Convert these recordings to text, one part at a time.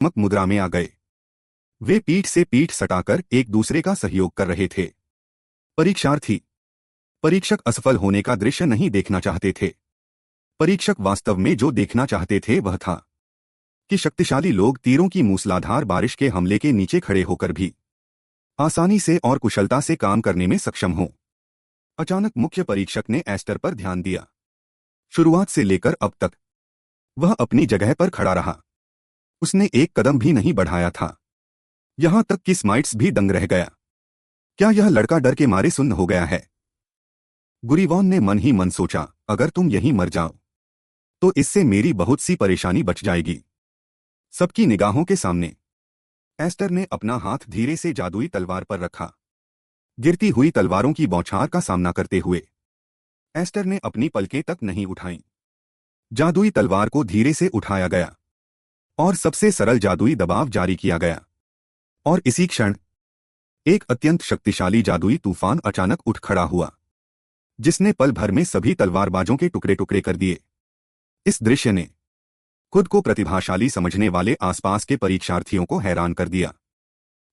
मक मुद्रा में आ गए। वे पीठ से पीठ सटाकर एक दूसरे का सहयोग कर रहे थे। परीक्षार्थी परीक्षक असफल होने का दृश्य नहीं देखना चाहते थे। परीक्षक वास्तव में जो देखना चाहते थे वह था कि शक्तिशाली लोग तीरों की मूसलाधार बारिश के हमले के नीचे खड़े होकर भी आसानी से और कुशलता से काम करने में सक्षम हों। अचानक मुख्य परीक्षक ने एस्टर पर ध्यान दिया। शुरुआत से लेकर अब तक वह अपनी जगह पर खड़ा रहा। उसने एक कदम भी नहीं बढ़ाया था। यहां तक कि स्माइट्स भी दंग रह गया। क्या यह लड़का डर के मारे सुन्न हो गया है? गुरीवॉन ने मन ही मन सोचा, अगर तुम यहीं मर जाओ तो इससे मेरी बहुत सी परेशानी बच जाएगी। सबकी निगाहों के सामने एस्टर ने अपना हाथ धीरे से जादुई तलवार पर रखा। गिरती हुई तलवारों की बौछार का सामना करते हुए एस्टर ने अपनी पलकें तक नहीं उठाईं। जादुई तलवार को धीरे से उठाया गया और सबसे सरल जादुई दबाव जारी किया गया। और इसी क्षण एक अत्यंत शक्तिशाली जादुई तूफान अचानक उठ खड़ा हुआ, जिसने पल भर में सभी तलवारबाजों के टुकड़े टुकड़े कर दिए। इस दृश्य ने खुद को प्रतिभाशाली समझने वाले आसपास के परीक्षार्थियों को हैरान कर दिया।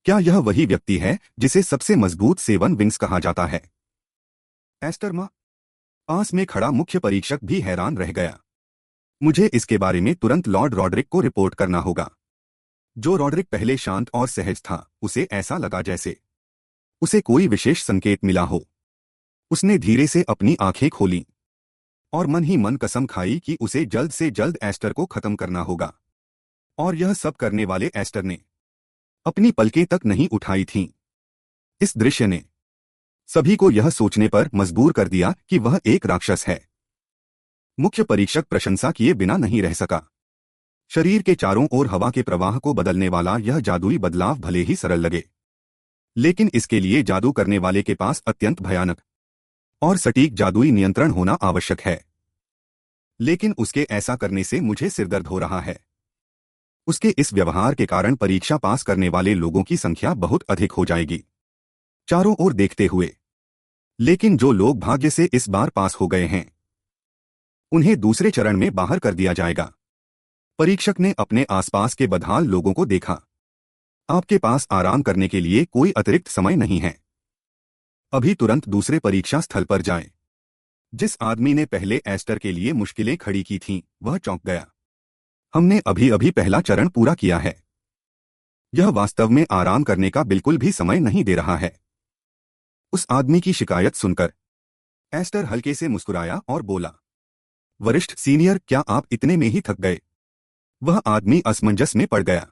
क्या यह वही व्यक्ति है जिसे सबसे मजबूत सेवन विंग्स कहा जाता है? एस्टर मां पास में खड़ा मुख्य परीक्षक भी हैरान रह गया। मुझे इसके बारे में तुरंत लॉर्ड रॉड्रिक को रिपोर्ट करना होगा। जो रॉड्रिक पहले शांत और सहज था, उसे ऐसा लगा जैसे उसे कोई विशेष संकेत मिला हो। उसने धीरे से अपनी आंखें खोलीं और मन ही मन कसम खाई कि उसे जल्द से जल्द एस्टर को खत्म करना होगा। और यह सब करने वाले एस्टर ने अपनी पलकें तक नहीं उठाई थीं। इस दृश्य ने सभी को यह सोचने पर मजबूर कर दिया कि वह एक राक्षस है। मुख्य परीक्षक प्रशंसा किए बिना नहीं रह सका। शरीर के चारों ओर हवा के प्रवाह को बदलने वाला यह जादुई बदलाव भले ही सरल लगे, लेकिन इसके लिए जादू करने वाले के पास अत्यंत भयानक और सटीक जादुई नियंत्रण होना आवश्यक है। लेकिन उसके ऐसा करने से मुझे सिरदर्द हो रहा है। उसके इस व्यवहार के कारण परीक्षा पास करने वाले लोगों की संख्या बहुत अधिक हो जाएगी। चारों ओर देखते हुए, लेकिन जो लोग भाग्य से इस बार पास हो गए हैं, उन्हें दूसरे चरण में बाहर कर दिया जाएगा। परीक्षक ने अपने आसपास के बदहाल लोगों को देखा। आपके पास आराम करने के लिए कोई अतिरिक्त समय नहीं है। अभी तुरंत दूसरे परीक्षा स्थल पर जाएं। जिस आदमी ने पहले एस्टर के लिए मुश्किलें खड़ी की थीं, वह चौंक गया। हमने अभी अभी पहला चरण पूरा किया है। यह वास्तव में आराम करने का बिल्कुल भी समय नहीं दे रहा है। उस आदमी की शिकायत सुनकर एस्टर हल्के से मुस्कुराया और बोला, वरिष्ठ सीनियर, क्या आप इतने में ही थक गए? वह आदमी असमंजस में पड़ गया।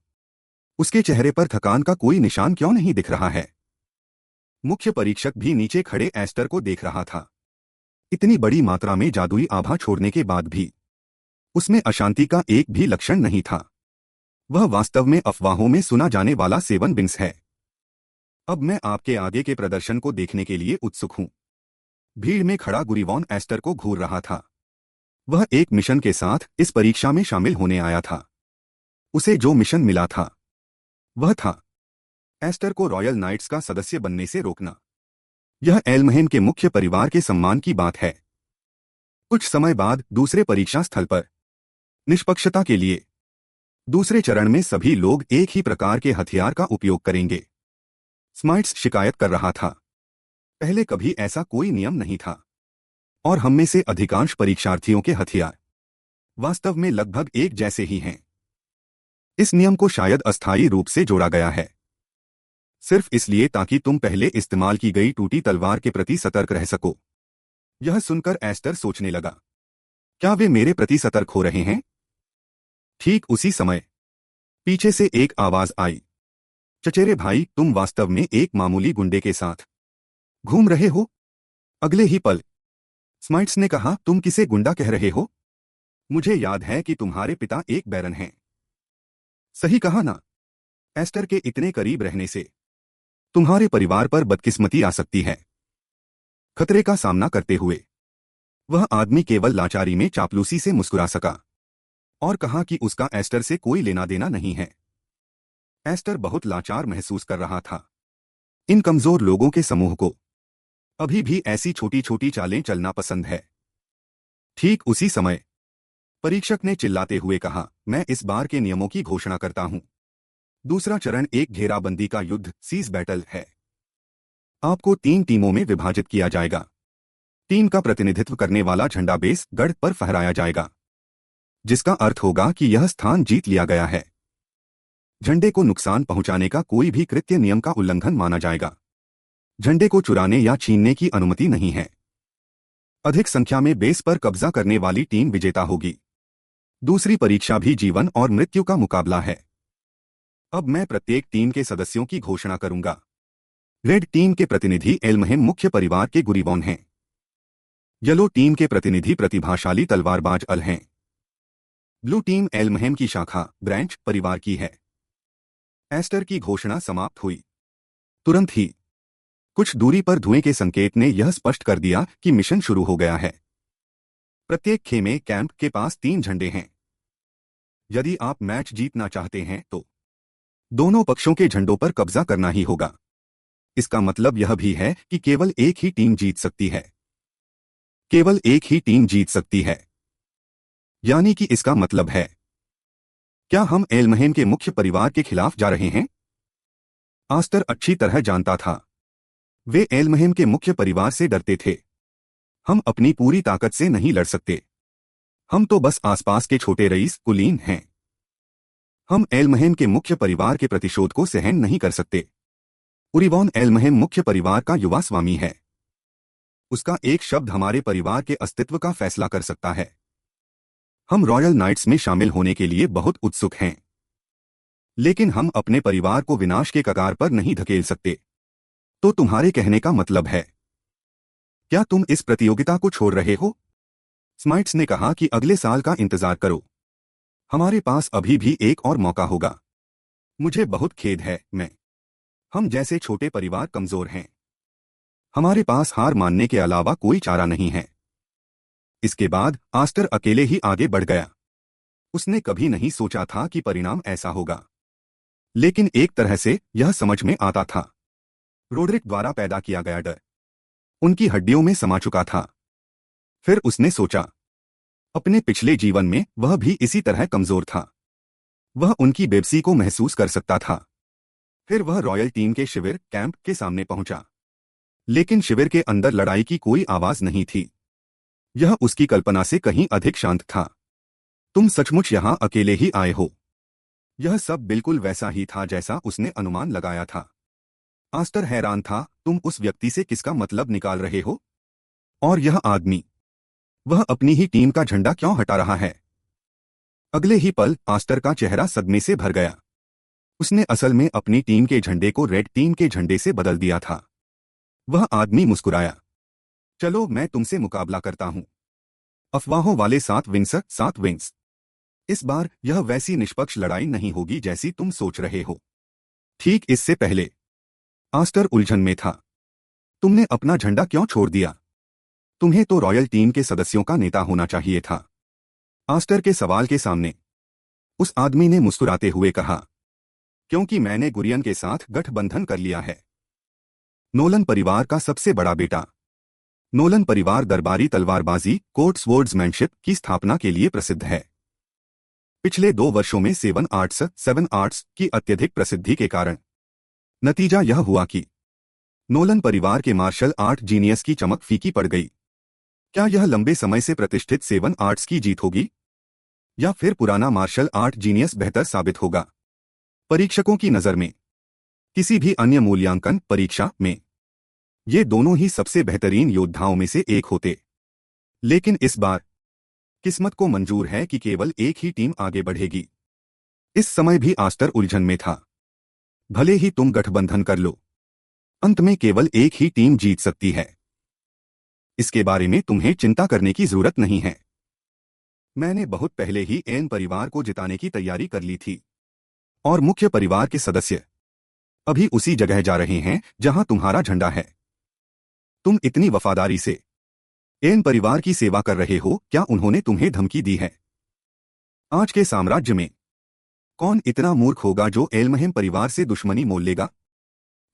उसके चेहरे पर थकान का कोई निशान क्यों नहीं दिख रहा है? मुख्य परीक्षक भी नीचे खड़े एस्टर को देख रहा था। इतनी बड़ी मात्रा में जादुई आभा छोड़ने के बाद भी उसमें अशांति का एक भी लक्षण नहीं था। वह वास्तव में अफवाहों में सुना जाने वाला सेवन विंग्स है। अब मैं आपके आगे के प्रदर्शन को देखने के लिए उत्सुक हूं। भीड़ में खड़ा गुरीवॉन एस्टर को घूर रहा था। वह एक मिशन के साथ इस परीक्षा में शामिल होने आया था। उसे जो मिशन मिला था वह था एस्टर को रॉयल नाइट्स का सदस्य बनने से रोकना। यह एल्महेम के मुख्य परिवार के सम्मान की बात है। कुछ समय बाद दूसरे परीक्षा स्थल पर निष्पक्षता के लिए दूसरे चरण में सभी लोग एक ही प्रकार के हथियार का उपयोग करेंगे। स्माइट्स शिकायत कर रहा था, पहले कभी ऐसा कोई नियम नहीं था और हम में से अधिकांश परीक्षार्थियों के हथियार वास्तव में लगभग एक जैसे ही हैं। इस नियम को शायद अस्थायी रूप से जोड़ा गया है, सिर्फ इसलिए ताकि तुम पहले इस्तेमाल की गई टूटी तलवार के प्रति सतर्क रह सको। यह सुनकर एस्टर सोचने लगा, क्या वे मेरे प्रति सतर्क हो रहे हैं? ठीक उसी समय पीछे से एक आवाज आई, चचेरे भाई, तुम वास्तव में एक मामूली गुंडे के साथ घूम रहे हो? अगले ही पल स्माइट्स ने कहा, तुम किसे गुंडा कह रहे हो? मुझे याद है कि तुम्हारे पिता एक बैरन हैं। सही कहा ना? एस्टर के इतने करीब रहने से तुम्हारे परिवार पर बदकिस्मती आ सकती है। खतरे का सामना करते हुए वह आदमी केवल लाचारी में चापलूसी से मुस्कुरा सका और कहा कि उसका एस्टर से कोई लेना देना नहीं है। एस्टर बहुत लाचार महसूस कर रहा था। इन कमजोर लोगों के समूह को अभी भी ऐसी छोटी छोटी चालें चलना पसंद है। ठीक उसी समय परीक्षक ने चिल्लाते हुए कहा, मैं इस बार के नियमों की घोषणा करता हूं। दूसरा चरण एक घेराबंदी का युद्ध सीज बैटल है। आपको 3 टीमों में विभाजित किया जाएगा। टीम का प्रतिनिधित्व करने वाला झंडा बेस गढ़ पर फहराया जाएगा, जिसका अर्थ होगा कि यह स्थान जीत लिया गया है। झंडे को नुकसान पहुंचाने का कोई भी कृत्य नियम का उल्लंघन माना जाएगा। झंडे को चुराने या छीनने की अनुमति नहीं है। अधिक संख्या में बेस पर कब्जा करने वाली टीम विजेता होगी। दूसरी परीक्षा भी जीवन और मृत्यु का मुकाबला है। अब मैं प्रत्येक टीम के सदस्यों की घोषणा करूंगा। रेड टीम के प्रतिनिधि एल्महेम मुख्य परिवार के गुरीवॉन हैं। येलो टीम के प्रतिनिधि प्रतिभाशाली तलवारबाज अल हैं। ब्लू टीम एल्महेम की शाखा ब्रांच परिवार की है। एस्टर की घोषणा समाप्त हुई। तुरंत ही कुछ दूरी पर धुएं के संकेत ने यह स्पष्ट कर दिया कि मिशन शुरू हो गया है। प्रत्येक खेमे कैंप के पास 3 झंडे हैं। यदि आप मैच जीतना चाहते हैं तो दोनों पक्षों के झंडों पर कब्जा करना ही होगा। इसका मतलब यह भी है कि केवल एक ही टीम जीत सकती है। केवल एक ही टीम जीत सकती है। यानी कि इसका मतलब है, क्या हम एल्महेम के मुख्य परिवार के खिलाफ जा रहे हैं? आस्टर अच्छी तरह जानता था। वे एल्महेम के मुख्य परिवार से डरते थे। हम अपनी पूरी ताकत से नहीं लड़ सकते। हम तो बस आसपास के छोटे रईस कुलीन हैं। हम एल्महेम के मुख्य परिवार के प्रतिशोध को सहन नहीं कर सकते। उरिवॉन एल्महेम मुख्य परिवार का युवा स्वामी है। उसका एक शब्द हमारे परिवार के अस्तित्व का फैसला कर सकता है। हम रॉयल नाइट्स में शामिल होने के लिए बहुत उत्सुक हैं, लेकिन हम अपने परिवार को विनाश के कगार पर नहीं धकेल सकते। तो तुम्हारे कहने का मतलब है, क्या तुम इस प्रतियोगिता को छोड़ रहे हो? स्माइट्स ने कहा कि अगले साल का इंतजार करो। हमारे पास अभी भी एक और मौका होगा। मुझे बहुत खेद है, हम जैसे छोटे परिवार कमजोर हैं। हमारे पास हार मानने के अलावा कोई चारा नहीं है। इसके बाद आस्टर अकेले ही आगे बढ़ गया। उसने कभी नहीं सोचा था कि परिणाम ऐसा होगा, लेकिन एक तरह से यह समझ में आता था। रोडरिक द्वारा पैदा किया गया डर उनकी हड्डियों में समा चुका था। फिर उसने सोचा, अपने पिछले जीवन में वह भी इसी तरह कमजोर था। वह उनकी बेबसी को महसूस कर सकता था। फिर वह रॉयल टीम के शिविर कैंप के सामने पहुंचा, लेकिन शिविर के अंदर लड़ाई की कोई आवाज नहीं थी। यह उसकी कल्पना से कहीं अधिक शांत था। तुम सचमुच यहां अकेले ही आए हो? यह सब बिल्कुल वैसा ही था जैसा उसने अनुमान लगाया था। आस्टर हैरान था, तुम उस व्यक्ति से किसका मतलब निकाल रहे हो? और यह आदमी, वह अपनी ही टीम का झंडा क्यों हटा रहा है? अगले ही पल आस्टर का चेहरा सदमे से भर गया। उसने असल में अपनी टीम के झंडे को रेड टीम के झंडे से बदल दिया था। वह आदमी मुस्कुराया। चलो मैं तुमसे मुकाबला करता हूं। अफवाहों वाले 7 विंग्स। इस बार यह वैसी निष्पक्ष लड़ाई नहीं होगी जैसी तुम सोच रहे हो। ठीक इससे पहले आस्टर उलझन में था। तुमने अपना झंडा क्यों छोड़ दिया? तुम्हें तो रॉयल टीम के सदस्यों का नेता होना चाहिए था। आस्टर के सवाल के सामने उस आदमी ने मुस्कुराते हुए कहा, क्योंकि मैंने गुरियन के साथ गठबंधन कर लिया है। नोलन परिवार का सबसे बड़ा बेटा। नोलन परिवार दरबारी तलवारबाजी कोर्ट स्वॉर्ड्समैनशिप की स्थापना के लिए प्रसिद्ध है। पिछले 2 वर्षों में 7 आर्ट्स की अत्यधिक प्रसिद्धि के कारण नतीजा यह हुआ कि नोलन परिवार के मार्शल आर्ट जीनियस की चमक फीकी पड़ गई। क्या यह लंबे समय से प्रतिष्ठित 7 आर्ट्स की जीत होगी, या फिर पुराना मार्शल आर्ट जीनियस बेहतर साबित होगा? परीक्षकों की नजर में, किसी भी अन्य मूल्यांकन परीक्षा में, ये दोनों ही सबसे बेहतरीन योद्धाओं में से एक होते। लेकिन इस बार किस्मत को मंजूर है कि केवल एक ही टीम आगे बढ़ेगी। इस समय भी आस्टर उलझन में था। भले ही तुम गठबंधन कर लो, अंत में केवल एक ही टीम जीत सकती है। इसके बारे में तुम्हें चिंता करने की जरूरत नहीं है। मैंने बहुत पहले ही एन परिवार को जिताने की तैयारी कर ली थी, और मुख्य परिवार के सदस्य अभी उसी जगह जा रहे हैं जहां तुम्हारा झंडा है। तुम इतनी वफादारी से एन परिवार की सेवा कर रहे हो, क्या उन्होंने तुम्हें धमकी दी है? आज के साम्राज्य में कौन इतना मूर्ख होगा जो एल्महेम परिवार से दुश्मनी मोल लेगा?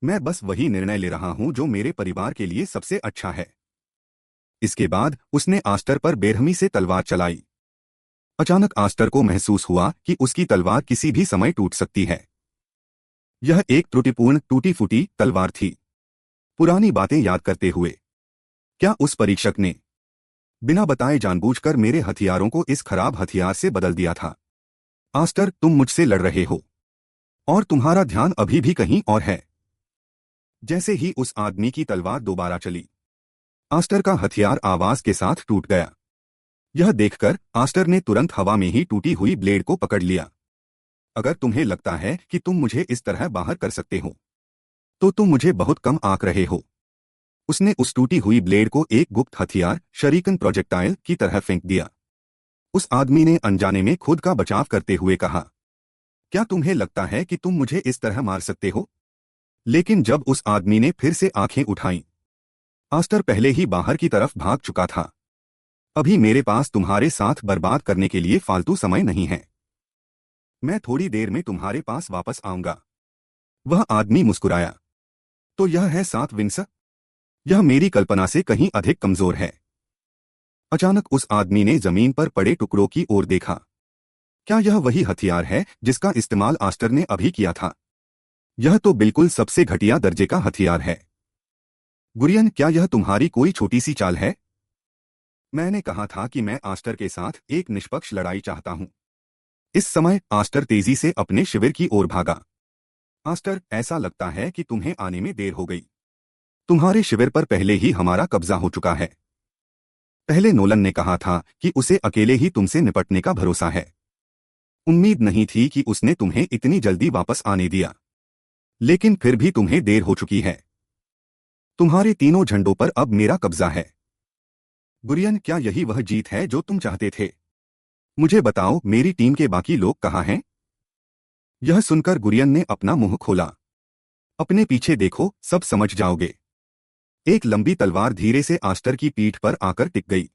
मैं बस वही निर्णय ले रहा हूं जो मेरे परिवार के लिए सबसे अच्छा है। इसके बाद उसने आस्टर पर बेरहमी से तलवार चलाई। अचानक आस्टर को महसूस हुआ कि उसकी तलवार किसी भी समय टूट सकती है। यह एक त्रुटिपूर्ण टूटी फूटी तलवार थी। पुरानी बातें याद करते हुए क्या उस परीक्षक ने बिना बताए जानबूझकर मेरे हथियारों को इस खराब हथियार से बदल दिया था? आस्टर, तुम मुझसे लड़ रहे हो और तुम्हारा ध्यान अभी भी कहीं और है। जैसे ही उस आदमी की तलवार दोबारा चली, आस्टर का हथियार आवाज के साथ टूट गया। यह देखकर आस्टर ने तुरंत हवा में ही टूटी हुई ब्लेड को पकड़ लिया। अगर तुम्हें लगता है कि तुम मुझे इस तरह बाहर कर सकते हो, तो तुम मुझे बहुत कम आंक रहे हो। उसने उस टूटी हुई ब्लेड को एक गुप्त हथियार शरीकन प्रोजेक्टाइल की तरह फेंक दिया। उस आदमी ने अनजाने में खुद का बचाव करते हुए कहा, क्या तुम्हें लगता है कि तुम मुझे इस तरह मार सकते हो? लेकिन जब उस आदमी ने फिर से आंखें उठाईं, आस्टर पहले ही बाहर की तरफ भाग चुका था। अभी मेरे पास तुम्हारे साथ बर्बाद करने के लिए फालतू समय नहीं है। मैं थोड़ी देर में तुम्हारे पास वापस आऊंगा। वह आदमी मुस्कुराया। तो यह है सात विंस? यह मेरी कल्पना से कहीं अधिक कमजोर है। अचानक उस आदमी ने जमीन पर पड़े टुकड़ों की ओर देखा। क्या यह वही हथियार है जिसका इस्तेमाल आस्टर ने अभी किया था? यह तो बिल्कुल सबसे घटिया दर्जे का हथियार है। गुरियन, क्या यह तुम्हारी कोई छोटी सी चाल है? मैंने कहा था कि मैं आस्टर के साथ एक निष्पक्ष लड़ाई चाहता हूं। इस समय आस्टर तेजी से अपने शिविर की ओर भागा। आस्टर, ऐसा लगता है कि तुम्हें आने में देर हो गई। तुम्हारे शिविर पर पहले ही हमारा कब्जा हो चुका है। पहले नोलन ने कहा था कि उसे अकेले ही तुमसे निपटने का भरोसा है। उम्मीद नहीं थी कि उसने तुम्हें इतनी जल्दी वापस आने दिया, लेकिन फिर भी तुम्हें देर हो चुकी है। तुम्हारे तीनों झंडों पर अब मेरा कब्जा है। गुरियन, क्या यही वह जीत है जो तुम चाहते थे? मुझे बताओ, मेरी टीम के बाकी लोग कहाँ हैं? यह सुनकर गुरियन ने अपना मुंह खोला। अपने पीछे देखो, सब समझ जाओगे। एक लंबी तलवार धीरे से आस्टर की पीठ पर आकर टिक गई।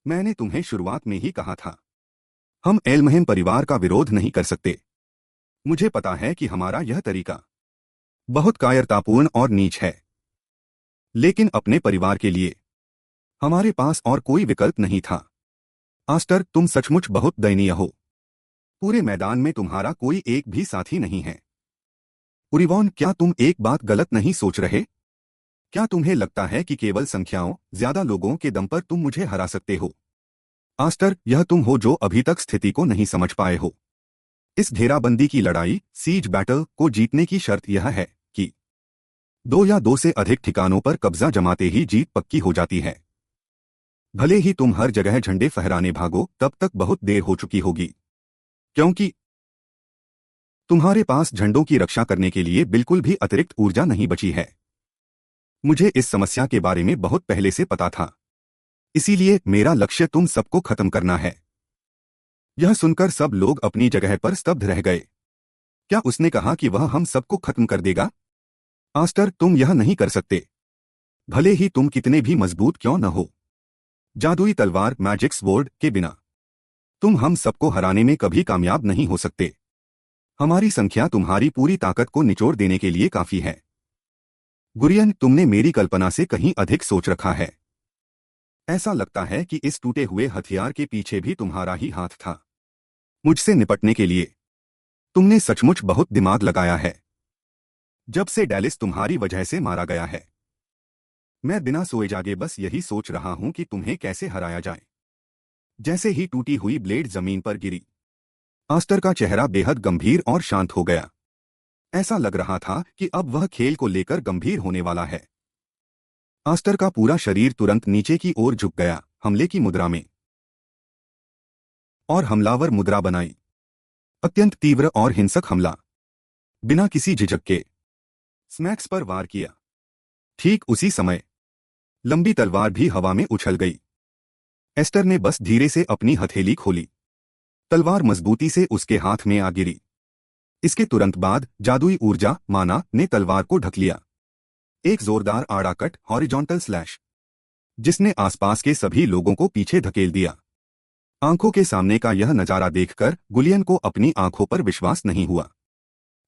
मैंने तुम्हें शुरुआत में ही कहा था, हम एल्महेम परिवार का विरोध नहीं कर सकते। मुझे पता है कि हमारा यह तरीका बहुत कायरतापूर्ण और नीच है, लेकिन अपने परिवार के लिए हमारे पास और कोई विकल्प नहीं था। आस्टर, तुम सचमुच बहुत दयनीय हो। पूरे मैदान में तुम्हारा कोई एक भी साथी नहीं है। उरिवॉन, क्या तुम एक बात गलत नहीं सोच रहे? क्या तुम्हें लगता है कि केवल संख्याओं, ज्यादा लोगों के दम पर तुम मुझे हरा सकते हो? आस्टर, यह तुम हो जो अभी तक स्थिति को नहीं समझ पाए हो। इस घेराबंदी की लड़ाई, सीज बैटल को जीतने की शर्त यह है कि दो या दो से अधिक ठिकानों पर कब्जा जमाते ही जीत पक्की हो जाती है। भले ही तुम हर जगह झंडे फहराने भागो, तब तक बहुत देर हो चुकी होगी, क्योंकि तुम्हारे पास झंडों की रक्षा करने के लिए बिल्कुल भी अतिरिक्त ऊर्जा नहीं बची है। मुझे इस समस्या के बारे में बहुत पहले से पता था, इसीलिए मेरा लक्ष्य तुम सबको खत्म करना है। यह सुनकर सब लोग अपनी जगह पर स्तब्ध रह गए। क्या उसने कहा कि वह हम सबको खत्म कर देगा? आस्टर, तुम यह नहीं कर सकते, भले ही तुम कितने भी मजबूत क्यों न हो। जादुई तलवार मैजिक स्वॉर्ड के बिना तुम हम सबको हराने में कभी कामयाब नहीं हो सकते। हमारी संख्या तुम्हारी पूरी ताकत को निचोड़ देने के लिए काफी है। गुरियन, तुमने मेरी कल्पना से कहीं अधिक सोच रखा है। ऐसा लगता है कि इस टूटे हुए हथियार के पीछे भी तुम्हारा ही हाथ था। मुझसे निपटने के लिए तुमने सचमुच बहुत दिमाग लगाया है। जब से डैलिस तुम्हारी वजह से मारा गया है, मैं बिना सोए जागे बस यही सोच रहा हूं कि तुम्हें कैसे हराया जाए। जैसे ही टूटी हुई ब्लेड जमीन पर गिरी, आस्टर का चेहरा बेहद गंभीर और शांत हो गया। ऐसा लग रहा था कि अब वह खेल को लेकर गंभीर होने वाला है। आस्टर का पूरा शरीर तुरंत नीचे की ओर झुक गया, हमले की मुद्रा में, और हमलावर मुद्रा बनाई। अत्यंत तीव्र और हिंसक हमला। बिना किसी झिझक के स्मैक्स पर वार किया। ठीक उसी समय लंबी तलवार भी हवा में उछल गई। एस्टर ने बस धीरे से अपनी हथेली खोली। तलवार मजबूती से उसके हाथ में आ गिरी। इसके तुरंत बाद जादुई ऊर्जा माना ने तलवार को ढक लिया। एक जोरदार आड़ा कट, हॉरिजॉन्टल स्लैश, जिसने आसपास के सभी लोगों को पीछे धकेल दिया। आंखों के सामने का यह नजारा देखकर गुलियन को अपनी आंखों पर विश्वास नहीं हुआ।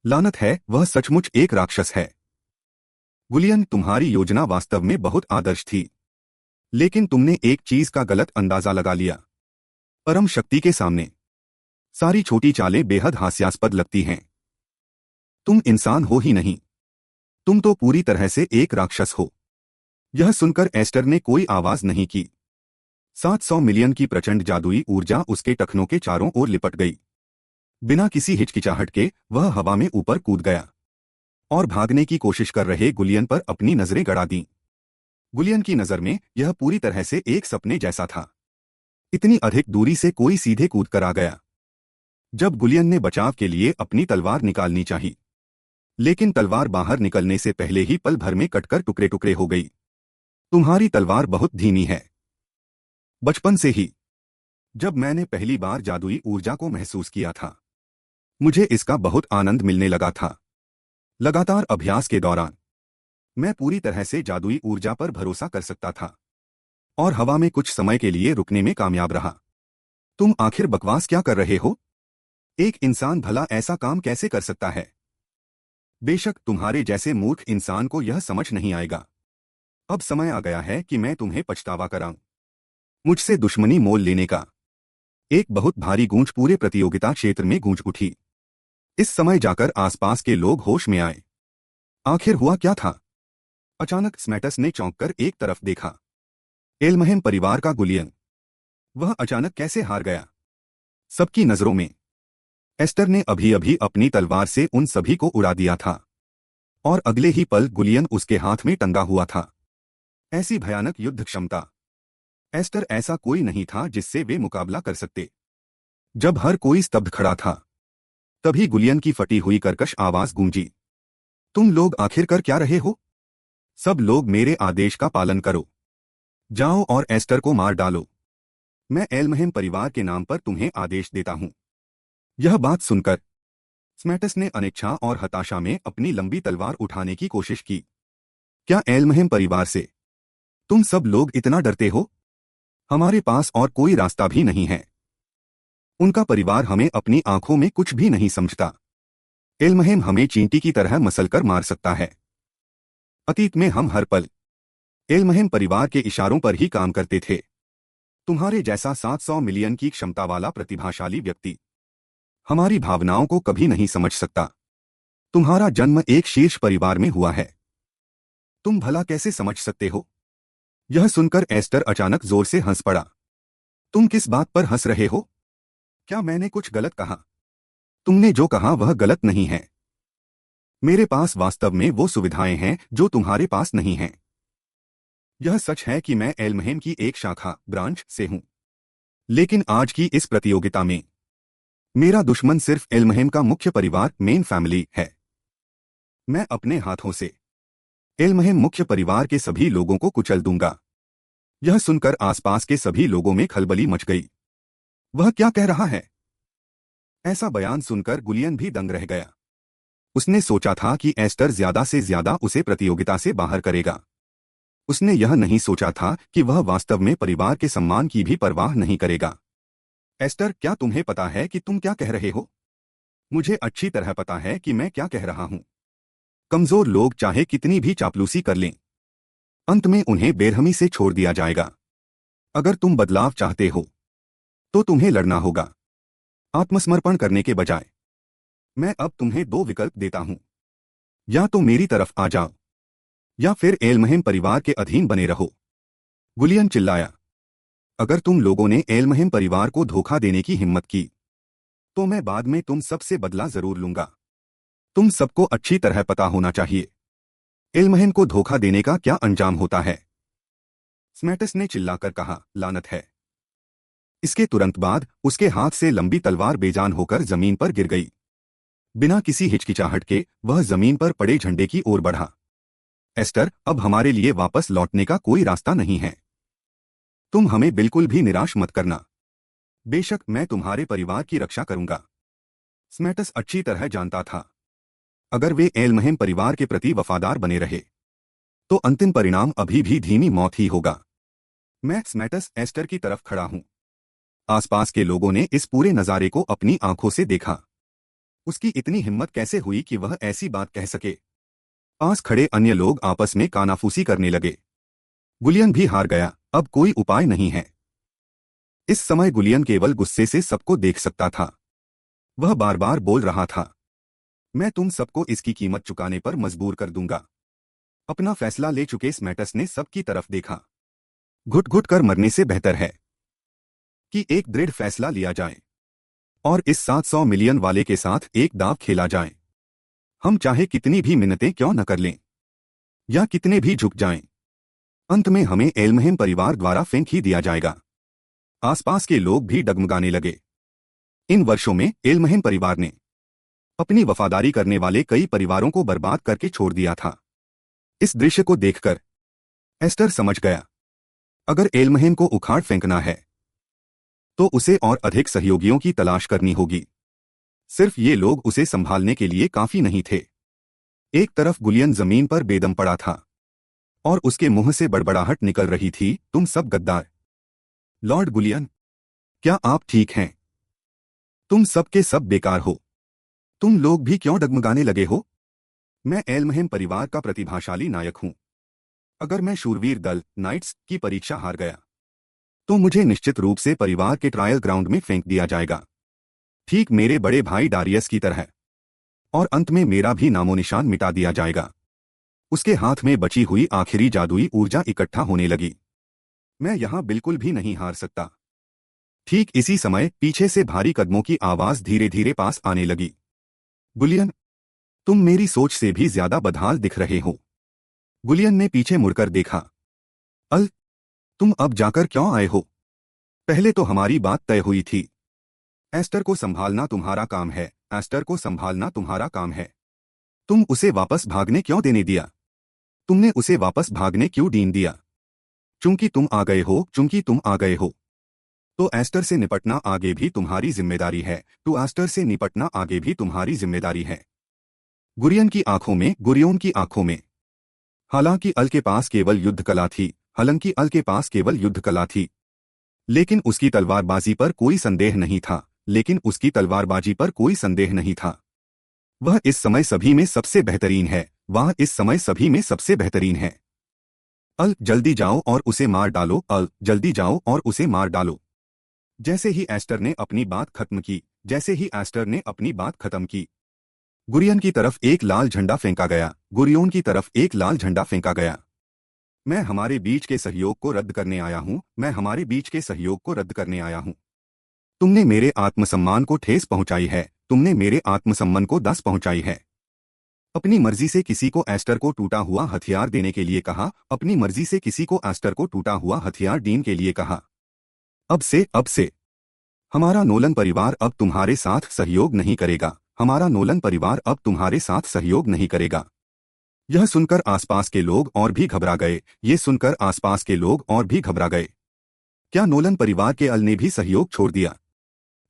लानत है, वह सचमुच एक राक्षस है। गुलियन, तुम्हारी योजना वास्तव में बहुत आदर्श थी, लेकिन तुमने एक चीज का गलत अंदाजा लगा लिया। परम शक्ति के सामने सारी छोटी चालें बेहद हास्यास्पद लगती हैं। तुम इंसान हो ही नहीं, तुम तो पूरी तरह से एक राक्षस हो। यह सुनकर एस्टर ने कोई आवाज नहीं की। 700 मिलियन की प्रचंड जादुई ऊर्जा उसके टखनों के चारों ओर लिपट गई। बिना किसी हिचकिचाहट के वह हवा में ऊपर कूद गया और भागने की कोशिश कर रहे गुलियन पर अपनी नजरें गड़ा दीं। गुलियन की नजर में यह पूरी तरह से एक सपने जैसा था। इतनी अधिक दूरी से कोई सीधे कूद कर आ गया। जब गुलियन ने बचाव के लिए अपनी तलवार निकालनी चाही, लेकिन तलवार बाहर निकलने से पहले ही पल भर में कटकर टुकड़े टुकड़े हो गई। तुम्हारी तलवार बहुत धीमी है। बचपन से ही जब मैंने पहली बार जादुई ऊर्जा को महसूस किया था, मुझे इसका बहुत आनंद मिलने लगा था। लगातार अभ्यास के दौरान मैं पूरी तरह से जादुई ऊर्जा पर भरोसा कर सकता था और हवा में कुछ समय के लिए रुकने में कामयाब रहा। तुम आखिर बकवास क्या कर रहे हो? एक इंसान भला ऐसा काम कैसे कर सकता है? बेशक तुम्हारे जैसे मूर्ख इंसान को यह समझ नहीं आएगा। अब समय आ गया है कि मैं तुम्हें पछतावा कराऊं। मुझसे दुश्मनी मोल लेने का। एक बहुत भारी गूंज पूरे प्रतियोगिता क्षेत्र में गूंज उठी। इस समय जाकर आसपास के लोग होश में आए। आखिर हुआ क्या था? अचानक स्मेटस ने चौंक कर एक तरफ देखा। एल्महेम परिवार का गुलियन। वह अचानक कैसे हार गया? सबकी नजरों में एस्टर ने अभी अभी अपनी तलवार से उन सभी को उड़ा दिया था और अगले ही पल गुलियन उसके हाथ में टंगा हुआ था। ऐसी भयानक युद्ध क्षमता। एस्टर ऐसा कोई नहीं था जिससे वे मुकाबला कर सकते। जब हर कोई स्तब्ध खड़ा था, तभी गुलियन की फटी हुई कर्कश आवाज गूंजी। तुम लोग आखिर कर क्या रहे हो? सब लोग मेरे आदेश का पालन करो। जाओ और एस्टर को मार डालो। मैं एल्महेम परिवार के नाम पर तुम्हें आदेश देता हूं। यह बात सुनकर स्मेटस ने अनिच्छा और हताशा में अपनी लंबी तलवार उठाने की कोशिश की। क्या एल्महेम परिवार से तुम सब लोग इतना डरते हो? हमारे पास और कोई रास्ता भी नहीं है। उनका परिवार हमें अपनी आंखों में कुछ भी नहीं समझता। एल्महेम हमें चींटी की तरह मसलकर मार सकता है। अतीत में हम हर पल एल्महेम परिवार के इशारों पर ही काम करते थे। तुम्हारे जैसा 700 मिलियन की क्षमता वाला प्रतिभाशाली व्यक्ति हमारी भावनाओं को कभी नहीं समझ सकता। तुम्हारा जन्म एक शीर्ष परिवार में हुआ है। तुम भला कैसे समझ सकते हो? यह सुनकर एस्टर अचानक जोर से हंस पड़ा। तुम किस बात पर हंस रहे हो? क्या मैंने कुछ गलत कहा? तुमने जो कहा वह गलत नहीं है। मेरे पास वास्तव में वो सुविधाएं हैं जो तुम्हारे पास नहीं हैं। यह सच है कि मैं एल्महेम की एक शाखा ब्रांच से हूं, लेकिन आज की इस प्रतियोगिता में मेरा दुश्मन सिर्फ एल्महेम का मुख्य परिवार मेन फैमिली है। मैं अपने हाथों से एल्महेम मुख्य परिवार के सभी लोगों को कुचल दूंगा। यह सुनकर आसपास के सभी लोगों में खलबली मच गई। वह क्या कह रहा है? ऐसा बयान सुनकर गुलियन भी दंग रह गया। उसने सोचा था कि एस्टर ज्यादा से ज्यादा उसे प्रतियोगिता से बाहर करेगा। उसने यह नहीं सोचा था कि वह वास्तव में परिवार के सम्मान की भी परवाह नहीं करेगा। एस्टर, क्या तुम्हें पता है कि तुम क्या कह रहे हो? मुझे अच्छी तरह पता है कि मैं क्या कह रहा हूं। कमजोर लोग चाहे कितनी भी चापलूसी कर लें, अंत में उन्हें बेरहमी से छोड़ दिया जाएगा। अगर तुम बदलाव चाहते हो तो तुम्हें लड़ना होगा, आत्मसमर्पण करने के बजाय। मैं अब तुम्हें दो विकल्प देता हूं। या तो मेरी तरफ आ जाओ या फिर एल्महेम परिवार के अधीन बने रहो। गुलियन चिल्लाया। अगर तुम लोगों ने एल्महेम परिवार को धोखा देने की हिम्मत की तो मैं बाद में तुम सबसे बदला जरूर लूंगा। तुम सबको अच्छी तरह पता होना चाहिए एल्महेम को धोखा देने का क्या अंजाम होता है। स्मेटस ने चिल्लाकर कहा, लानत है। इसके तुरंत बाद उसके हाथ से लंबी तलवार बेजान होकर जमीन पर गिर गई। बिना किसी हिचकिचाहट के वह जमीन पर पड़े झंडे की ओर बढ़ा। एस्टर, अब हमारे लिए वापस लौटने का कोई रास्ता नहीं है। तुम हमें बिल्कुल भी निराश मत करना। बेशक मैं तुम्हारे परिवार की रक्षा करूंगा। स्मेटस अच्छी तरह जानता था, अगर वे एल्महेम परिवार के प्रति वफादार बने रहे तो अंतिम परिणाम अभी भी धीमी मौत ही होगा। मैं स्मेटस एस्टर की तरफ खड़ा हूं। आसपास के लोगों ने इस पूरे नजारे को अपनी आंखों से देखा। उसकी इतनी हिम्मत कैसे हुई कि वह ऐसी बात कह सके? पास खड़े अन्य लोग आपस में कानाफूसी करने लगे। गुलियन भी हार गया, अब कोई उपाय नहीं है। इस समय गुलियन केवल गुस्से से सबको देख सकता था। वह बार बार बोल रहा था, मैं तुम सबको इसकी कीमत चुकाने पर मजबूर कर दूंगा। अपना फैसला ले चुके स्मेटस ने सबकी तरफ देखा। घुट घुट कर मरने से बेहतर है कि एक दृढ़ फैसला लिया जाए और इस 700 मिलियन वाले के साथ एक दाव खेला जाए। हम चाहे कितनी भी मिन्नतें क्यों न कर लें या कितने भी झुक जाएं, अंत में हमें एल्महेम परिवार द्वारा फेंक ही दिया जाएगा। आसपास के लोग भी डगमगाने लगे। इन वर्षों में एल्महेम परिवार ने अपनी वफादारी करने वाले कई परिवारों को बर्बाद करके छोड़ दिया था। इस दृश्य को देखकर एस्टर समझ गया, अगर एल्महेम को उखाड़ फेंकना है तो उसे और अधिक सहयोगियों की तलाश करनी होगी। सिर्फ ये लोग उसे संभालने के लिए काफी नहीं थे। एक तरफ गुलियन जमीन पर बेदम पड़ा था और उसके मुंह से बड़बड़ाहट निकल रही थी, तुम सब गद्दार। लॉर्ड गुलियन, क्या आप ठीक हैं? तुम सब के सब बेकार हो। तुम लोग भी क्यों डगमगाने लगे हो? मैं एल्महेम परिवार का प्रतिभाशाली नायक हूं। अगर मैं शूरवीर दल नाइट्स की परीक्षा हार गया तो मुझे निश्चित रूप से परिवार के ट्रायल ग्राउंड में फेंक दिया जाएगा, ठीक मेरे बड़े भाई डारियस की तरह, और अंत में मेरा भी नामो निशान मिटा दिया जाएगा। उसके हाथ में बची हुई आखिरी जादुई ऊर्जा इकट्ठा होने लगी। मैं यहां बिल्कुल भी नहीं हार सकता। ठीक इसी समय पीछे से भारी कदमों की आवाज धीरे धीरे पास आने लगी। गुलियन, तुम मेरी सोच से भी ज्यादा बदहाल दिख रहे हो। गुलियन ने पीछे मुड़कर देखा। अल, तुम अब जाकर क्यों आए हो? पहले तो हमारी बात तय हुई थी। एस्टर को संभालना तुम्हारा काम है। एस्टर को संभालना तुम्हारा काम है। तुम उसे वापस भागने क्यों देने दिया? तुमने उसे वापस भागने क्यों दीन दिया? चूंकि तुम आ गए हो, चूंकि तुम आ गए हो तो एस्टर से निपटना आगे भी तुम्हारी जिम्मेदारी है। तो एस्टर से निपटना आगे भी तुम्हारी जिम्मेदारी है। गुरियन की आंखों में, गुरियोन की आंखों में। हालांकि अल के पास केवल युद्ध कला थी, हालांकि अल के पास केवल युद्ध कला थी, लेकिन उसकी तलवारबाजी पर कोई संदेह नहीं था। लेकिन उसकी तलवारबाजी पर कोई संदेह नहीं था। वह इस समय सभी में सबसे बेहतरीन है। वह इस समय सभी में सबसे बेहतरीन है। अल, जल्दी जाओ और उसे मार डालो। अल, जल्दी जाओ और उसे मार डालो। जैसे ही एस्टर ने अपनी बात खत्म की, जैसे ही एस्टर ने अपनी बात खत्म की, गुरियन की तरफ एक लाल झंडा फेंका गया। गुरियोन की तरफ एक लाल झंडा फेंका गया। मैं हमारे बीच के सहयोग को रद्द करने आया हूं। मैं हमारे बीच के सहयोग को रद्द करने आया हूं। तुमने मेरे आत्मसम्मान को ठेस पहुंचाई है। तुमने मेरे आत्मसम्मान को दस पहुंचाई है। अपनी मर्जी से किसी को एस्टर को टूटा हुआ हथियार देने के लिए कहा। अपनी मर्जी से किसी को एस्टर को टूटा हुआ हथियार देने के लिए कहा। अब से हमारा नोलन परिवार अब तुम्हारे साथ सहयोग नहीं करेगा। हमारा नोलन परिवार अब तुम्हारे साथ सहयोग नहीं करेगा। यह सुनकर आसपास के लोग और भी घबरा गए। ये सुनकर आसपास के लोग और भी घबरा गए। क्या नोलन परिवार के अल ने भी सहयोग छोड़ दिया?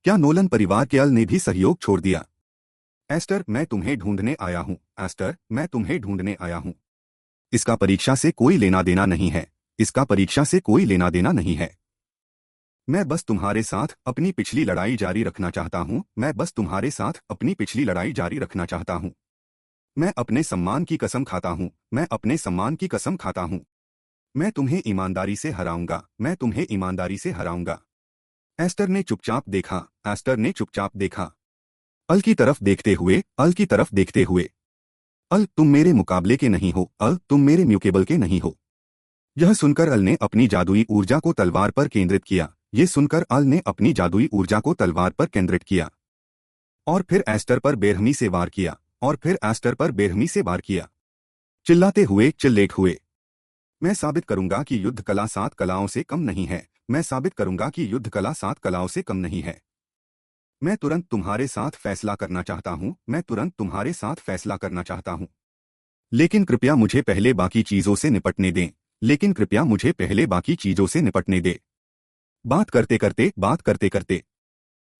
क्या नोलन परिवार के अल ने भी सहयोग छोड़ दिया? एस्टर, मैं तुम्हें ढूंढने आया हूं। एस्टर, मैं तुम्हें ढूंढने आया हूं। इसका परीक्षा से कोई लेना देना नहीं है। इसका परीक्षा से कोई लेना देना नहीं है। मैं बस तुम्हारे साथ अपनी पिछली लड़ाई जारी रखना चाहता हूं। मैं बस तुम्हारे साथ अपनी पिछली लड़ाई जारी रखना चाहता हूं। मैं अपने सम्मान की कसम खाता हूं। मैं अपने सम्मान की कसम खाता हूं। मैं तुम्हें ईमानदारी से हराऊंगा। मैं तुम्हें ईमानदारी से हराऊंगा। एस्टर ने चुपचाप देखा। एस्टर ने चुपचाप देखा। अल की तरफ देखते हुए, अल की तरफ देखते हुए। अल, तुम मेरे मुकाबले के नहीं हो। अल, तुम मेरे म्यूकेबल के नहीं हो। यह सुनकर अल ने अपनी जादुई ऊर्जा को तलवार पर केंद्रित किया। ये सुनकर अल ने अपनी जादुई ऊर्जा को तलवार पर केंद्रित किया और फिर एस्टर पर बेरहमी से वार किया। और फिर एस्टर पर बेरहमी से वार किया। चिल्लाते हुए, चिल्लेट हुए। मैं साबित करूंगा कि युद्ध कला 7 कलाओं से कम नहीं है। मैं साबित करूंगा कि युद्ध कला 7 कलाओं से कम नहीं है। मैं तुरंत तुम्हारे साथ फैसला करना चाहता हूं। मैं तुरंत तुम्हारे साथ फैसला करना चाहता हूं। लेकिन कृपया मुझे पहले बाकी चीजों से निपटने दें। लेकिन कृपया मुझे पहले बाकी चीजों से निपटने दें। बात करते करते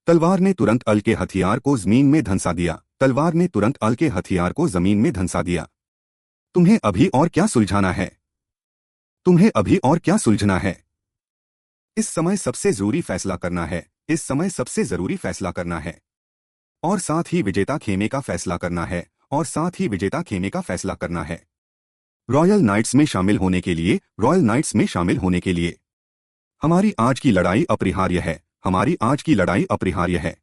तलवार ने तुरंत अल के हथियार को जमीन में धंसा दिया। तलवार ने तुरंत अल के हथियार को जमीन में धंसा दिया। तुम्हें अभी और क्या सुलझाना है? तुम्हें अभी और क्या सुलझना है? इस समय सबसे जरूरी फैसला करना है। इस समय सबसे जरूरी फैसला करना है। और साथ ही विजेता खेमे का फैसला करना है। और साथ ही विजेता खेमे का फैसला करना है। रॉयल नाइट्स में शामिल होने के लिए, रॉयल नाइट्स में शामिल होने के लिए हमारी आज की लड़ाई अपरिहार्य है। हमारी आज की लड़ाई अपरिहार्य है।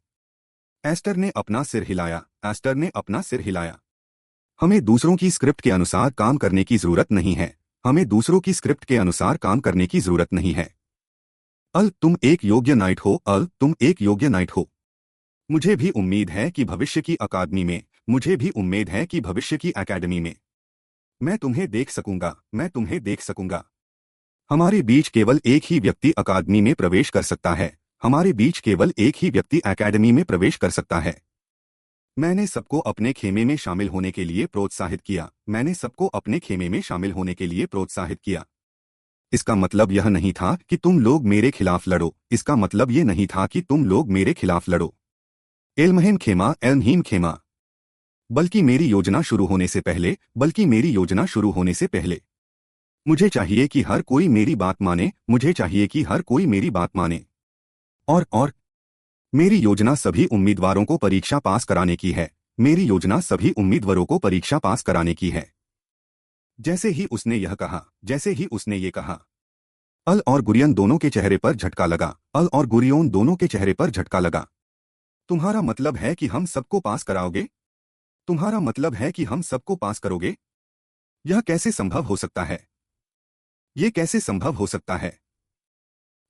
एस्टर ने अपना सिर हिलाया। एस्टर ने अपना सिर हिलाया। हमें दूसरों की स्क्रिप्ट के अनुसार काम करने की जरूरत नहीं है। हमें दूसरों की स्क्रिप्ट के अनुसार काम करने की जरूरत नहीं है। तुम एक योग्य नाइट हो। तुम एक योग्य नाइट हो। मुझे भी उम्मीद है कि भविष्य की अकादमी में, मुझे भी उम्मीद है कि भविष्य की एकेडमी में मैं तुम्हें देख सकूंगा, मैं तुम्हें देख सकूंगा। हमारे बीच केवल एक ही व्यक्ति अकादमी में प्रवेश कर सकता है। हमारे बीच केवल एक ही व्यक्ति एकेडमी में प्रवेश कर सकता है। मैंने सबको अपने खेमे में शामिल होने के लिए प्रोत्साहित किया। मैंने सबको अपने खेमे में शामिल होने के लिए प्रोत्साहित किया। इसका मतलब यह नहीं था कि तुम लोग मेरे खिलाफ लड़ो। इसका मतलब यह नहीं था कि तुम लोग मेरे खिलाफ लड़ो। एल्महीम खेमा। बल्कि मेरी योजना शुरू होने से पहले, बल्कि मेरी योजना शुरू होने से पहले मुझे चाहिए कि हर कोई मेरी बात माने। मुझे चाहिए कि हर कोई मेरी बात माने। और मेरी योजना सभी उम्मीदवारों को परीक्षा पास कराने की है। मेरी योजना सभी उम्मीदवारों को परीक्षा पास कराने की है। जैसे ही उसने यह कहा, जैसे ही उसने ये कहा, अल और गुरियन दोनों के चेहरे पर झटका लगा। अल और गुरियोन दोनों के चेहरे पर झटका लगा। तुम्हारा मतलब है कि हम सबको पास कराओगे? तुम्हारा मतलब है कि हम सबको पास करोगे? यह कैसे संभव हो सकता है? यह कैसे संभव हो सकता है?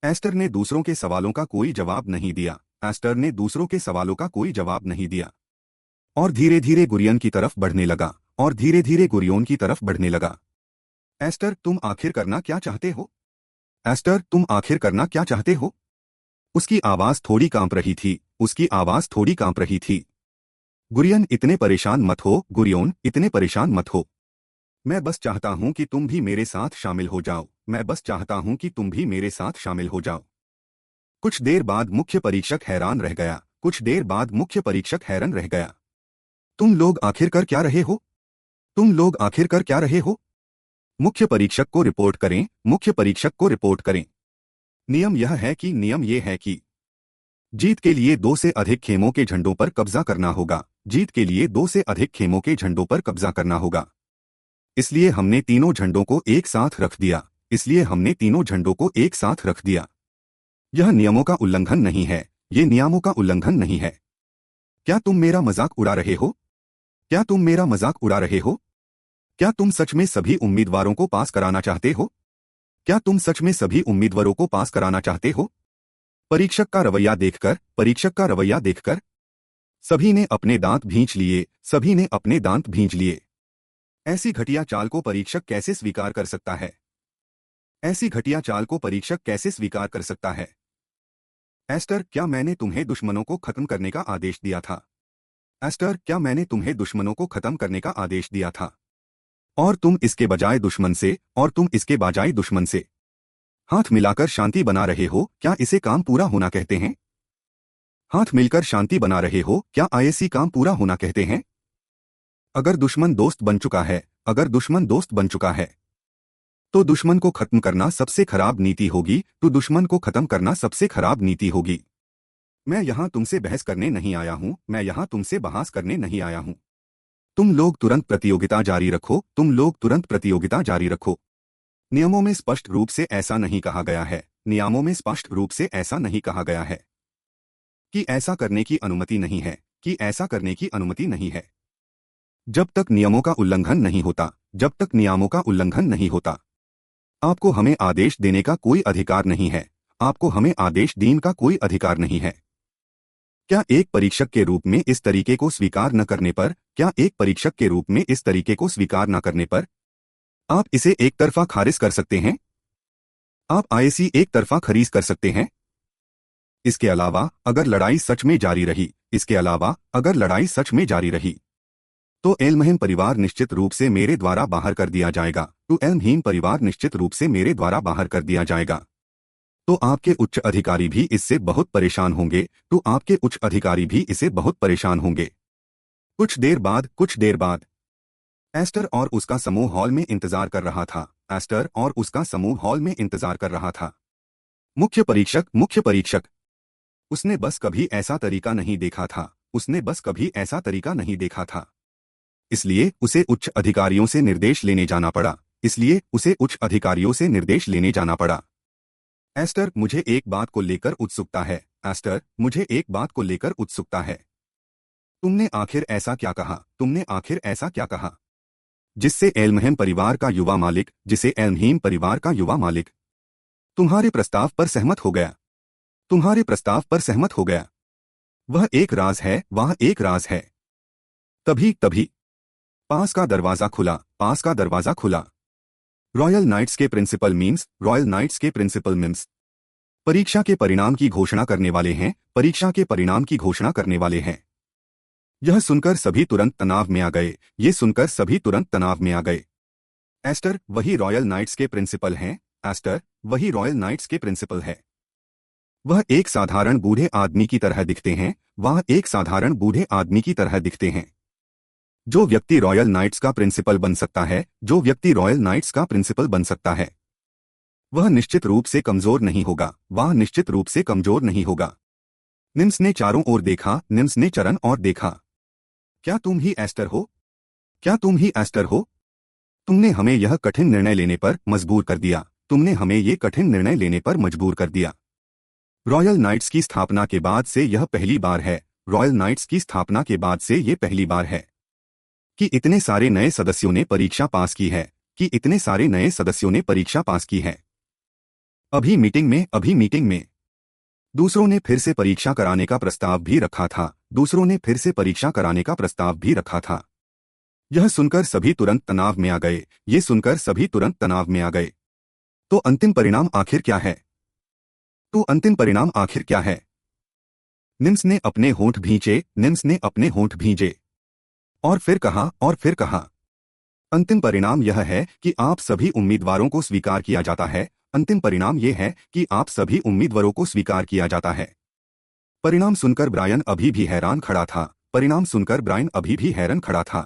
एस्टर ने दूसरों के सवालों का कोई जवाब नहीं दिया। एस्टर ने दूसरों के सवालों का कोई जवाब नहीं दिया और धीरे धीरे गुरियन की तरफ बढ़ने लगा। और धीरे धीरे गुरियोन की तरफ बढ़ने लगा। एस्टर, तुम आखिर करना क्या चाहते हो? एस्टर, तुम आखिर करना क्या चाहते हो? उसकी आवाज थोड़ी कांप रही थी। उसकी आवाज थोड़ी कांप रही थी। गुरियन, इतने परेशान मत हो। गुरियोन, इतने परेशान मत हो। मैं बस चाहता हूं कि तुम भी मेरे साथ शामिल हो जाओ। मैं बस चाहता हूं कि तुम भी मेरे साथ शामिल हो जाओ। कुछ देर बाद मुख्य परीक्षक हैरान रह गया। कुछ देर बाद मुख्य परीक्षक हैरान रह गया। तुम लोग आखिर कर क्या रहे हो? तुम लोग आखिर कर क्या रहे हो? मुख्य परीक्षक को रिपोर्ट करें। मुख्य परीक्षक को रिपोर्ट करें। नियम यह है कि जीत के लिए 2 से अधिक खेमों के झंडों पर कब्जा करना होगा। जीत के लिए 2 से अधिक खेमों के झंडों पर कब्जा करना होगा। इसलिए हमने तीनों झंडों को एक साथ रख दिया। इसलिए हमने तीनों झंडों को एक साथ रख दिया। यह नियमों का उल्लंघन नहीं है। ये नियमों का उल्लंघन नहीं है। क्या तुम मेरा मजाक उड़ा रहे हो? क्या तुम मेरा मजाक उड़ा रहे हो? क्या तुम सच में सभी उम्मीदवारों को पास कराना चाहते हो? क्या तुम सच में सभी उम्मीदवारों को पास कराना चाहते हो? परीक्षक का रवैया देखकर, परीक्षक का रवैया देखकर सभी ने अपने दांत भींच लिए। सभी ने अपने दांत भींच लिए। ऐसी घटिया चाल को परीक्षक कैसे स्वीकार कर सकता है? ऐसी घटिया चाल को परीक्षक कैसे स्वीकार कर सकता है? एस्टर, क्या मैंने तुम्हें दुश्मनों को खत्म करने का आदेश दिया था? एस्टर, क्या मैंने तुम्हें दुश्मनों को खत्म करने का आदेश दिया था? और तुम इसके बजाय दुश्मन से, और तुम इसके बजाय दुश्मन से हाथ मिलाकर शांति बना रहे हो। क्या इसे काम पूरा होना कहते हैं? हाथ मिलकर शांति बना रहे हो, क्या आईएसी काम पूरा होना कहते हैं? अगर दुश्मन दोस्त बन चुका है, अगर दुश्मन दोस्त बन चुका है, तो दुश्मन को खत्म करना सबसे खराब नीति होगी। तो दुश्मन को खत्म करना सबसे खराब नीति होगी। मैं यहां तुमसे बहस करने नहीं आया हूं। मैं यहां तुमसे बहस करने नहीं आया हूं। तुम लोग तुरंत प्रतियोगिता जारी रखो। तुम लोग तुरंत प्रतियोगिता जारी रखो। नियमों में स्पष्ट रूप से ऐसा नहीं कहा गया है। नियमों में स्पष्ट रूप से ऐसा नहीं कहा गया है कि ऐसा करने की अनुमति नहीं है, कि ऐसा करने की अनुमति नहीं है। जब तक नियमों का उल्लंघन नहीं होता, जब तक नियमों का उल्लंघन नहीं होता, आपको हमें आदेश देने का कोई अधिकार नहीं है। आपको हमें आदेश देने का कोई अधिकार नहीं है। क्या एक परीक्षक के रूप में इस तरीके को स्वीकार न करने पर, क्या एक परीक्षक के रूप में इस तरीके को स्वीकार न करने पर आप इसे एक तरफा खारिज कर सकते हैं? आप आईएसी एक तरफा खारिज कर सकते हैं? इसके अलावा अगर लड़ाई सच में जारी रही, इसके अलावा अगर लड़ाई सच में जारी रही, तो एल्महीम परिवार निश्चित रूप से मेरे द्वारा बाहर कर दिया जाएगा। तो एल्महीम परिवार निश्चित रूप से मेरे द्वारा बाहर कर दिया जाएगा। तो आपके उच्च अधिकारी भी इससे बहुत परेशान होंगे। तो आपके उच्च अधिकारी भी इससे बहुत परेशान होंगे। कुछ देर बाद एस्टर और उसका समूह हॉल में इंतजार कर रहा था। एस्टर और उसका समूह हॉल में इंतजार कर रहा था। मुख्य परीक्षक। उसने बस कभी ऐसा तरीका नहीं देखा था। उसने बस कभी ऐसा तरीका नहीं देखा था। इसलिए उसे उच्च अधिकारियों से निर्देश लेने जाना पड़ा। इसलिए उसे उच्च अधिकारियों से निर्देश लेने जाना पड़ा। एस्टर, मुझे एक बात को लेकर उत्सुकता है। एस्टर, मुझे एक बात को लेकर उत्सुकता है। तुमने आखिर ऐसा क्या कहा, तुमने आखिर ऐसा क्या कहा? जिससे एल्महेम परिवार का युवा मालिक, जिसे एल्महीम परिवार का युवा मालिक तुम्हारे प्रस्ताव पर सहमत हो गया, तुम्हारे प्रस्ताव पर सहमत हो गया। वह एक राज है, वह एक राज है। तभी तभी पास का दरवाजा खुला, पास का दरवाजा खुला। रॉयल नाइट्स के प्रिंसिपल मीम्स, रॉयल नाइट्स के प्रिंसिपल मीम्स परीक्षा के परिणाम की घोषणा करने वाले हैं, परीक्षा के परिणाम की घोषणा करने वाले हैं। यह सुनकर सभी तुरंत तनाव में आ गए, ये सुनकर सभी तुरंत तनाव में आ गए। एस्टर वही रॉयल नाइट्स के प्रिंसिपल हैं, एस्टर वही रॉयल नाइट्स के प्रिंसिपल है। वह एक साधारण बूढ़े आदमी की तरह दिखते हैं, वह एक साधारण बूढ़े आदमी की तरह दिखते हैं। जो व्यक्ति रॉयल नाइट्स का प्रिंसिपल बन सकता है, जो व्यक्ति रॉयल नाइट्स का प्रिंसिपल बन सकता है, वह निश्चित रूप से कमजोर नहीं होगा, वह निश्चित रूप से कमजोर नहीं होगा। निम्स ने चारों ओर देखा, निम्स ने चरण और देखा। क्या तुम ही एस्टर हो? क्या तुम ही एस्टर हो? तुमने हमें यह कठिन निर्णय लेने पर मजबूर कर दिया, तुमने हमें ये कठिन निर्णय लेने पर मजबूर कर दिया। रॉयल नाइट्स की स्थापना के बाद से यह पहली बार है, रॉयल नाइट्स की स्थापना के बाद से ये पहली बार है कि इतने सारे नए सदस्यों ने परीक्षा पास की है, कि इतने सारे नए सदस्यों ने परीक्षा पास की है। अभी मीटिंग में दूसरों ने फिर से परीक्षा कराने का प्रस्ताव भी रखा था, दूसरों ने फिर से परीक्षा कराने का प्रस्ताव भी रखा था। यह सुनकर सभी तुरंत तनाव में आ गए, ये सुनकर सभी तुरंत तनाव में आ गए। तो अंतिम परिणाम आखिर क्या है? तो अंतिम परिणाम आखिर क्या है? निम्स ने अपने होंठ भींचे, निम्स ने अपने होंठ भींचे और फिर कहा, और फिर कहा, अंतिम परिणाम यह है कि आप सभी उम्मीदवारों को स्वीकार किया जाता है। अंतिम परिणाम यह है कि आप सभी उम्मीदवारों को स्वीकार किया जाता है। परिणाम सुनकर ब्रायन अभी भी हैरान खड़ा था, परिणाम सुनकर ब्रायन अभी भी हैरान खड़ा था।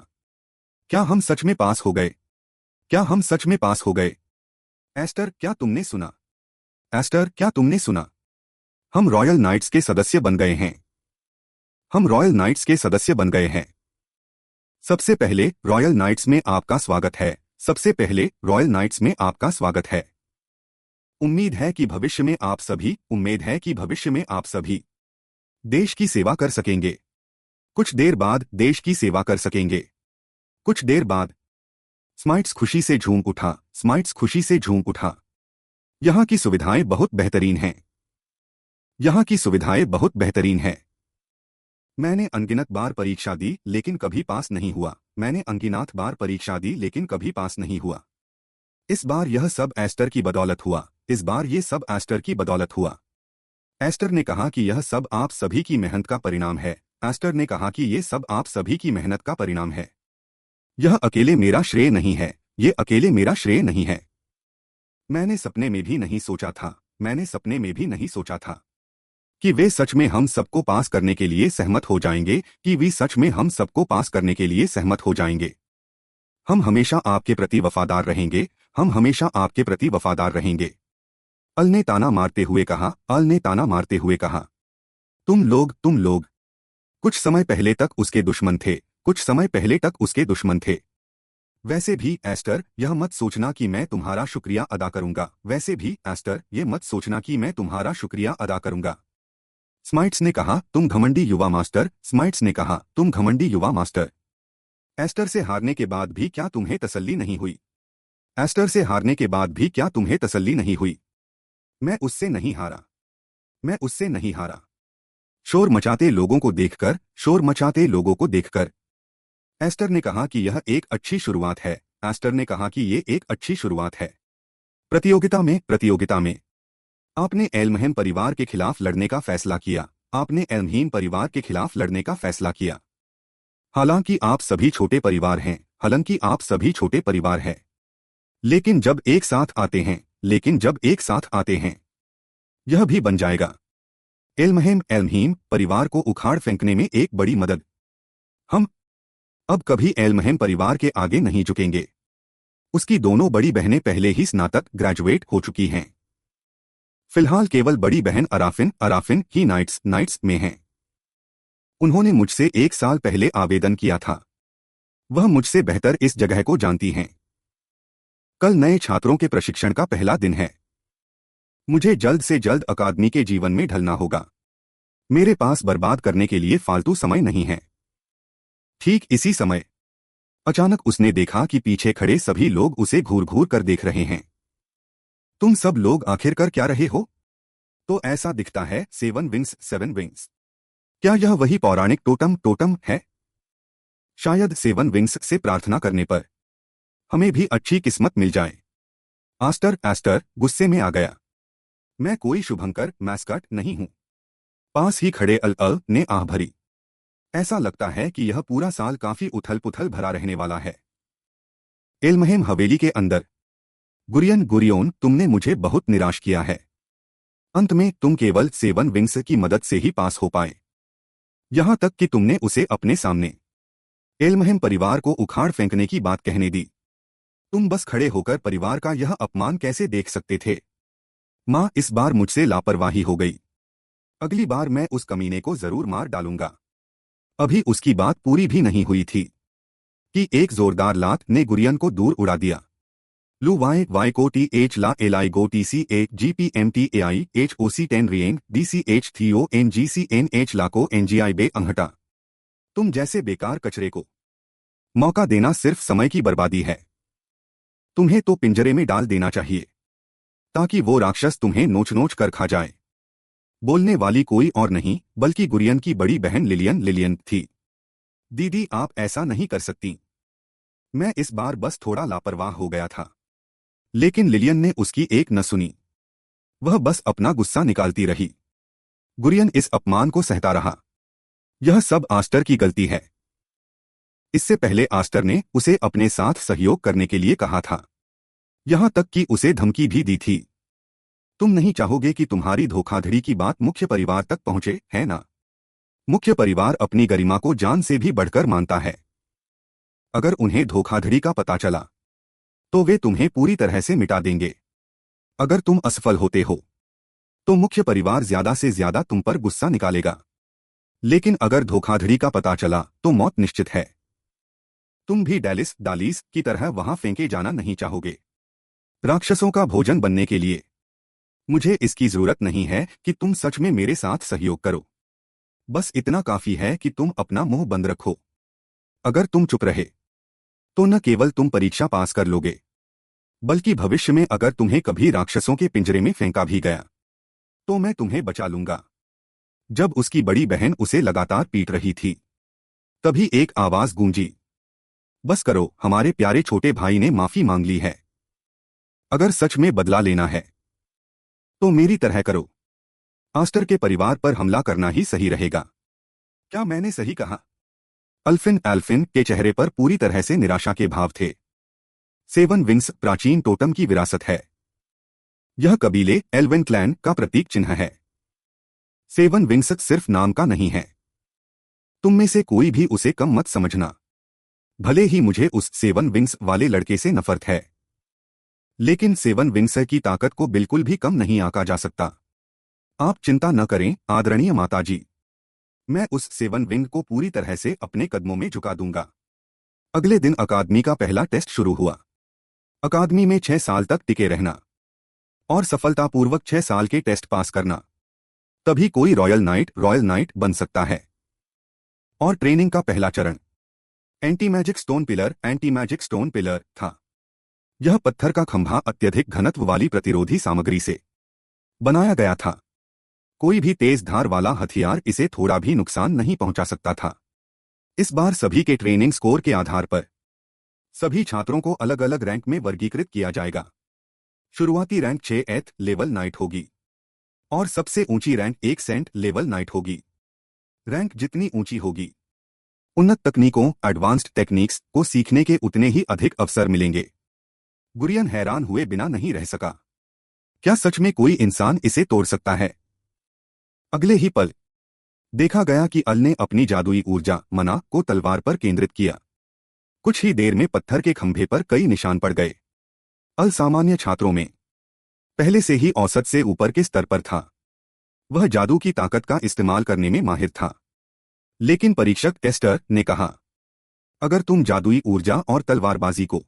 क्या हम सच में पास हो गए? क्या हम सच में पास हो गए? एस्टर क्या तुमने सुना? एस्टर क्या तुमने सुना? हम रॉयल नाइट्स के सदस्य बन गए हैं, हम रॉयल नाइट्स के सदस्य बन गए हैं। सबसे पहले रॉयल नाइट्स में आपका स्वागत है, सबसे पहले रॉयल नाइट्स में आपका स्वागत है। उम्मीद है कि भविष्य में आप सभी, उम्मीद है कि भविष्य में आप सभी देश की सेवा कर सकेंगे। कुछ देर बाद देश की सेवा कर सकेंगे। कुछ देर बाद स्माइट्स खुशी से झूम उठा, स्माइट्स खुशी से झूम उठा। यहाँ की सुविधाएं बहुत बेहतरीन हैं, यहाँ की सुविधाएं बहुत बेहतरीन हैं। मैंने अनगिनत बार परीक्षा दी लेकिन कभी पास नहीं हुआ, मैंने अनगिनत बार परीक्षा दी लेकिन कभी पास नहीं हुआ। इस बार यह सब एस्टर की बदौलत हुआ, इस बार ये सब एस्टर की बदौलत हुआ। एस्टर ने कहा कि यह सब आप सभी की मेहनत का परिणाम है, एस्टर ने कहा कि ये सब आप सभी की मेहनत का परिणाम है। यह अकेले मेरा श्रेय नहीं है, ये अकेले मेरा श्रेय नहीं है। मैंने सपने में भी नहीं सोचा था, मैंने सपने में भी नहीं सोचा था कि वे सच में हम सबको पास करने के लिए सहमत हो जाएंगे, कि वे सच में हम सबको पास करने के लिए सहमत हो जाएंगे। हम हमेशा आपके प्रति वफादार रहेंगे, हम हमेशा आपके प्रति वफादार रहेंगे। अल ने ताना मारते हुए कहा, अल ने ताना मारते हुए कहा, तुम लोग कुछ समय पहले तक उसके दुश्मन थे, कुछ समय पहले तक उसके दुश्मन थे। वैसे भी एस्टर यह मत सोचना कि मैं तुम्हारा शुक्रिया अदा करूंगा, वैसे भी एस्टर यह मत सोचना कि मैं तुम्हारा शुक्रिया अदा करूंगा। स्माइट्स ने कहा, तुम घमंडी युवा मास्टर, स्माइट्स ने कहा, तुम घमंडी युवा मास्टर। एस्टर से हारने के बाद भी क्या तुम्हें तसल्ली नहीं हुई? एस्टर से हारने के बाद भी क्या तुम्हें तसल्ली नहीं हुई? मैं उससे नहीं हारा, मैं उससे नहीं हारा। शोर मचाते लोगों को देखकर, शोर मचाते लोगों को देखकर एस्टर ने कहा कि यह एक अच्छी शुरुआत है, एस्टर ने कहा कि ये एक अच्छी शुरुआत है। प्रतियोगिता में आपने एल्महेम परिवार के खिलाफ लड़ने का फैसला किया, आपने एल्महीम परिवार के खिलाफ लड़ने का फैसला किया। हालांकि आप सभी छोटे परिवार हैं, हालांकि आप सभी छोटे परिवार हैं, लेकिन जब एक साथ आते हैं, लेकिन जब एक साथ आते हैं, यह भी बन जाएगा एल्महीम परिवार को उखाड़ फेंकने में एक बड़ी मदद। हम अब कभी एल्महेम परिवार के आगे नहीं झुकेंगे। उसकी दोनों बड़ी बहनें पहले ही स्नातक ग्रेजुएट हो चुकी हैं। फिलहाल केवल बड़ी बहन अराफिन ही नाइट्स में हैं। उन्होंने मुझसे 1 साल पहले आवेदन किया था। वह मुझसे बेहतर इस जगह को जानती हैं। कल नए छात्रों के प्रशिक्षण का पहला दिन है। मुझे जल्द से जल्द अकादमी के जीवन में ढलना होगा। मेरे पास बर्बाद करने के लिए फालतू समय नहीं है। ठीक इसी समय अचानक उसने देखा कि पीछे खड़े सभी लोग उसे घूर घूर कर देख रहे हैं। तुम सब लोग आखिर कर क्या रहे हो? तो ऐसा दिखता है 7 विंग्स 7 विंग्स। क्या यह वही पौराणिक टोटम टोटम है? शायद 7 विंग्स से प्रार्थना करने पर हमें भी अच्छी किस्मत मिल जाए। आस्टर एस्टर गुस्से में आ गया। मैं कोई शुभंकर मैस्कट नहीं हूं। पास ही खड़े अल अल ने आह भरी। ऐसा लगता है कि यह पूरा साल काफी उथल पुथल भरा रहने वाला है। एलमहेम हवेली के अंदर। गुरियन गुरियोन, तुमने मुझे बहुत निराश किया है। अंत में तुम केवल 7 विंग्स की मदद से ही पास हो पाए, यहां तक कि तुमने उसे अपने सामने एलमहेम परिवार को उखाड़ फेंकने की बात कहने दी। तुम बस खड़े होकर परिवार का यह अपमान कैसे देख सकते थे? माँ, इस बार मुझसे लापरवाही हो गई। अगली बार मैं उस कमीने को जरूर मार डालूंगा। अभी उसकी बात पूरी भी नहीं हुई थी कि एक जोरदार लात ने गुरियन को दूर उड़ा दिया। लू वाई वाई को टी एच ला एल आई गो टी सी ए जी पी एम टी ए आई एच ओ सी 10 रिएंग डी सी एच थी ओ एन जी सी एन एच लाको एन जी आई बे अंगहटा। तुम जैसे बेकार कचरे को मौका देना सिर्फ समय की बर्बादी है। तुम्हें तो पिंजरे में डाल देना चाहिए ताकि वो राक्षस तुम्हें नोच नोच कर खा जाए। बोलने वाली कोई और नहीं बल्कि गुरियन की बड़ी बहन लिलियन लिलियन थी। दीदी, आप ऐसा नहीं कर सकती। मैं इस बार बस थोड़ा लापरवाह हो गया था। लेकिन लिलियन ने उसकी एक न सुनी। वह बस अपना गुस्सा निकालती रही। गुरियन इस अपमान को सहता रहा। यह सब आस्टर की गलती है। इससे पहले आस्टर ने उसे अपने साथ सहयोग करने के लिए कहा था, यहां तक कि उसे धमकी भी दी थी। तुम नहीं चाहोगे कि तुम्हारी धोखाधड़ी की बात मुख्य परिवार तक पहुंचे, है ना? मुख्य परिवार अपनी गरिमा को जान से भी बढ़कर मानता है। अगर उन्हें धोखाधड़ी का पता चला तो वे तुम्हें पूरी तरह से मिटा देंगे। अगर तुम असफल होते हो तो मुख्य परिवार ज्यादा से ज्यादा तुम पर गुस्सा निकालेगा। लेकिन अगर धोखाधड़ी का पता चला तो मौत निश्चित है। तुम भी डेलिस डालिस की तरह वहां फेंके जाना नहीं चाहोगे। राक्षसों का भोजन बनने के लिए मुझे इसकी जरूरत नहीं है कि तुम सच में मेरे साथ सहयोग करो। बस इतना काफी है कि तुम अपना मुंह बंद रखो। अगर तुम चुप रहे तो न केवल तुम परीक्षा पास कर लोगे, बल्कि भविष्य में अगर तुम्हें कभी राक्षसों के पिंजरे में फेंका भी गया तो मैं तुम्हें बचा लूंगा। जब उसकी बड़ी बहन उसे लगातार पीट रही थी तभी एक आवाज गूंजी, बस करो, हमारे प्यारे छोटे भाई ने माफी मांग ली है। अगर सच में बदला लेना है तो मेरी तरह करो। आस्टर के परिवार पर हमला करना ही सही रहेगा। क्या मैंने सही कहा? अल्फिन एल्फिन के चेहरे पर पूरी तरह से निराशा के भाव थे। 7 विंग्स प्राचीन टोटम की विरासत है। यह कबीले एल्वेन क्लैन का प्रतीक चिन्ह है। 7 विंग्स सिर्फ नाम का नहीं है। तुम में से कोई भी उसे कम मत समझना। भले ही मुझे उस 7 विंग्स वाले लड़के से नफरत है, लेकिन 7 विंग्स की ताकत को बिल्कुल भी कम नहीं आंका जा सकता। आप चिंता न करें आदरणीय माताजी, मैं उस 7 विंग को पूरी तरह से अपने कदमों में झुका दूंगा। अगले दिन अकादमी का पहला टेस्ट शुरू हुआ। अकादमी में 6 साल तक टिके रहना और सफलतापूर्वक 6 साल के टेस्ट पास करना, तभी कोई रॉयल नाइट बन सकता है। और ट्रेनिंग का पहला चरण एंटी मैजिक स्टोन पिलर था। यह पत्थर का खंभा अत्यधिक घनत्व वाली प्रतिरोधी सामग्री से बनाया गया था। कोई भी तेज धार वाला हथियार इसे थोड़ा भी नुकसान नहीं पहुंचा सकता था। इस बार सभी के ट्रेनिंग स्कोर के आधार पर सभी छात्रों को अलग अलग रैंक में वर्गीकृत किया जाएगा। शुरुआती रैंक 6th लेवल नाइट होगी और सबसे ऊंची रैंक 1 सेंट लेवल नाइट होगी। रैंक जितनी ऊंची होगी, उन्नत तकनीकों एडवांस्ड टेक्निक्स को सीखने के उतने ही अधिक अवसर मिलेंगे। गुरियन हैरान हुए बिना नहीं रह सका। क्या सच में कोई इंसान इसे तोड़ सकता है? अगले ही पल देखा गया कि अल ने अपनी जादुई ऊर्जा मना को तलवार पर केंद्रित किया। कुछ ही देर में पत्थर के खंभे पर कई निशान पड़ गए। अल सामान्य छात्रों में पहले से ही औसत से ऊपर के स्तर पर था। वह जादू की ताकत का इस्तेमाल करने में माहिर था। लेकिन परीक्षक टेस्टर ने कहा, अगर तुम जादुई ऊर्जा और तलवारबाजी को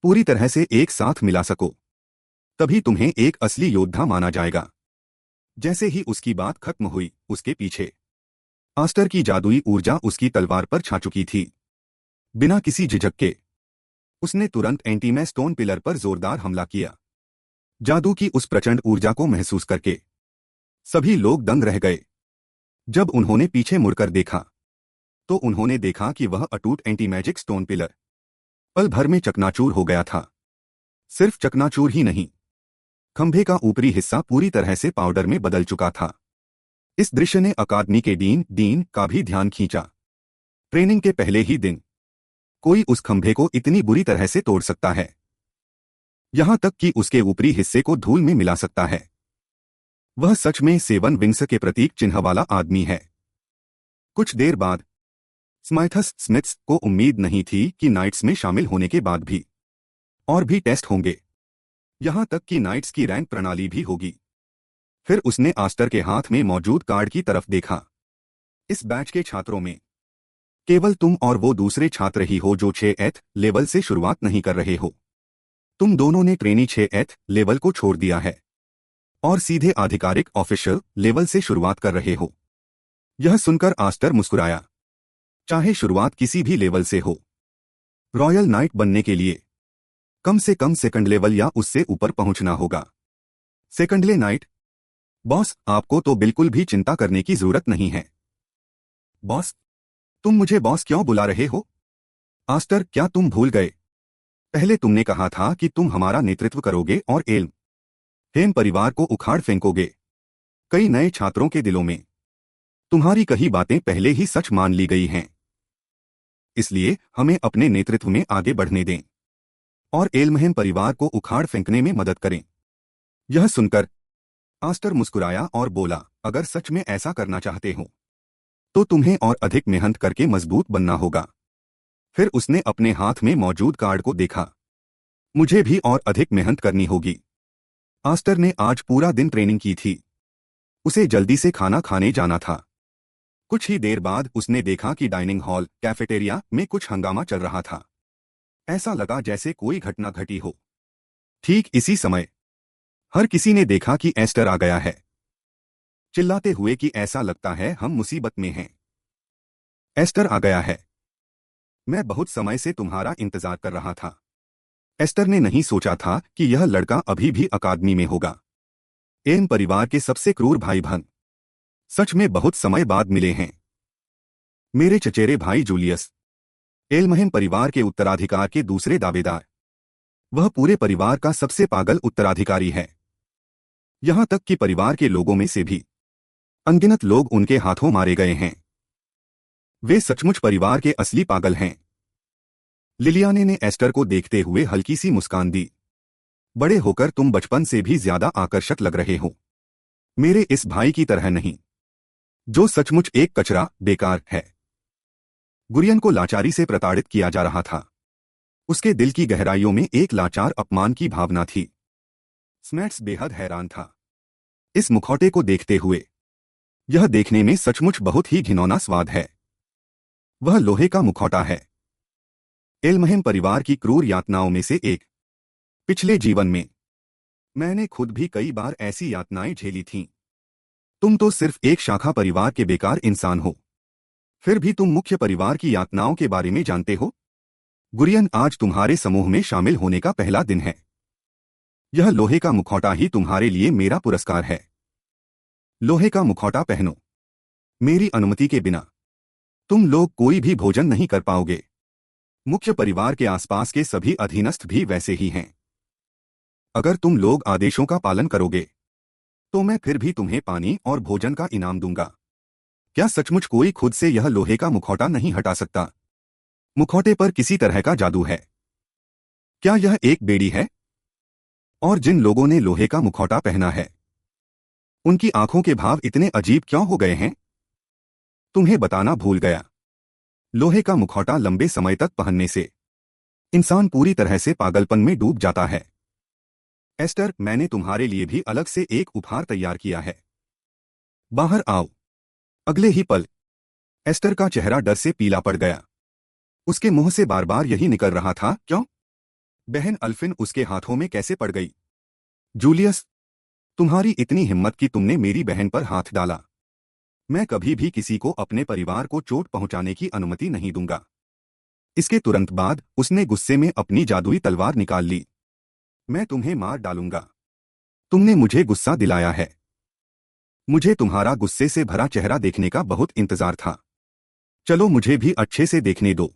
पूरी तरह से एक साथ मिला सको तभी तुम्हें एक असली योद्धा माना जाएगा। जैसे ही उसकी बात खत्म हुई, उसके पीछे आस्टर की जादुई ऊर्जा उसकी तलवार पर छा चुकी थी। बिना किसी झिझक के उसने तुरंत एंटीमै स्टोन पिलर पर जोरदार हमला किया। जादू की उस प्रचंड ऊर्जा को महसूस करके सभी लोग दंग रह गए। जब उन्होंने पीछे मुड़कर देखा तो उन्होंने देखा कि वह अटूट एंटी मैजिक स्टोन पिलर पल भर में चकनाचूर हो गया था। सिर्फ चकनाचूर ही नहीं, खंभे का ऊपरी हिस्सा पूरी तरह से पाउडर में बदल चुका था। इस दृश्य ने अकादमी के डीन का भी ध्यान खींचा। ट्रेनिंग के पहले ही दिन कोई उस खंभे को इतनी बुरी तरह से तोड़ सकता है, यहां तक कि उसके ऊपरी हिस्से को धूल में मिला सकता है। वह सच में सेवन विंग्स के प्रतीक चिन्ह वाला आदमी है। कुछ देर बाद स्माइथस स्मिथ्स को उम्मीद नहीं थी कि नाइट्स में शामिल होने के बाद भी और भी टेस्ट होंगे, यहां तक कि नाइट्स की रैंक प्रणाली भी होगी। फिर उसने आस्टर के हाथ में मौजूद कार्ड की तरफ देखा। इस बैच के छात्रों में केवल तुम और वो दूसरे छात्र ही हो जो 6th लेवल से शुरुआत नहीं कर रहे हो। तुम दोनों ने ट्रेनी 6th लेवल को छोड़ दिया है और सीधे आधिकारिक ऑफिशियल लेवल से शुरुआत कर रहे हो। यह सुनकर आस्टर मुस्कुराया। चाहे शुरुआत किसी भी लेवल से हो, रॉयल नाइट बनने के लिए कम से कम सेकंड लेवल या उससे ऊपर पहुंचना होगा। सेकंड ले नाइट? बॉस, आपको तो बिल्कुल भी चिंता करने की जरूरत नहीं है। बॉस? तुम मुझे बॉस क्यों बुला रहे हो? आस्टर, क्या तुम भूल गए? पहले तुमने कहा था कि तुम हमारा नेतृत्व करोगे और हेम परिवार को उखाड़ फेंकोगे। कई नए छात्रों के दिलों में तुम्हारी कही बातें पहले ही सच मान ली गई हैं। इसलिए हमें अपने नेतृत्व में आगे बढ़ने दें और एल्महेम परिवार को उखाड़ फेंकने में मदद करें। यह सुनकर आस्टर मुस्कुराया और बोला, अगर सच में ऐसा करना चाहते हो तो तुम्हें और अधिक मेहनत करके मजबूत बनना होगा। फिर उसने अपने हाथ में मौजूद कार्ड को देखा। मुझे भी और अधिक मेहनत करनी होगी। आस्टर ने आज पूरा दिन ट्रेनिंग की थी। उसे जल्दी से खाना खाने जाना था। कुछ ही देर बाद उसने देखा कि डाइनिंग हॉल कैफेटेरिया में कुछ हंगामा चल रहा था। ऐसा लगा जैसे कोई घटना घटी हो। ठीक इसी समय हर किसी ने देखा कि एस्टर आ गया है, चिल्लाते हुए कि ऐसा लगता है हम मुसीबत में हैं। एस्टर आ गया है। मैं बहुत समय से तुम्हारा इंतजार कर रहा था। एस्टर ने नहीं सोचा था कि यह लड़का अभी भी अकादमी में होगा। एम परिवार के सबसे क्रूर भाई बहन सच में बहुत समय बाद मिले हैं। मेरे चचेरे भाई जूलियस, एल्महेम परिवार के उत्तराधिकार के दूसरे दावेदार। वह पूरे परिवार का सबसे पागल उत्तराधिकारी है। यहां तक कि परिवार के लोगों में से भी अनगिनत लोग उनके हाथों मारे गए हैं। वे सचमुच परिवार के असली पागल हैं। लिलियाने ने एस्टर को देखते हुए हल्की सी मुस्कान दी। बड़े होकर तुम बचपन से भी ज्यादा आकर्षक लग रहे हो। मेरे इस भाई की तरह नहीं, जो सचमुच एक कचरा बेकार है। गुरियन को लाचारी से प्रताड़ित किया जा रहा था। उसके दिल की गहराइयों में एक लाचार अपमान की भावना थी। स्मैट्स बेहद हैरान था इस मुखौटे को देखते हुए। यह देखने में सचमुच बहुत ही घिनौना स्वाद है। वह लोहे का मुखौटा है, एल्महेम परिवार की क्रूर यातनाओं में से एक। पिछले जीवन में मैंने खुद भी कई बार ऐसी यातनाएं झेली थीं। तुम तो सिर्फ एक शाखा परिवार के बेकार इंसान हो, फिर भी तुम मुख्य परिवार की यातनाओं के बारे में जानते हो। गुरियन, आज तुम्हारे समूह में शामिल होने का पहला दिन है। यह लोहे का मुखौटा ही तुम्हारे लिए मेरा पुरस्कार है। लोहे का मुखौटा पहनो। मेरी अनुमति के बिना तुम लोग कोई भी भोजन नहीं कर पाओगे। मुख्य परिवार के आसपास के सभी अधीनस्थ भी वैसे ही हैं। अगर तुम लोग आदेशों का पालन करोगे तो मैं फिर भी तुम्हें पानी और भोजन का इनाम दूंगा। क्या सचमुच कोई खुद से यह लोहे का मुखौटा नहीं हटा सकता? मुखौटे पर किसी तरह का जादू है। क्या यह एक बेड़ी है? और जिन लोगों ने लोहे का मुखौटा पहना है, उनकी आंखों के भाव इतने अजीब क्यों हो गए हैं? तुम्हें बताना भूल गया, लोहे का मुखौटा लंबे समय तक पहनने से इंसान पूरी तरह से पागलपन में डूब जाता है। एस्टर, मैंने तुम्हारे लिए भी अलग से एक उपहार तैयार किया है। बाहर आओ। अगले ही पल एस्टर का चेहरा डर से पीला पड़ गया। उसके मुंह से बार बार यही निकल रहा था, क्यों? बहन अल्फिन उसके हाथों में कैसे पड़ गई? जूलियस, तुम्हारी इतनी हिम्मत कि तुमने मेरी बहन पर हाथ डाला। मैं कभी भी किसी को अपने परिवार को चोट पहुंचाने की अनुमति नहीं दूंगा। इसके तुरंत बाद उसने गुस्से में अपनी जादुई तलवार निकाल ली। मैं तुम्हें मार डालूंगा। तुमने मुझे गुस्सा दिलाया है। मुझे तुम्हारा गुस्से से भरा चेहरा देखने का बहुत इंतजार था। चलो मुझे भी अच्छे से देखने दो,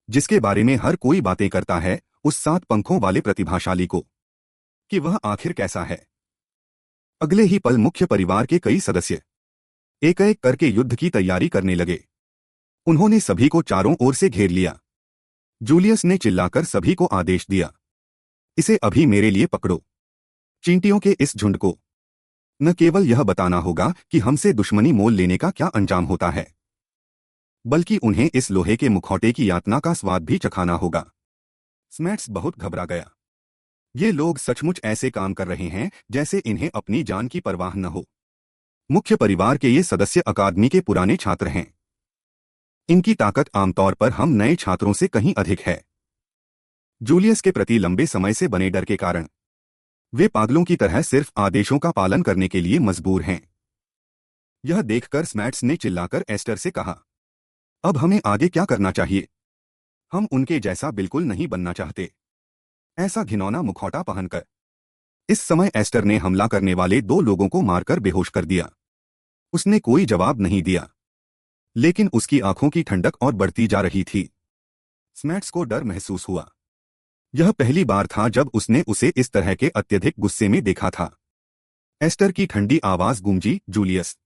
जिसके बारे में हर कोई बातें करता है, उस 7 पंखों वाले प्रतिभाशाली को, कि वह आखिर कैसा है। अगले ही पल मुख्य परिवार के कई सदस्य एक एक करके युद्ध की तैयारी करने लगे। उन्होंने सभी को चारों ओर से घेर लिया। जूलियस ने चिल्लाकर सभी को आदेश दिया, इसे अभी मेरे लिए पकड़ो। चींटियों के इस झुंड को न केवल यह बताना होगा कि हमसे दुश्मनी मोल लेने का क्या अंजाम होता है, बल्कि उन्हें इस लोहे के मुखौटे की यातना का स्वाद भी चखाना होगा। स्मैट्स बहुत घबरा गया। ये लोग सचमुच ऐसे काम कर रहे हैं जैसे इन्हें अपनी जान की परवाह न हो। मुख्य परिवार के ये सदस्य अकादमी के पुराने छात्र हैं। इनकी ताकत आमतौर पर हम नए छात्रों से कहीं अधिक है। जूलियस के प्रति लंबे समय से बने डर के कारण वे पागलों की तरह सिर्फ आदेशों का पालन करने के लिए मजबूर हैं। यह देखकर स्मैट्स ने चिल्लाकर एस्टर से कहा, अब हमें आगे क्या करना चाहिए? हम उनके जैसा बिल्कुल नहीं बनना चाहते, ऐसा घिनौना मुखौटा पहनकर। इस समय एस्टर ने हमला करने वाले 2 लोगों को मारकर बेहोश कर दिया। उसने कोई जवाब नहीं दिया, लेकिन उसकी आंखों की ठंडक और बढ़ती जा रही थी। स्मैट्स को डर महसूस हुआ। यह पहली बार था जब उसने उसे इस तरह के अत्यधिक गुस्से में देखा था। एस्टर की ठंडी आवाज गूंजी, जूलियस,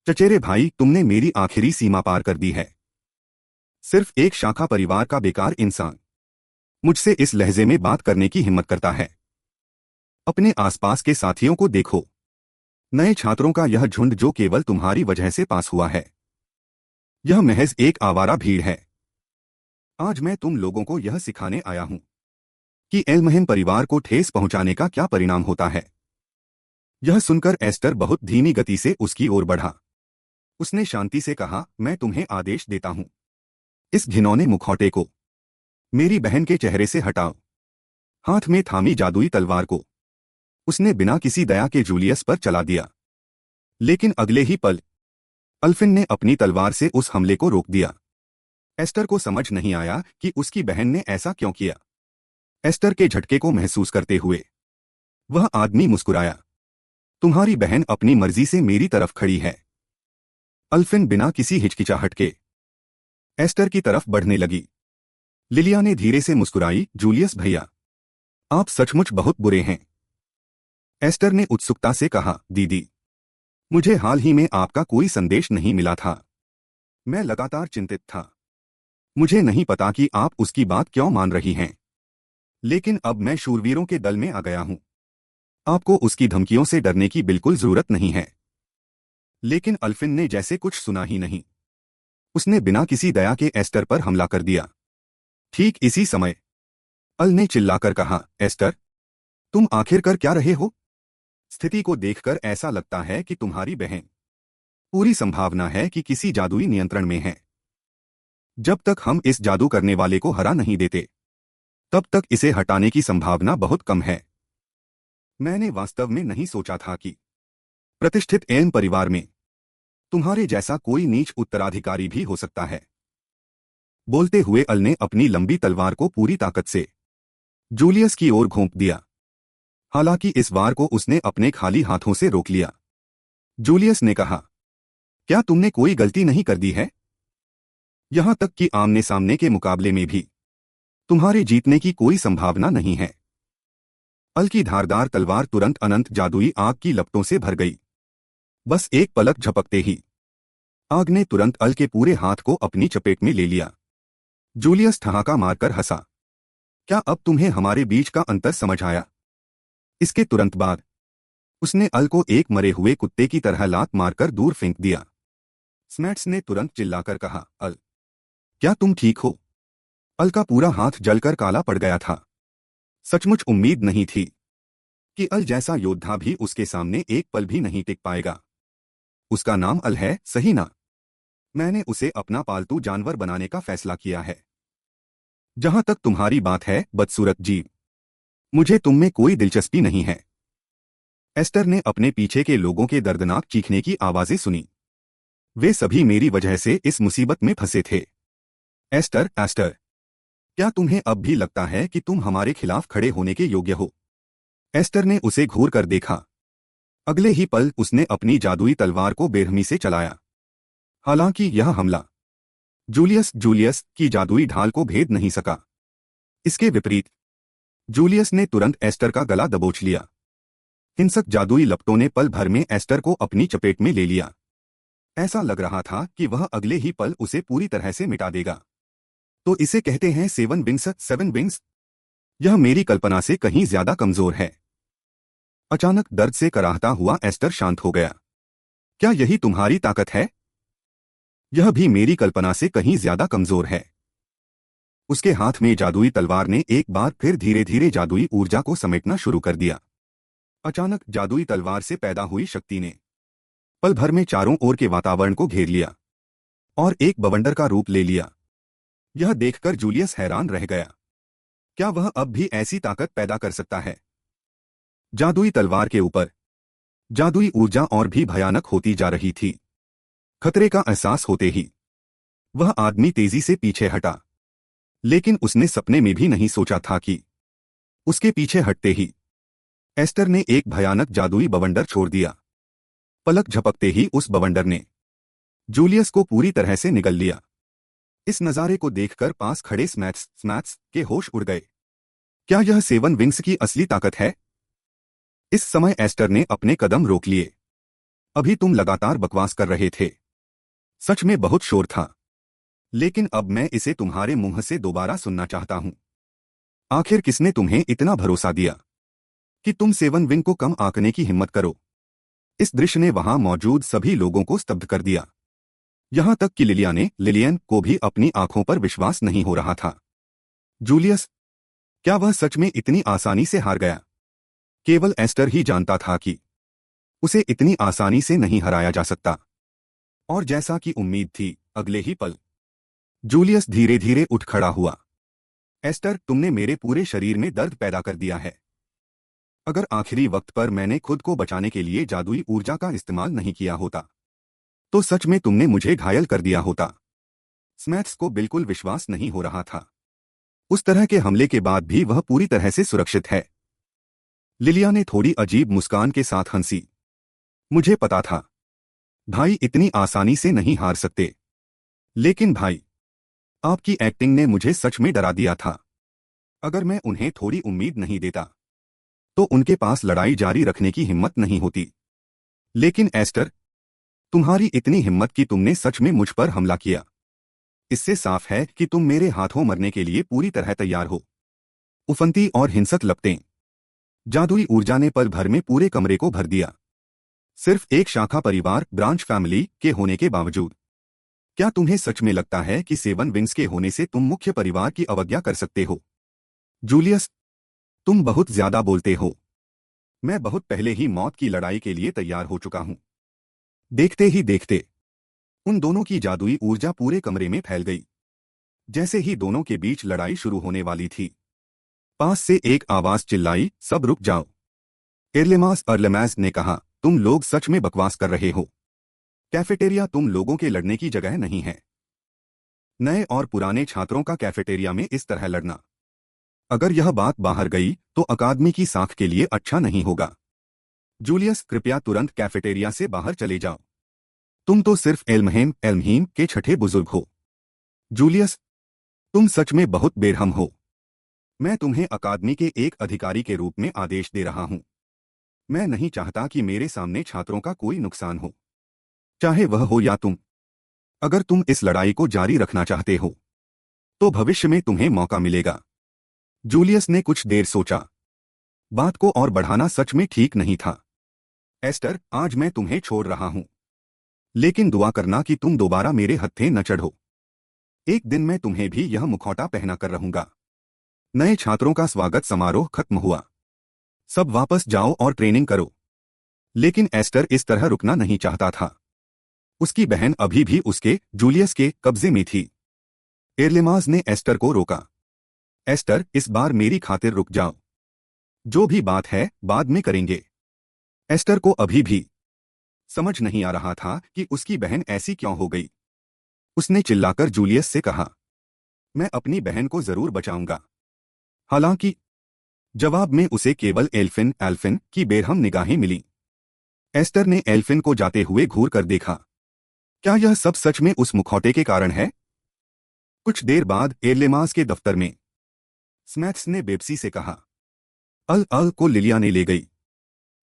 चचेरे भाई, तुमने मेरी आखिरी सीमा पार कर दी है। सिर्फ एक शाखा परिवार का बेकार इंसान मुझसे इस लहजे में बात करने की हिम्मत करता है। अपने आसपास के साथियों को देखो, नए छात्रों का यह झुंड जो केवल तुम्हारी वजह से पास हुआ है, यह महज एक आवारा भीड़ है। आज मैं तुम लोगों को यह सिखाने आया हूं कि एल्महेम परिवार को ठेस पहुंचाने का क्या परिणाम होता है। यह सुनकर एस्टर बहुत धीमी गति से उसकी ओर बढ़ा। उसने शांति से कहा, मैं तुम्हें आदेश देता हूं, इस घिनौने मुखौटे को मेरी बहन के चेहरे से हटाओ। हाथ में थामी जादुई तलवार को उसने बिना किसी दया के जूलियस पर चला दिया। लेकिन अगले ही पल अल्फिन ने अपनी तलवार से उस हमले को रोक दिया। एस्टर को समझ नहीं आया कि उसकी बहन ने ऐसा क्यों किया। एस्टर के झटके को महसूस करते हुए वह आदमी मुस्कुराया, तुम्हारी बहन अपनी मर्जी से मेरी तरफ खड़ी है। अल्फिन बिना किसी हिचकिचाहट के एस्टर की तरफ बढ़ने लगी। लिलिया ने धीरे से मुस्कुराई, जूलियस भैया, आप सचमुच बहुत बुरे हैं। एस्टर ने उत्सुकता से कहा, दीदी, मुझे हाल ही में आपका कोई संदेश नहीं मिला था। मैं लगातार चिंतित था। मुझे नहीं पता कि आप उसकी बात क्यों मान रही हैं। लेकिन अब मैं शूरवीरों के दल में आ गया हूं। आपको उसकी धमकियों से डरने की बिल्कुल जरूरत नहीं है। लेकिन अल्फिन ने जैसे कुछ सुना ही नहीं। उसने बिना किसी दया के एस्टर पर हमला कर दिया। ठीक इसी समय अल ने चिल्लाकर कहा, एस्टर, तुम आखिर कर क्या रहे हो? स्थिति को देखकर ऐसा लगता है कि तुम्हारी बहन, पूरी संभावना है कि किसी जादुई नियंत्रण में है। जब तक हम इस जादू करने वाले को हरा नहीं देते, तब तक इसे हटाने की संभावना बहुत कम है। मैंने वास्तव में नहीं सोचा था कि प्रतिष्ठित एन परिवार में तुम्हारे जैसा कोई नीच उत्तराधिकारी भी हो सकता है। बोलते हुए अल ने अपनी लंबी तलवार को पूरी ताकत से जूलियस की ओर घोंप दिया। हालांकि इस वार को उसने अपने खाली हाथों से रोक लिया। जूलियस ने कहा, क्या तुमने कोई गलती नहीं कर दी है? यहां तक कि आमने सामने के मुकाबले में भी तुम्हारे जीतने की कोई संभावना नहीं है। अल की धारदार तलवार तुरंत अनंत जादुई आग की लपटों से भर गई। बस एक पलक झपकते ही आग ने तुरंत अल के पूरे हाथ को अपनी चपेट में ले लिया। जूलियस ठहाका मारकर हंसा, क्या अब तुम्हें हमारे बीच का अंतर समझ आया? इसके तुरंत बाद उसने अल को एक मरे हुए कुत्ते की तरह लात मारकर दूर फेंक दिया। स्मैट्स ने तुरंत चिल्लाकर कहा, अल, क्या तुम ठीक हो? अल का पूरा हाथ जलकर काला पड़ गया था। सचमुच उम्मीद नहीं थी कि अल जैसा योद्धा भी उसके सामने एक पल भी नहीं टिक पाएगा। उसका नाम अल है, सही ना? मैंने उसे अपना पालतू जानवर बनाने का फैसला किया है। जहां तक तुम्हारी बात है, बदसूरत जीव, मुझे तुम में कोई दिलचस्पी नहीं है। एस्टर ने अपने पीछे के लोगों के दर्दनाक चीखने की आवाजें सुनी। वे सभी मेरी वजह से इस मुसीबत में फंसे थे। एस्टर, एस्टर, क्या तुम्हें अब भी लगता है कि तुम हमारे खिलाफ खड़े होने के योग्य हो? एस्टर ने उसे घूर कर देखा। अगले ही पल उसने अपनी जादुई तलवार को बेरहमी से चलाया। हालांकि यह हमला जूलियस की जादुई ढाल को भेद नहीं सका। इसके विपरीत जूलियस ने तुरंत एस्टर का गला दबोच लिया। हिंसक जादुई लपटों ने पल भर में एस्टर को अपनी चपेट में ले लिया। ऐसा लग रहा था कि वह अगले ही पल उसे पूरी तरह से मिटा देगा। तो इसे कहते हैं सेवन विंग्स। यह मेरी कल्पना से कहीं ज्यादा कमजोर है। अचानक दर्द से कराहता हुआ एस्टर शांत हो गया। क्या यही तुम्हारी ताकत है? यह भी मेरी कल्पना से कहीं ज्यादा कमजोर है। उसके हाथ में जादुई तलवार ने एक बार फिर धीरे धीरे जादुई ऊर्जा को समेटना शुरू कर दिया। अचानक जादुई तलवार से पैदा हुई शक्ति ने पल भर में चारों ओर के वातावरण को घेर लिया और एक बवंडर का रूप ले लिया। यह देखकर जूलियस हैरान रह गया। क्या वह अब भी ऐसी ताकत पैदा कर सकता है? जादुई तलवार के ऊपर जादुई ऊर्जा और भी भयानक होती जा रही थी। खतरे का एहसास होते ही वह आदमी तेजी से पीछे हटा, लेकिन उसने सपने में भी नहीं सोचा था कि उसके पीछे हटते ही एस्टर ने एक भयानक जादुई बवंडर छोड़ दिया। पलक झपकते ही उस बवंडर ने जूलियस को पूरी तरह से निगल लिया। इस नजारे को देखकर पास खड़े स्मैट्स के होश उड़ गए। क्या यह सेवन विंग्स की असली ताकत है? इस समय एस्टर ने अपने कदम रोक लिए। अभी तुम लगातार बकवास कर रहे थे। सच में बहुत शोर था, लेकिन अब मैं इसे तुम्हारे मुंह से दोबारा सुनना चाहता हूं। आखिर किसने तुम्हें इतना भरोसा दिया कि तुम सेवन विंग को कम आंकने की हिम्मत करो? इस दृश्य ने वहां मौजूद सभी लोगों को स्तब्ध कर दिया। यहां तक कि लिलियन को भी अपनी आंखों पर विश्वास नहीं हो रहा था। जूलियस, क्या वह सच में इतनी आसानी से हार गया? केवल एस्टर ही जानता था कि उसे इतनी आसानी से नहीं हराया जा सकता। और जैसा कि उम्मीद थी, अगले ही पल जूलियस धीरे धीरे उठ खड़ा हुआ। एस्टर, तुमने मेरे पूरे शरीर में दर्द पैदा कर दिया है। अगर आखिरी वक्त पर मैंने खुद को बचाने के लिए जादुई ऊर्जा का इस्तेमाल नहीं किया होता, तो सच में तुमने मुझे घायल कर दिया होता। स्मैट्स को बिल्कुल विश्वास नहीं हो रहा था। उस तरह के हमले के बाद भी वह पूरी तरह से सुरक्षित है। लिलिया ने थोड़ी अजीब मुस्कान के साथ हंसी। मुझे पता था भाई इतनी आसानी से नहीं हार सकते, लेकिन भाई, आपकी एक्टिंग ने मुझे सच में डरा दिया था। अगर मैं उन्हें थोड़ी उम्मीद नहीं देता, तो उनके पास लड़ाई जारी रखने की हिम्मत नहीं होती। लेकिन एस्टर, तुम्हारी इतनी हिम्मत कि तुमने सच में मुझ पर हमला किया। इससे साफ है कि तुम मेरे हाथों मरने के लिए पूरी तरह तैयार हो। उफनती और हिंसक लपटें जादुई ऊर्जा ने पल भर में पूरे कमरे को भर दिया। सिर्फ एक शाखा परिवार, ब्रांच फैमिली के होने के बावजूद, क्या तुम्हें सच में लगता है कि सेवन विंग्स के होने से तुम मुख्य परिवार की अवज्ञा कर सकते हो? जूलियस, तुम बहुत ज्यादा बोलते हो। मैं बहुत पहले ही मौत की लड़ाई के लिए तैयार हो चुका हूं। देखते ही देखते उन दोनों की जादुई ऊर्जा पूरे कमरे में फैल गई। जैसे ही दोनों के बीच लड़ाई शुरू होने वाली थी, पास से एक आवाज चिल्लाई, सब रुक जाओ। अर्लेमास ने कहा, तुम लोग सच में बकवास कर रहे हो। कैफेटेरिया तुम लोगों के लड़ने की जगह नहीं है। नए और पुराने छात्रों का कैफेटेरिया में इस तरह लड़ना, अगर यह बात बाहर गई तो अकादमी की साख के लिए अच्छा नहीं होगा। जूलियस, कृपया तुरंत कैफेटेरिया से बाहर चले जाओ। तुम तो सिर्फ एल्महीम के छठे बुजुर्ग हो। जूलियस, तुम सच में बहुत बेरहम हो। मैं तुम्हें अकादमी के एक अधिकारी के रूप में आदेश दे रहा हूं। मैं नहीं चाहता कि मेरे सामने छात्रों का कोई नुकसान हो, चाहे वह हो या तुम। अगर तुम इस लड़ाई को जारी रखना चाहते हो, तो भविष्य में तुम्हें मौका मिलेगा। जूलियस ने कुछ देर सोचा। बात को और बढ़ाना सच में ठीक नहीं था। एस्टर, आज मैं तुम्हें छोड़ रहा हूं, लेकिन दुआ करना कि तुम दोबारा मेरे हत्थे न चढ़ो। एक दिन मैं तुम्हें भी यह मुखौटा पहना कर रहूंगा। नए छात्रों का स्वागत समारोह खत्म हुआ। सब वापस जाओ और ट्रेनिंग करो। लेकिन एस्टर इस तरह रुकना नहीं चाहता था। उसकी बहन अभी भी जूलियस के कब्जे में थी। एर्लेमास ने एस्टर को रोका। एस्टर, इस बार मेरी खातिर रुक जाओ। जो भी बात है बाद में करेंगे। एस्टर को अभी भी समझ नहीं आ रहा था कि उसकी बहन ऐसी क्यों हो गई। उसने चिल्लाकर जूलियस से कहा, मैं अपनी बहन को जरूर बचाऊंगा। हालांकि जवाब में उसे केवल एल्फिन एल्फिन की बेरहम निगाहें मिली। एस्टर ने एल्फिन को जाते हुए घूर कर देखा। क्या यह सब सच में उस मुखौटे के कारण है? कुछ देर बाद एर्लेमास के दफ्तर में स्मैथ्स ने बेप्सी से कहा, अल अल को लिलिया ने ले गई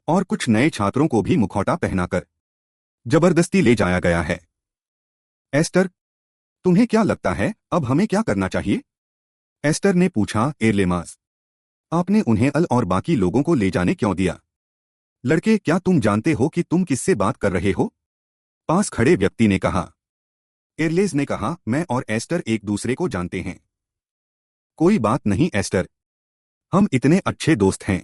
और कुछ नए छात्रों को भी मुखौटा पहनाकर जबरदस्ती ले जाया गया है। एस्टर, तुम्हें क्या लगता है अब हमें क्या करना चाहिए? एस्टर ने पूछा। एर्लेमास, आपने उन्हें अल और बाकी लोगों को ले जाने क्यों दिया? लड़के, क्या तुम जानते हो कि तुम किससे बात कर रहे हो? पास खड़े व्यक्ति ने कहा। एरलेज ने कहा, मैं और एस्टर एक दूसरे को जानते हैं। कोई बात नहीं एस्टर, हम इतने अच्छे दोस्त हैं।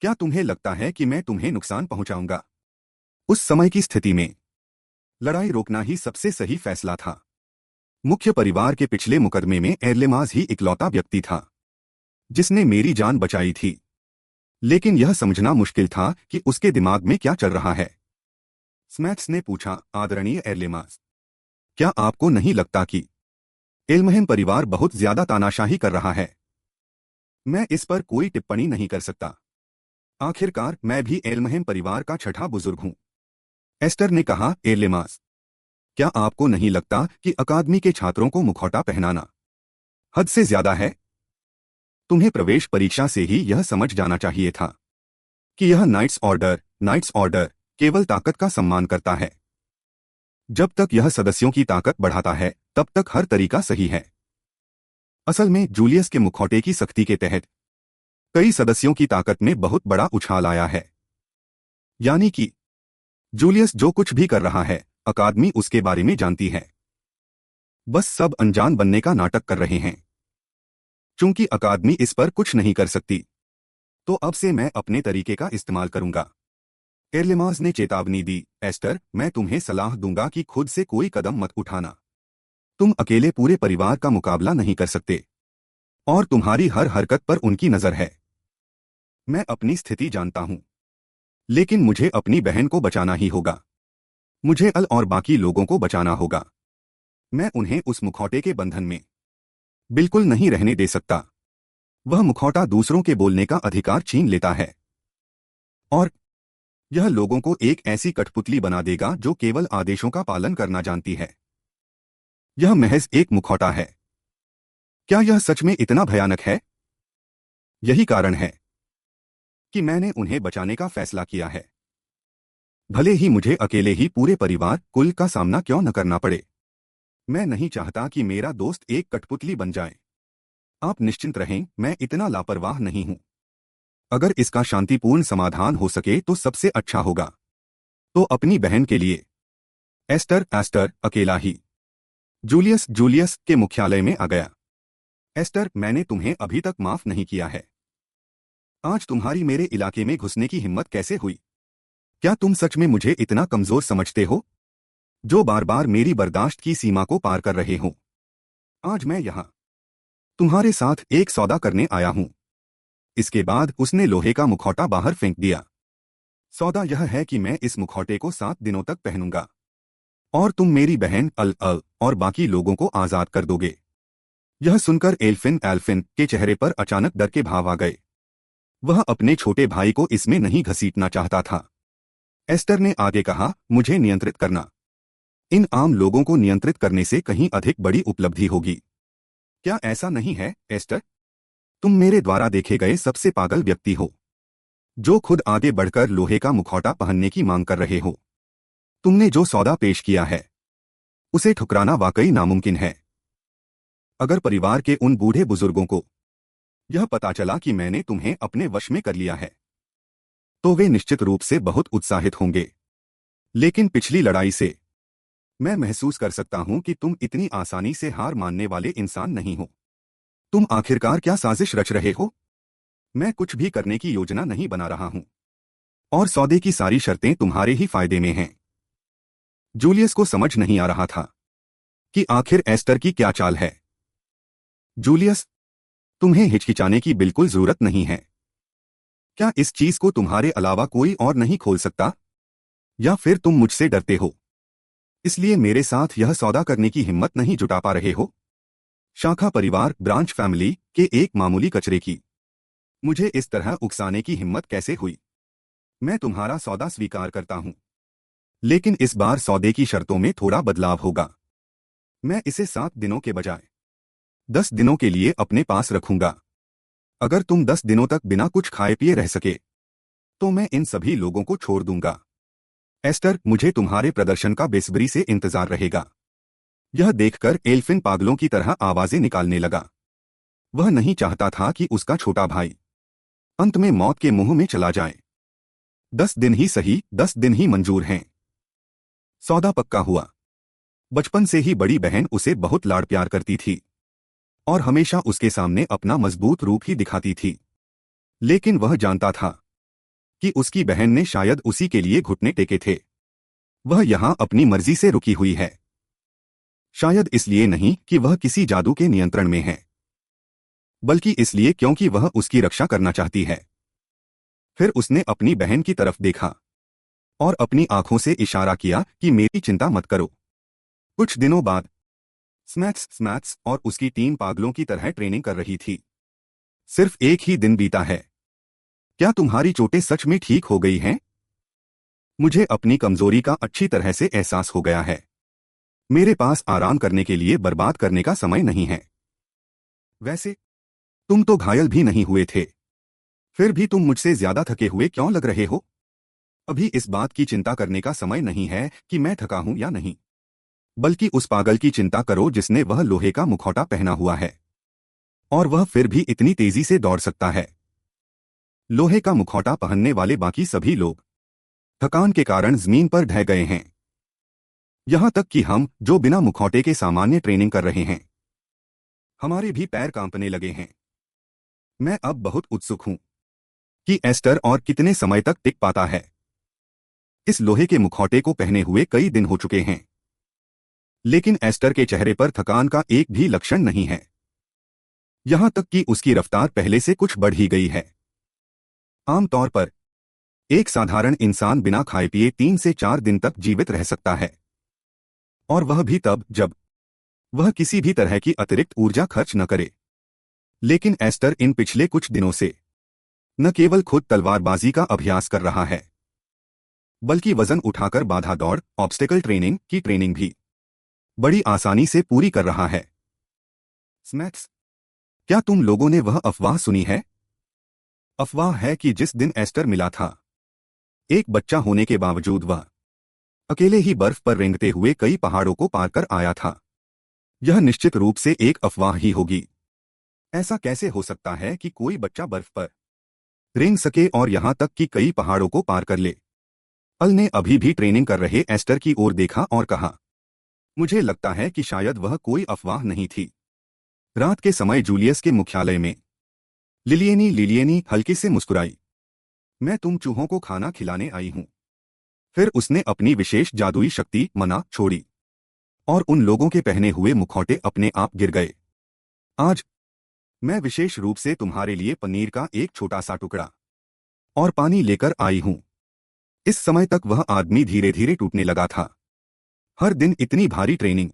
क्या तुम्हें लगता है कि मैं तुम्हें नुकसान पहुंचाऊंगा? उस समय की स्थिति में लड़ाई रोकना ही सबसे सही फैसला था। मुख्य परिवार के पिछले मुकदमे में एर्लेमास ही इकलौता व्यक्ति था जिसने मेरी जान बचाई थी, लेकिन यह समझना मुश्किल था कि उसके दिमाग में क्या चल रहा है। स्मैथ्स ने पूछा, आदरणीय एर्लेमास, क्या आपको नहीं लगता कि एल्महेम परिवार बहुत ज्यादा तानाशाही कर रहा है? मैं इस पर कोई टिप्पणी नहीं कर सकता। आखिरकार मैं भी एल्महेम परिवार का छठा बुजुर्ग हूं। एस्टर ने कहा। एर्लेमास, क्या आपको नहीं लगता कि अकादमी के छात्रों को मुखौटा पहनाना हद से ज्यादा है? तुम्हें प्रवेश परीक्षा से ही यह समझ जाना चाहिए था कि यह नाइट्स ऑर्डर केवल ताकत का सम्मान करता है। जब तक यह सदस्यों की ताकत बढ़ाता है तब तक हर तरीका सही है। असल में जूलियस के मुखौटे की सख्ती के तहत कई सदस्यों की ताकत में बहुत बड़ा उछाल आया है। यानी कि जूलियस जो कुछ भी कर रहा है अकादमी उसके बारे में जानती है। बस सब अनजान बनने का नाटक कर रहे हैं। चूंकि अकादमी इस पर कुछ नहीं कर सकती, तो अब से मैं अपने तरीके का इस्तेमाल करूंगा। एर्लेमास ने चेतावनी दी। एस्टर, मैं तुम्हें सलाह दूंगा कि खुद से कोई कदम मत उठाना। तुम अकेले पूरे परिवार का मुकाबला नहीं कर सकते और तुम्हारी हर हरकत पर उनकी नजर है। मैं अपनी स्थिति जानता हूं, लेकिन मुझे अपनी बहन को बचाना ही होगा। मुझे अल और बाकी लोगों को बचाना होगा। मैं उन्हें उस मुखौटे के बंधन में बिल्कुल नहीं रहने दे सकता। वह मुखौटा दूसरों के बोलने का अधिकार छीन लेता है और यह लोगों को एक ऐसी कठपुतली बना देगा जो केवल आदेशों का पालन करना जानती है। यह महज एक मुखौटा है। क्या यह सच में इतना भयानक है? यही कारण है कि मैंने उन्हें बचाने का फैसला किया है। भले ही मुझे अकेले ही पूरे परिवार कुल का सामना क्यों न करना पड़े। मैं नहीं चाहता कि मेरा दोस्त एक कठपुतली बन जाए। आप निश्चिंत रहें, मैं इतना लापरवाह नहीं हूं। अगर इसका शांतिपूर्ण समाधान हो सके तो सबसे अच्छा होगा। तो अपनी बहन के लिए। एस्टर अकेला ही जूलियस के मुख्यालय में आ गया। एस्टर, मैंने तुम्हें अभी तक माफ नहीं किया है। आज तुम्हारी मेरे इलाके में घुसने की हिम्मत कैसे हुई? क्या तुम सच में मुझे इतना कमजोर समझते हो जो बार बार मेरी बर्दाश्त की सीमा को पार कर रहे हो? आज मैं यहां तुम्हारे साथ एक सौदा करने आया हूं। इसके बाद उसने लोहे का मुखौटा बाहर फेंक दिया। सौदा यह है कि मैं इस मुखौटे को 7 दिनों तक पहनूंगा और तुम मेरी बहन अल और बाकी लोगों को आजाद कर दोगे। यह सुनकर एल्फिन के चेहरे पर अचानक डर के भाव आ गए। वह अपने छोटे भाई को इसमें नहीं घसीटना चाहता था। एस्टर ने आगे कहा, मुझे नियंत्रित करना इन आम लोगों को नियंत्रित करने से कहीं अधिक बड़ी उपलब्धि होगी। क्या ऐसा नहीं है एस्टर? तुम मेरे द्वारा देखे गए सबसे पागल व्यक्ति हो जो खुद आगे बढ़कर लोहे का मुखौटा पहनने की मांग कर रहे हो। तुमने जो सौदा पेश किया है उसे ठुकराना वाकई नामुमकिन है। अगर परिवार के उन बूढ़े बुजुर्गों को यह पता चला कि मैंने तुम्हें अपने वश में कर लिया है तो वे निश्चित रूप से बहुत उत्साहित होंगे। लेकिन पिछली लड़ाई से मैं महसूस कर सकता हूं कि तुम इतनी आसानी से हार मानने वाले इंसान नहीं हो। तुम आखिरकार क्या साजिश रच रहे हो? मैं कुछ भी करने की योजना नहीं बना रहा हूं और सौदे की सारी शर्तें तुम्हारे ही फायदे में हैं। जूलियस को समझ नहीं आ रहा था कि आखिर एस्टर की क्या चाल है। जूलियस, तुम्हें हिचकिचाने की बिल्कुल जरूरत नहीं है। क्या इस चीज को तुम्हारे अलावा कोई और नहीं खोल सकता? या फिर तुम मुझसे डरते हो, इसलिए मेरे साथ यह सौदा करने की हिम्मत नहीं जुटा पा रहे हो? शाखा परिवार ब्रांच फैमिली के एक मामूली कचरे की मुझे इस तरह उकसाने की हिम्मत कैसे हुई? मैं तुम्हारा सौदा स्वीकार करता हूं, लेकिन इस बार सौदे की शर्तों में थोड़ा बदलाव होगा। मैं इसे 7 दिनों के बजाय 10 दिनों के लिए अपने पास रखूंगा। अगर तुम 10 दिनों तक बिना कुछ खाए पिए रह सके, तो मैं इन सभी लोगों को छोड़ दूंगा। एस्टर, मुझे तुम्हारे प्रदर्शन का बेसब्री से इंतजार रहेगा। यह देखकर एल्फिन पागलों की तरह आवाजें निकालने लगा। वह नहीं चाहता था कि उसका छोटा भाई अंत में मौत के मुंह में चला जाए। 10 दिन ही सही, 10 दिन ही मंजूर हैं। सौदा पक्का हुआ। बचपन से ही बड़ी बहन उसे बहुत लाड़ प्यार करती थी और हमेशा उसके सामने अपना मजबूत रूप ही दिखाती थी। लेकिन वह जानता था कि उसकी बहन ने शायद उसी के लिए घुटने टेके थे। वह यहां अपनी मर्जी से रुकी हुई है, शायद इसलिए नहीं कि वह किसी जादू के नियंत्रण में है, बल्कि इसलिए क्योंकि वह उसकी रक्षा करना चाहती है। फिर उसने अपनी बहन की तरफ देखा और अपनी आंखों से इशारा किया कि मेरी चिंता मत करो। कुछ दिनों बाद स्मैक्स और उसकी टीम पागलों की तरह ट्रेनिंग कर रही थी। सिर्फ एक ही दिन बीता है। क्या तुम्हारी चोटें सच में ठीक हो गई हैं? मुझे अपनी कमजोरी का अच्छी तरह से एहसास हो गया है। मेरे पास आराम करने के लिए बर्बाद करने का समय नहीं है। वैसे तुम तो घायल भी नहीं हुए थे, फिर भी तुम मुझसे ज्यादा थके हुए क्यों लग रहे हो? अभी इस बात की चिंता करने का समय नहीं है कि मैं थका हूं या नहीं, बल्कि उस पागल की चिंता करो जिसने वह लोहे का मुखौटा पहना हुआ है और वह फिर भी इतनी तेजी से दौड़ सकता है। लोहे का मुखौटा पहनने वाले बाकी सभी लोग थकान के कारण जमीन पर ढह गए हैं। यहां तक कि हम जो बिना मुखौटे के सामान्य ट्रेनिंग कर रहे हैं, हमारे भी पैर कांपने लगे हैं। मैं अब बहुत उत्सुक हूं कि एस्टर और कितने समय तक टिक पाता है। इस लोहे के मुखौटे को पहने हुए कई दिन हो चुके हैं, लेकिन एस्टर के चेहरे पर थकान का एक भी लक्षण नहीं है। यहां तक कि उसकी रफ्तार पहले से कुछ बढ़ ही गई है। आमतौर पर एक साधारण इंसान बिना खाए पिए 3 से 4 दिन तक जीवित रह सकता है, और वह भी तब जब वह किसी भी तरह की अतिरिक्त ऊर्जा खर्च न करे। लेकिन एस्टर इन पिछले कुछ दिनों से न केवल खुद तलवारबाजी का अभ्यास कर रहा है, बल्कि वजन उठाकर बाधा दौड़ ऑब्स्टेकल ट्रेनिंग की ट्रेनिंग भी बड़ी आसानी से पूरी कर रहा है। स्मैक्स, क्या तुम लोगों ने वह अफवाह सुनी है? अफवाह है कि जिस दिन एस्टर मिला था, एक बच्चा होने के बावजूद वह अकेले ही बर्फ पर रेंगते हुए कई पहाड़ों को पार कर आया था। यह निश्चित रूप से एक अफवाह ही होगी। ऐसा कैसे हो सकता है कि कोई बच्चा बर्फ पर रेंग सके और यहां तक कि कई पहाड़ों को पार कर ले? अल ने अभी भी ट्रेनिंग कर रहे एस्टर की ओर देखा और कहा, मुझे लगता है कि शायद वह कोई अफवाह नहीं थी। रात के समय जूलियस के मुख्यालय में लिलियनी हल्के से मुस्कुराई। मैं तुम चूहों को खाना खिलाने आई हूं। फिर उसने अपनी विशेष जादुई शक्ति मना छोड़ी और उन लोगों के पहने हुए मुखौटे अपने आप गिर गए। आज मैं विशेष रूप से तुम्हारे लिए पनीर का एक छोटा सा टुकड़ा और पानी लेकर आई हूं। इस समय तक वह आदमी धीरे धीरे टूटने लगा था। हर दिन इतनी भारी ट्रेनिंग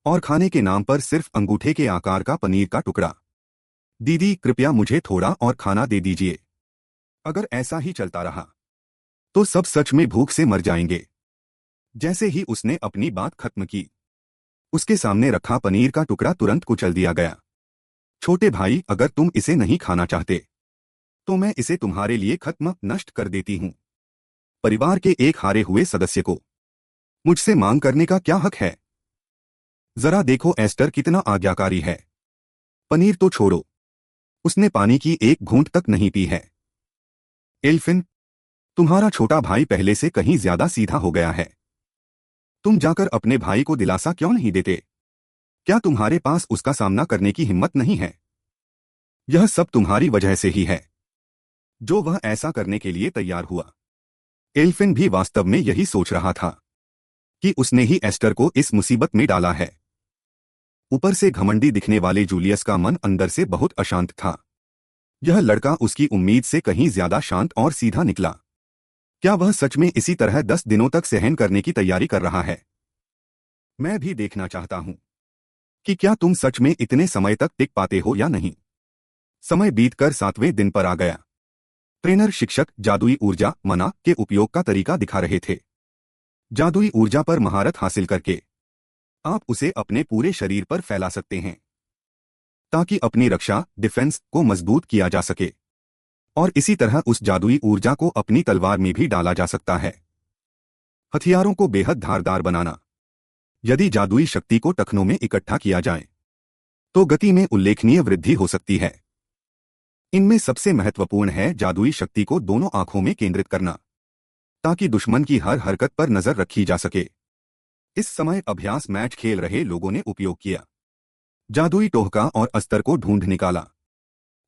और खाने के नाम पर सिर्फ अंगूठे के आकार का पनीर का टुकड़ा। दीदी, कृपया मुझे थोड़ा और खाना दे दीजिए। अगर ऐसा ही चलता रहा तो सब सच में भूख से मर जाएंगे। जैसे ही उसने अपनी बात खत्म की, उसके सामने रखा पनीर का टुकड़ा तुरंत कुचल दिया गया। छोटे भाई, अगर तुम इसे नहीं खाना चाहते तो मैं इसे तुम्हारे लिए खत्म नष्ट कर देती हूं। परिवार के एक हारे हुए सदस्य को मुझसे मांग करने का क्या हक है? जरा देखो एस्टर कितना आज्ञाकारी है। पनीर तो छोड़ो, उसने पानी की एक घूंट तक नहीं पी है। एल्फिन, तुम्हारा छोटा भाई पहले से कहीं ज्यादा सीधा हो गया है। तुम जाकर अपने भाई को दिलासा क्यों नहीं देते? क्या तुम्हारे पास उसका सामना करने की हिम्मत नहीं है? यह सब तुम्हारी वजह से ही है जो वह ऐसा करने के लिए तैयार हुआ। एल्फिन भी वास्तव में यही सोच रहा था कि उसने ही एस्टर को इस मुसीबत में डाला है। ऊपर से घमंडी दिखने वाले जूलियस का मन अंदर से बहुत अशांत था। यह लड़का उसकी उम्मीद से कहीं ज्यादा शांत और सीधा निकला। क्या वह सच में इसी तरह 10 दिनों तक सहन करने की तैयारी कर रहा है? मैं भी देखना चाहता हूं कि क्या तुम सच में इतने समय तक टिक पाते हो या नहीं। समय बीतकर 7वें दिन पर आ गया। ट्रेनर शिक्षक जादुई ऊर्जा मना के उपयोग का तरीका दिखा रहे थे। जादुई ऊर्जा पर महारत हासिल करके आप उसे अपने पूरे शरीर पर फैला सकते हैं ताकि अपनी रक्षा डिफेंस को मजबूत किया जा सके, और इसी तरह उस जादुई ऊर्जा को अपनी तलवार में भी डाला जा सकता है। हथियारों को बेहद धारदार बनाना। यदि जादुई शक्ति को टखनों में इकट्ठा किया जाए तो गति में उल्लेखनीय वृद्धि हो सकती है। इनमें सबसे महत्वपूर्ण है जादुई शक्ति को दोनों आंखों में केंद्रित करना ताकि दुश्मन की हर हरकत पर नजर रखी जा सके। इस समय अभ्यास मैच खेल रहे लोगों ने उपयोग किया। जादुई टोहका और अस्तर को ढूंढ निकाला।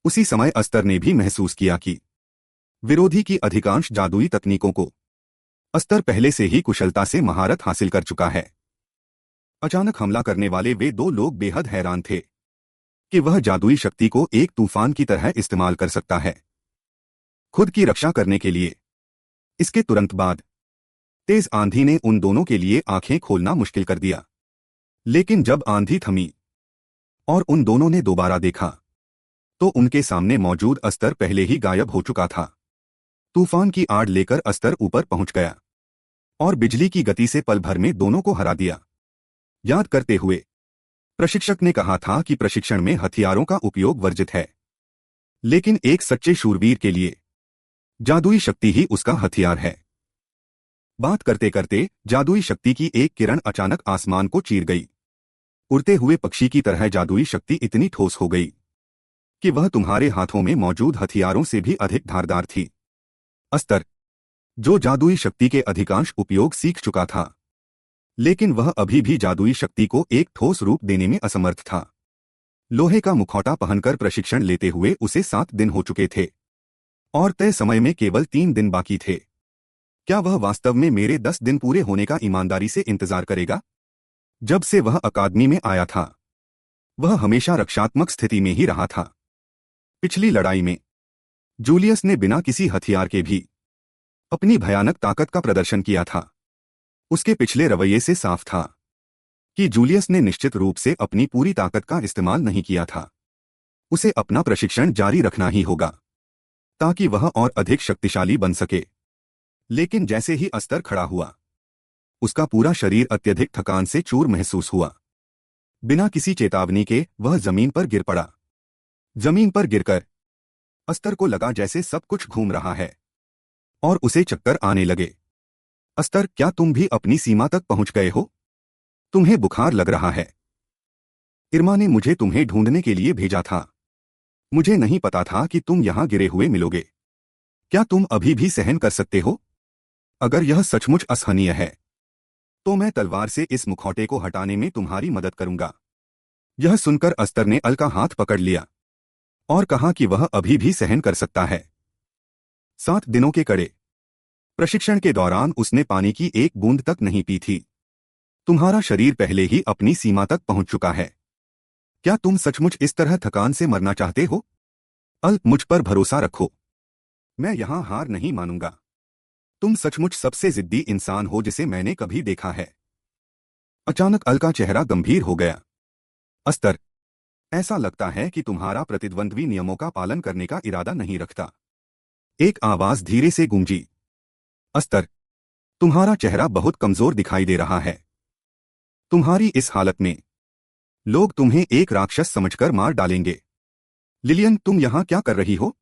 उसी समय अस्तर ने भी महसूस किया कि विरोधी की अधिकांश जादुई तकनीकों को अस्तर पहले से ही कुशलता से महारत हासिल कर चुका है। अचानक हमला करने वाले वे दो लोग बेहद हैरान थे कि वह जादुई शक्ति को एक तूफान की तरह इस्तेमाल कर सकता है खुद की रक्षा करने के लिए। इसके तुरंत बाद तेज आंधी ने उन दोनों के लिए आंखें खोलना मुश्किल कर दिया। लेकिन जब आंधी थमी और उन दोनों ने दोबारा देखा तो उनके सामने मौजूद अस्तर पहले ही गायब हो चुका था। तूफान की आड़ लेकर अस्तर ऊपर पहुंच गया और बिजली की गति से पल भर में दोनों को हरा दिया। याद करते हुए प्रशिक्षक ने कहा था कि प्रशिक्षण में हथियारों का उपयोग वर्जित है, लेकिन एक सच्चे शूरवीर के लिए जादुई शक्ति ही उसका हथियार है। बात करते करते जादुई शक्ति की एक किरण अचानक आसमान को चीर गई। उड़ते हुए पक्षी की तरह जादुई शक्ति इतनी ठोस हो गई कि वह तुम्हारे हाथों में मौजूद हथियारों से भी अधिक धारदार थी। अस्तर, जो जादुई शक्ति के अधिकांश उपयोग सीख चुका था, लेकिन वह अभी भी जादुई शक्ति को एक ठोस रूप देने में असमर्थ था। लोहे का मुखौटा पहनकर प्रशिक्षण लेते हुए उसे 7 दिन हो चुके थे और तय समय में केवल 3 दिन बाकी थे। क्या वह वास्तव में मेरे 10 दिन पूरे होने का ईमानदारी से इंतजार करेगा? जब से वह अकादमी में आया था वह हमेशा रक्षात्मक स्थिति में ही रहा था। पिछली लड़ाई में जूलियस ने बिना किसी हथियार के भी अपनी भयानक ताकत का प्रदर्शन किया था। उसके पिछले रवैये से साफ था कि जूलियस ने निश्चित रूप से अपनी पूरी ताकत का इस्तेमाल नहीं किया था। उसे अपना प्रशिक्षण जारी रखना ही होगा ताकि वह और अधिक शक्तिशाली बन सके। लेकिन जैसे ही अस्तर खड़ा हुआ उसका पूरा शरीर अत्यधिक थकान से चूर महसूस हुआ। बिना किसी चेतावनी के वह जमीन पर गिर पड़ा। जमीन पर गिरकर अस्तर को लगा जैसे सब कुछ घूम रहा है और उसे चक्कर आने लगे। अस्तर, क्या तुम भी अपनी सीमा तक पहुंच गए हो? तुम्हें बुखार लग रहा है। इरमा ने मुझे तुम्हें ढूंढने के लिए भेजा था। मुझे नहीं पता था कि तुम यहां गिरे हुए मिलोगे। क्या तुम अभी भी सहन कर सकते हो? अगर यह सचमुच असहनीय है तो मैं तलवार से इस मुखौटे को हटाने में तुम्हारी मदद करूंगा। यह सुनकर अस्तर ने अल का हाथ पकड़ लिया और कहा कि वह अभी भी सहन कर सकता है। 7 दिनों के कड़े प्रशिक्षण के दौरान उसने पानी की एक बूंद तक नहीं पी थी। तुम्हारा शरीर पहले ही अपनी सीमा तक पहुंच चुका है। क्या तुम सचमुच इस तरह थकान से मरना चाहते हो? अल, मुझ पर भरोसा रखो, मैं यहां हार नहीं मानूंगा। तुम सचमुच सबसे जिद्दी इंसान हो जिसे मैंने कभी देखा है। अचानक अल का चेहरा गंभीर हो गया। अस्तर, ऐसा लगता है कि तुम्हारा प्रतिद्वंद्वी नियमों का पालन करने का इरादा नहीं रखता। एक आवाज धीरे से गूंजी। अस्तर, तुम्हारा चेहरा बहुत कमजोर दिखाई दे रहा है। तुम्हारी इस हालत में लोग तुम्हें एक राक्षस समझकर मार डालेंगे। लिलियन, तुम यहां क्या कर रही हो?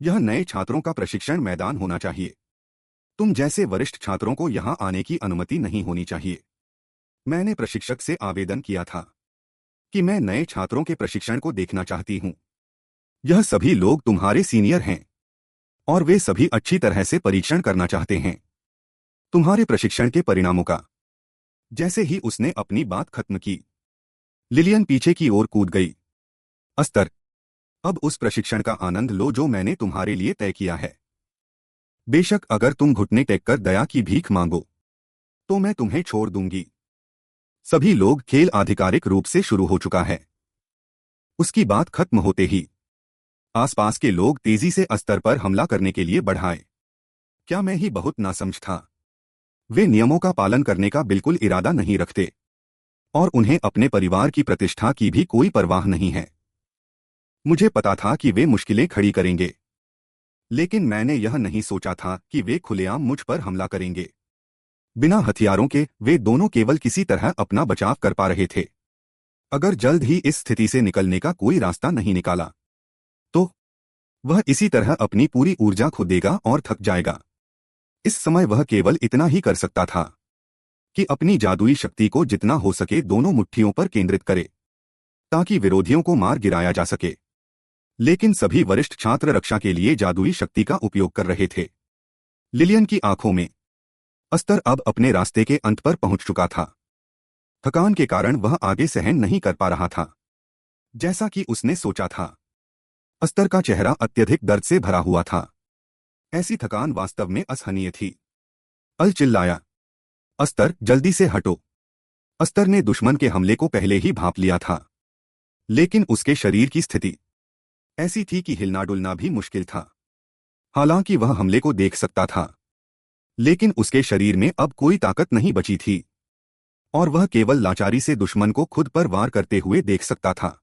यह नए छात्रों का प्रशिक्षण मैदान होना चाहिए। तुम जैसे वरिष्ठ छात्रों को यहां आने की अनुमति नहीं होनी चाहिए। मैंने प्रशिक्षक से आवेदन किया था कि मैं नए छात्रों के प्रशिक्षण को देखना चाहती हूं। यह सभी लोग तुम्हारे सीनियर हैं और वे सभी अच्छी तरह से परीक्षण करना चाहते हैं तुम्हारे प्रशिक्षण के परिणामों का। जैसे ही उसने अपनी बात खत्म की लिलियन पीछे की ओर कूद गई। अस्तर, अब उस प्रशिक्षण का आनंद लो जो मैंने तुम्हारे लिए तय किया है। बेशक अगर तुम घुटने टेक कर दया की भीख मांगो तो मैं तुम्हें छोड़ दूंगी। सभी लोग खेल आधिकारिक रूप से शुरू हो चुका है। उसकी बात खत्म होते ही आसपास के लोग तेजी से अस्तर पर हमला करने के लिए बढ़ाए। क्या मैं ही बहुत नासमझ था? वे नियमों का पालन करने का बिल्कुल इरादा नहीं रखते और उन्हें अपने परिवार की प्रतिष्ठा की भी कोई परवाह नहीं है। मुझे पता था कि वे मुश्किलें खड़ी करेंगे, लेकिन मैंने यह नहीं सोचा था कि वे खुलेआम मुझ पर हमला करेंगे। बिना हथियारों के वे दोनों केवल किसी तरह अपना बचाव कर पा रहे थे। अगर जल्द ही इस स्थिति से निकलने का कोई रास्ता नहीं निकाला तो वह इसी तरह अपनी पूरी ऊर्जा खो देगा और थक जाएगा। इस समय वह केवल इतना ही कर सकता था कि अपनी जादुई शक्ति को जितना हो सके दोनों मुट्ठियों पर केंद्रित करे ताकि विरोधियों को मार गिराया जा सके। लेकिन सभी वरिष्ठ छात्र रक्षा के लिए जादुई शक्ति का उपयोग कर रहे थे। लिलियन की आंखों में अस्तर अब अपने रास्ते के अंत पर पहुंच चुका था। थकान के कारण वह आगे सहन नहीं कर पा रहा था जैसा कि उसने सोचा था। अस्तर का चेहरा अत्यधिक दर्द से भरा हुआ था। ऐसी थकान वास्तव में असहनीय थी। अल चिल्लाया, अस्तर जल्दी से हटो। अस्तर ने दुश्मन के हमले को पहले ही भांप लिया था, लेकिन उसके शरीर की स्थिति ऐसी थी कि हिलना डुलना भी मुश्किल था। हालांकि वह हमले को देख सकता था, लेकिन उसके शरीर में अब कोई ताकत नहीं बची थी और वह केवल लाचारी से दुश्मन को खुद पर वार करते हुए देख सकता था।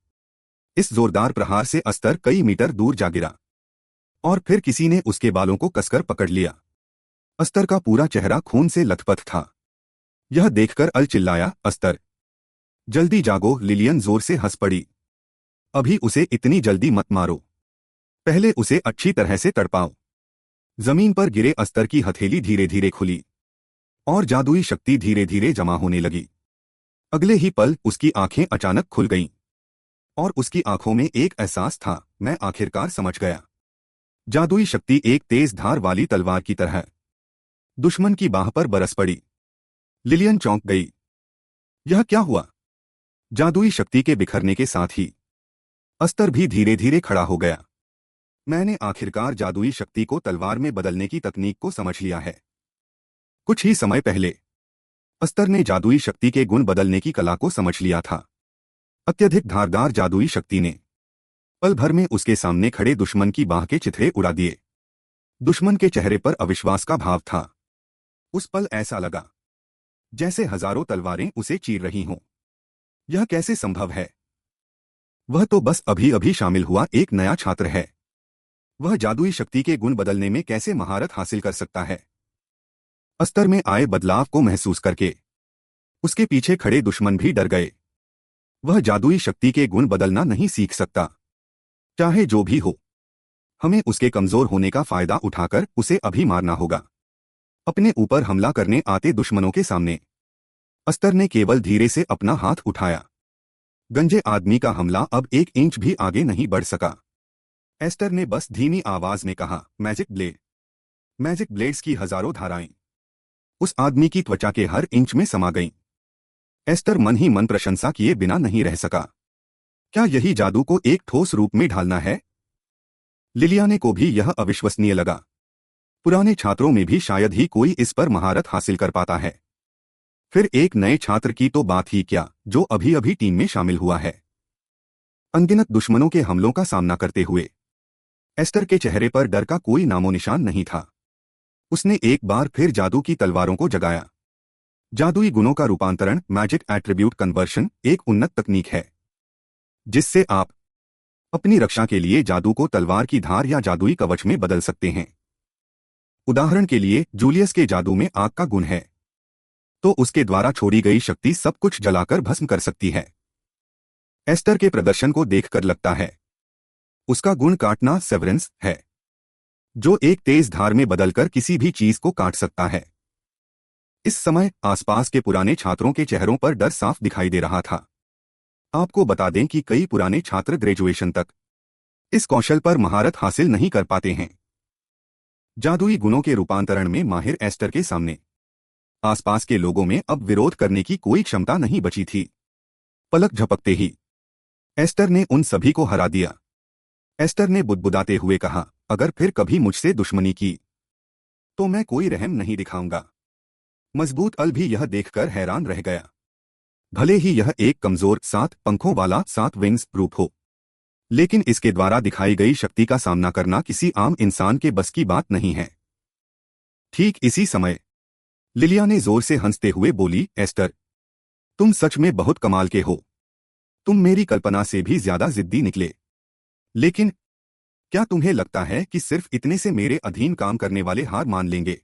इस जोरदार प्रहार से अस्तर कई मीटर दूर जा गिरा और फिर किसी ने उसके बालों को कसकर पकड़ लिया। अस्तर का पूरा चेहरा खून से लथपथ था। यह देखकर अल चिल्लाया, अस्तर जल्दी जागो। लिलियन जोर से हंस पड़ी। अभी उसे इतनी जल्दी मत मारो, पहले उसे अच्छी तरह से तड़पाओ। जमीन पर गिरे अस्तर की हथेली धीरे धीरे खुली और जादुई शक्ति धीरे धीरे जमा होने लगी। अगले ही पल उसकी आंखें अचानक खुल गईं और उसकी आंखों में एक एहसास था, मैं आखिरकार समझ गया। जादुई शक्ति एक तेज धार वाली तलवार की तरह दुश्मन की बाह पर बरस पड़ी। लिलियन चौंक गई। यह क्या हुआ? जादुई शक्ति के बिखरने के साथ ही अस्तर भी धीरे धीरे खड़ा हो गया। मैंने आखिरकार जादुई शक्ति को तलवार में बदलने की तकनीक को समझ लिया है। कुछ ही समय पहले अस्तर ने जादुई शक्ति के गुण बदलने की कला को समझ लिया था। अत्यधिक धारदार जादुई शक्ति ने पल भर में उसके सामने खड़े दुश्मन की बाह के चिथड़े उड़ा दिए। दुश्मन के चेहरे पर अविश्वास का भाव था। उस पल ऐसा लगा जैसे हजारों तलवारें उसे चीर रही हों। यह कैसे संभव है? वह तो बस अभी अभी शामिल हुआ एक नया छात्र है। वह जादुई शक्ति के गुण बदलने में कैसे महारत हासिल कर सकता है? अस्तर में आए बदलाव को महसूस करके उसके पीछे खड़े दुश्मन भी डर गए। वह जादुई शक्ति के गुण बदलना नहीं सीख सकता। चाहे जो भी हो, हमें उसके कमजोर होने का फायदा उठाकर उसे अभी मारना होगा। अपने ऊपर हमला करने आते दुश्मनों के सामने अस्तर ने केवल धीरे से अपना हाथ उठाया। गंजे आदमी का हमला अब 1 इंच भी आगे नहीं बढ़ सका। एस्टर ने बस धीमी आवाज में कहा, मैजिक ब्लेड। मैजिक ब्लेड्स की हजारों धाराएं उस आदमी की त्वचा के हर इंच में समा गईं। एस्टर मन ही मन प्रशंसा किए बिना नहीं रह सका। क्या यही जादू को एक ठोस रूप में ढालना है? लिलियाने को भी यह अविश्वसनीय लगा। पुराने छात्रों में भी शायद ही कोई इस पर महारत हासिल कर पाता है। फिर एक नए छात्र की तो बात ही क्या, जो अभी अभी टीम में शामिल हुआ है। अनगिनत दुश्मनों के हमलों का सामना करते हुए एस्टर के चेहरे पर डर का कोई नामो निशान नहीं था। उसने एक बार फिर जादू की तलवारों को जगाया। जादुई गुणों का रूपांतरण, मैजिक एट्रीब्यूट कन्वर्शन, एक उन्नत तकनीक है जिससे आप अपनी रक्षा के लिए जादू को तलवार की धार या जादुई कवच में बदल सकते हैं। उदाहरण के लिए, जूलियस के जादू में आग का गुण है, तो उसके द्वारा छोड़ी गई शक्ति सब कुछ जलाकर भस्म कर सकती है। एस्टर के प्रदर्शन को देखकर लगता है उसका गुण काटना सेवरेंस है, जो एक तेज धार में बदलकर किसी भी चीज को काट सकता है। इस समय आसपास के पुराने छात्रों के चेहरों पर डर साफ दिखाई दे रहा था। आपको बता दें कि कई पुराने छात्र ग्रेजुएशन तक इस कौशल पर महारत हासिल नहीं कर पाते हैं। जादुई गुणों के रूपांतरण में माहिर एस्टर के सामने आसपास के लोगों में अब विरोध करने की कोई क्षमता नहीं बची थी। पलक झपकते ही एस्टर ने उन सभी को हरा दिया। एस्टर ने बुदबुदाते हुए कहा, अगर फिर कभी मुझसे दुश्मनी की तो मैं कोई रहम नहीं दिखाऊंगा। मजबूत अल भी यह देखकर हैरान रह गया। भले ही यह एक कमजोर 7 पंखों वाला 7 विंग्स रूप हो, लेकिन इसके द्वारा दिखाई गई शक्ति का सामना करना किसी आम इंसान के बस की बात नहीं है। ठीक इसी समय लिलिया ने जोर से हंसते हुए बोली, एस्टर, तुम सच में बहुत कमाल के हो। तुम मेरी कल्पना से भी ज्यादा जिद्दी निकले। लेकिन क्या तुम्हें लगता है कि सिर्फ इतने से मेरे अधीन काम करने वाले हार मान लेंगे?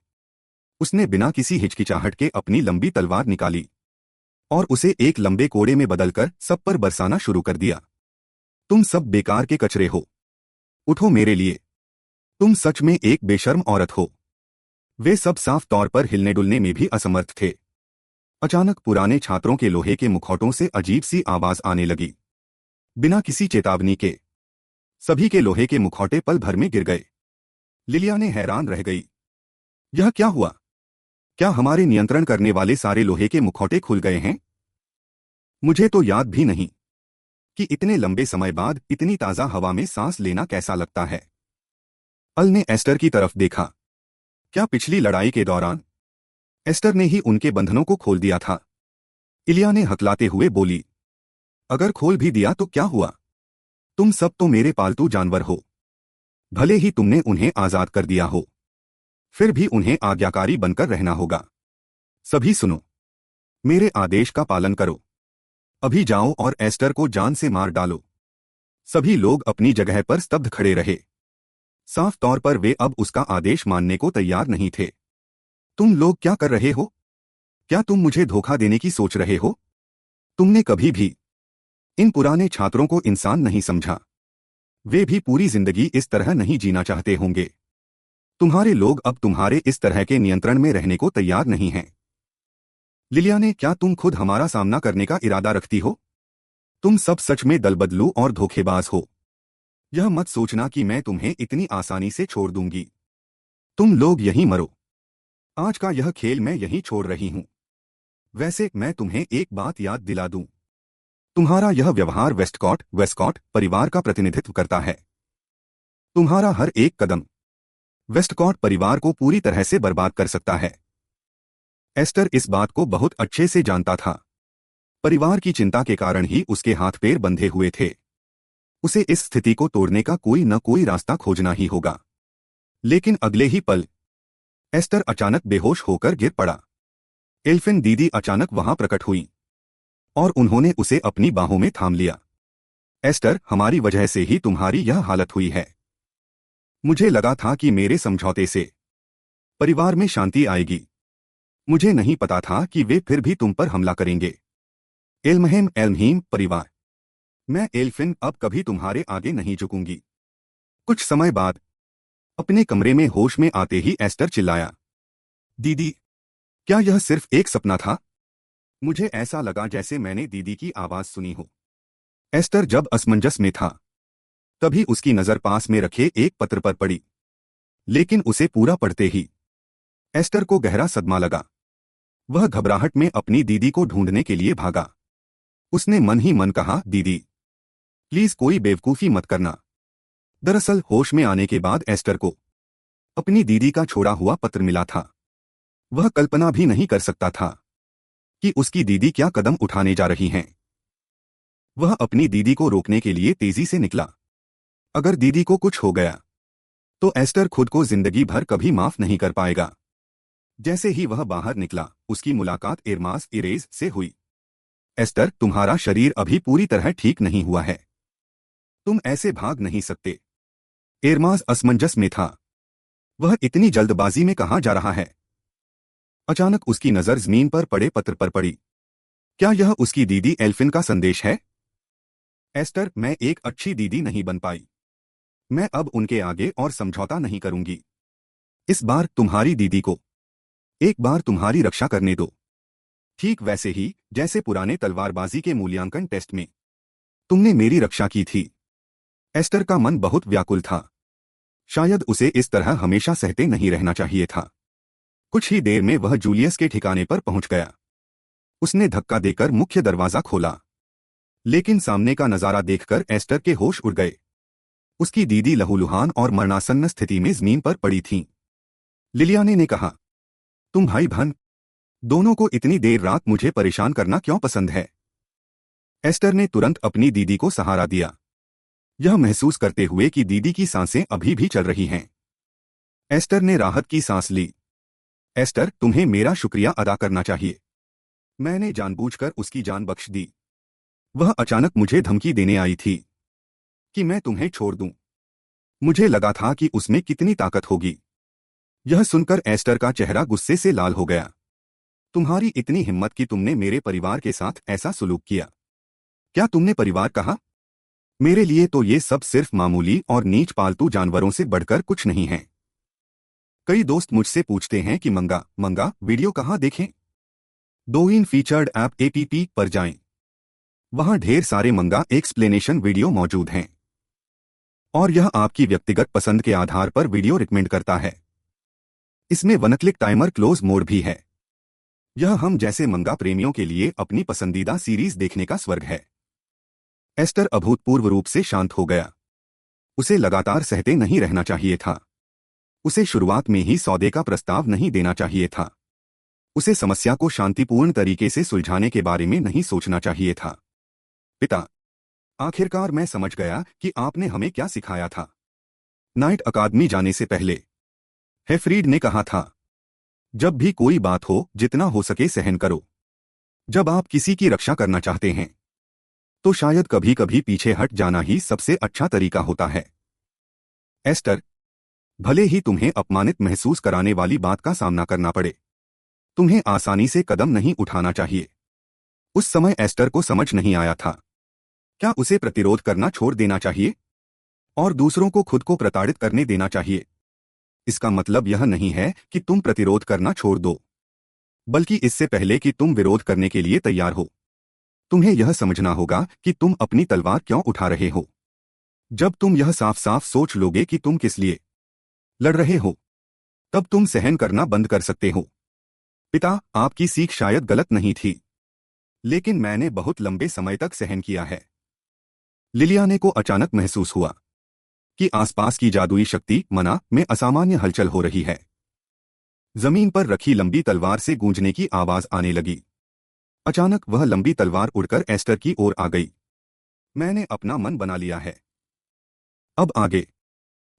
उसने बिना किसी हिचकिचाहट के अपनी लंबी तलवार निकाली और उसे एक लंबे कोड़े में बदलकर सब पर बरसाना शुरू कर दिया। तुम सब बेकार के कचरे हो। उठो मेरे लिए। तुम सच में एक बेशर्म औरत हो। वे सब साफ तौर पर हिलने डुलने में भी असमर्थ थे। अचानक पुराने छात्रों के लोहे के मुखौटों से अजीब सी आवाज आने लगी। बिना किसी चेतावनी के सभी के लोहे के मुखौटे पल भर में गिर गए। लिलिया ने हैरान रह गई। यह क्या हुआ? क्या हमारे नियंत्रण करने वाले सारे लोहे के मुखौटे खुल गए हैं? मुझे तो याद भी नहीं कि इतने लंबे समय बाद इतनी ताजा हवा में सांस लेना कैसा लगता है। अल ने एस्टर की तरफ देखा। क्या पिछली लड़ाई के दौरान एस्टर ने ही उनके बंधनों को खोल दिया था? इलिया ने हकलाते हुए बोली, अगर खोल भी दिया तो क्या हुआ? तुम सब तो मेरे पालतू जानवर हो। भले ही तुमने उन्हें आजाद कर दिया हो, फिर भी उन्हें आज्ञाकारी बनकर रहना होगा। सभी सुनो, मेरे आदेश का पालन करो। अभी जाओ और एस्टर को जान से मार डालो। सभी लोग अपनी जगह पर स्तब्ध खड़े रहे। साफ तौर पर वे अब उसका आदेश मानने को तैयार नहीं थे। तुम लोग क्या कर रहे हो? क्या तुम मुझे धोखा देने की सोच रहे हो? तुमने कभी भी इन पुराने छात्रों को इंसान नहीं समझा। वे भी पूरी जिंदगी इस तरह नहीं जीना चाहते होंगे। तुम्हारे लोग अब तुम्हारे इस तरह के नियंत्रण में रहने को तैयार नहीं हैं। लिलिया ने, क्या तुम खुद हमारा सामना करने का इरादा रखती हो? तुम सब सच में दलबदलू और धोखेबाज हो। यह मत सोचना कि मैं तुम्हें इतनी आसानी से छोड़ दूंगी। तुम लोग यहीं मरो। आज का यह खेल मैं यहीं छोड़ रही हूं। वैसे मैं तुम्हें एक बात याद दिला दूं। तुम्हारा यह व्यवहार वेस्टकॉट परिवार का प्रतिनिधित्व करता है। तुम्हारा हर एक कदम वेस्टकॉट परिवार को पूरी तरह से बर्बाद कर सकता है। एस्टर इस बात को बहुत अच्छे से जानता था। परिवार की चिंता के कारण ही उसके हाथ पैर बंधे हुए थे। उसे इस स्थिति को तोड़ने का कोई न कोई रास्ता खोजना ही होगा। लेकिन अगले ही पल एस्टर अचानक बेहोश होकर गिर पड़ा। एल्फिन दीदी अचानक वहां प्रकट हुई और उन्होंने उसे अपनी बाहों में थाम लिया। एस्टर, हमारी वजह से ही तुम्हारी यह हालत हुई है। मुझे लगा था कि मेरे समझौते से परिवार में शांति आएगी। मुझे नहीं पता था कि वे फिर भी तुम पर हमला करेंगे। एल्महीम परिवार, मैं एल्फिन अब कभी तुम्हारे आगे नहीं झुकूंगी। कुछ समय बाद अपने कमरे में होश में आते ही एस्टर चिल्लाया, दीदी, क्या यह सिर्फ एक सपना था? मुझे ऐसा लगा जैसे मैंने दीदी की आवाज सुनी हो। एस्टर जब असमंजस में था तभी उसकी नजर पास में रखे एक पत्र पर पड़ी। लेकिन उसे पूरा पढ़ते ही एस्टर को गहरा सदमा लगा। वह घबराहट में अपनी दीदी को ढूंढने के लिए भागा। उसने मन ही मन कहा, दीदी, प्लीज कोई बेवकूफी मत करना। दरअसल होश में आने के बाद एस्टर को अपनी दीदी का छोड़ा हुआ पत्र मिला था। वह कल्पना भी नहीं कर सकता था कि उसकी दीदी क्या कदम उठाने जा रही हैं। वह अपनी दीदी को रोकने के लिए तेजी से निकला। अगर दीदी को कुछ हो गया तो एस्टर खुद को जिंदगी भर कभी माफ नहीं कर पाएगा। जैसे ही वह बाहर निकला, उसकी मुलाकात एरमास इरेज से हुई। एस्टर, तुम्हारा शरीर अभी पूरी तरह ठीक नहीं हुआ है। तुम ऐसे भाग नहीं सकते। एरमास असमंजस में था। वह इतनी जल्दबाजी में कहां जा रहा है? अचानक उसकी नजर जमीन पर पड़े पत्र पर पड़ी। क्या यह उसकी दीदी एल्फिन का संदेश है? एस्टर, मैं एक अच्छी दीदी नहीं बन पाई। मैं अब उनके आगे और समझौता नहीं करूंगी। इस बार तुम्हारी दीदी को एक बार तुम्हारी रक्षा करने दो। ठीक वैसे ही जैसे पुराने तलवारबाजी के मूल्यांकन टेस्ट में तुमने मेरी रक्षा की थी। एस्टर का मन बहुत व्याकुल था। शायद उसे इस तरह हमेशा सहते नहीं रहना चाहिए था। कुछ ही देर में वह जूलियस के ठिकाने पर पहुंच गया। उसने धक्का देकर मुख्य दरवाजा खोला, लेकिन सामने का नजारा देखकर एस्टर के होश उड़ गए। उसकी दीदी लहूलुहान और मरणासन्न स्थिति में जमीन पर पड़ी थीं। लिलियाने ने कहा, तुम भाई बहन दोनों को इतनी देर रात मुझे परेशान करना क्यों पसंद है? एस्टर ने तुरंत अपनी दीदी को सहारा दिया, यह महसूस करते हुए कि दीदी की सांसें अभी भी चल रही हैं। एस्टर ने राहत की सांस ली। एस्टर, तुम्हें मेरा शुक्रिया अदा करना चाहिए। मैंने जानबूझकर उसकी जान बख्श दी। वह अचानक मुझे धमकी देने आई थी कि मैं तुम्हें छोड़ दूं। मुझे लगा था कि उसमें कितनी ताकत होगी। यह सुनकर एस्टर का चेहरा गुस्से से लाल हो गया। तुम्हारी इतनी हिम्मत कि तुमने मेरे परिवार के साथ ऐसा सुलूक किया। क्या तुमने परिवार कहा? मेरे लिए तो ये सब सिर्फ मामूली और नीच पालतू जानवरों से बढ़कर कुछ नहीं है। कई दोस्त मुझसे पूछते हैं कि मंगा वीडियो कहाँ देखें। डोइन फीचर्ड ऐप एपीपी पर जाएं। वहां ढेर सारे मंगा एक्सप्लेनेशन वीडियो मौजूद हैं और यह आपकी व्यक्तिगत पसंद के आधार पर वीडियो रिकमेंड करता है। इसमें one click timer close mode भी है। यह हम जैसे मंगा प्रेमियों के लिए अपनी पसंदीदा सीरीज देखने का स्वर्ग है। एस्टर अभूतपूर्व रूप से शांत हो गया। उसे लगातार सहते नहीं रहना चाहिए था। उसे शुरुआत में ही सौदे का प्रस्ताव नहीं देना चाहिए था। उसे समस्या को शांतिपूर्ण तरीके से सुलझाने के बारे में नहीं सोचना चाहिए था। पिता, आखिरकार मैं समझ गया कि आपने हमें क्या सिखाया था। नाइट अकादमी जाने से पहले हेफ्रीड ने कहा था, जब भी कोई बात हो जितना हो सके सहन करो। जब आप किसी की रक्षा करना चाहते हैं तो शायद कभी कभी पीछे हट जाना ही सबसे अच्छा तरीका होता है। एस्टर, भले ही तुम्हें अपमानित महसूस कराने वाली बात का सामना करना पड़े, तुम्हें आसानी से कदम नहीं उठाना चाहिए। उस समय एस्टर को समझ नहीं आया था। क्या उसे प्रतिरोध करना छोड़ देना चाहिए और दूसरों को खुद को प्रताड़ित करने देना चाहिए? इसका मतलब यह नहीं है कि तुम प्रतिरोध करना छोड़ दो, बल्कि इससे पहले कि तुम विरोध करने के लिए तैयार हो, तुम्हें यह समझना होगा कि तुम अपनी तलवार क्यों उठा रहे हो। जब तुम यह साफ साफ सोच लोगे कि तुम किस लिए लड़ रहे हो, तब तुम सहन करना बंद कर सकते हो। पिता, आपकी सीख शायद गलत नहीं थी, लेकिन मैंने बहुत लंबे समय तक सहन किया है। लिलियाने को अचानक महसूस हुआ कि आसपास की जादुई शक्ति मना में असामान्य हलचल हो रही है। जमीन पर रखी लंबी तलवार से गूंजने की आवाज आने लगी। अचानक वह लंबी तलवार उड़कर एस्टर की ओर आ गई। मैंने अपना मन बना लिया है। अब आगे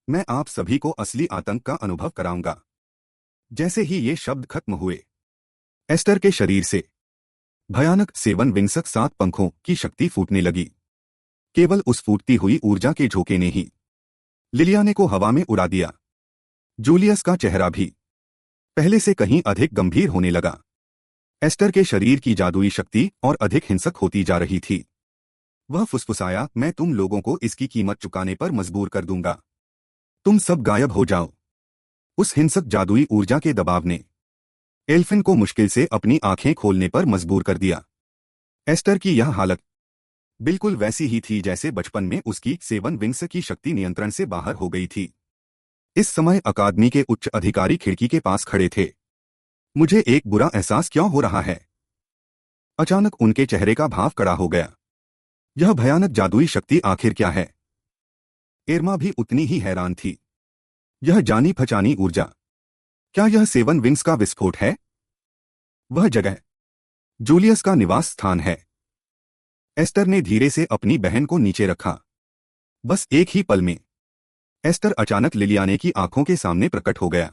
मैं आप सभी को असली आतंक का अनुभव कराऊंगा। जैसे ही ये शब्द खत्म हुए, एस्टर के शरीर से भयानक सेवन विंग्स 7 पंखों की शक्ति फूटने लगी। केवल उस फूटती हुई ऊर्जा के झोंके ने ही लिलियाने को हवा में उड़ा दिया। जूलियस का चेहरा भी पहले से कहीं अधिक गंभीर होने लगा। एस्टर के शरीर की जादुई शक्ति और अधिक हिंसक होती जा रही थी। वह फुसफुसाया, मैं तुम लोगों को इसकी कीमत चुकाने पर मजबूर कर दूंगा। तुम सब गायब हो जाओ। उस हिंसक जादुई ऊर्जा के दबाव ने एल्फिन को मुश्किल से अपनी आंखें खोलने पर मजबूर कर दिया। एस्टर की यह हालत बिल्कुल वैसी ही थी जैसे बचपन में उसकी सेवन विंग्स की शक्ति नियंत्रण से बाहर हो गई थी। इस समय अकादमी के उच्च अधिकारी खिड़की के पास खड़े थे। मुझे एक बुरा एहसास क्यों हो रहा है? अचानक उनके चेहरे का भाव कड़ा हो गया। यह भयानक जादुई शक्ति आखिर क्या है? एर्मा भी उतनी ही हैरान थी। यह जानी पहचानी ऊर्जा, क्या यह सेवन विंग्स का विस्फोट है? वह जगह जूलियस का निवास स्थान है। एस्टर ने धीरे से अपनी बहन को नीचे रखा। बस एक ही पल में एस्टर अचानक लिलियाने की आंखों के सामने प्रकट हो गया।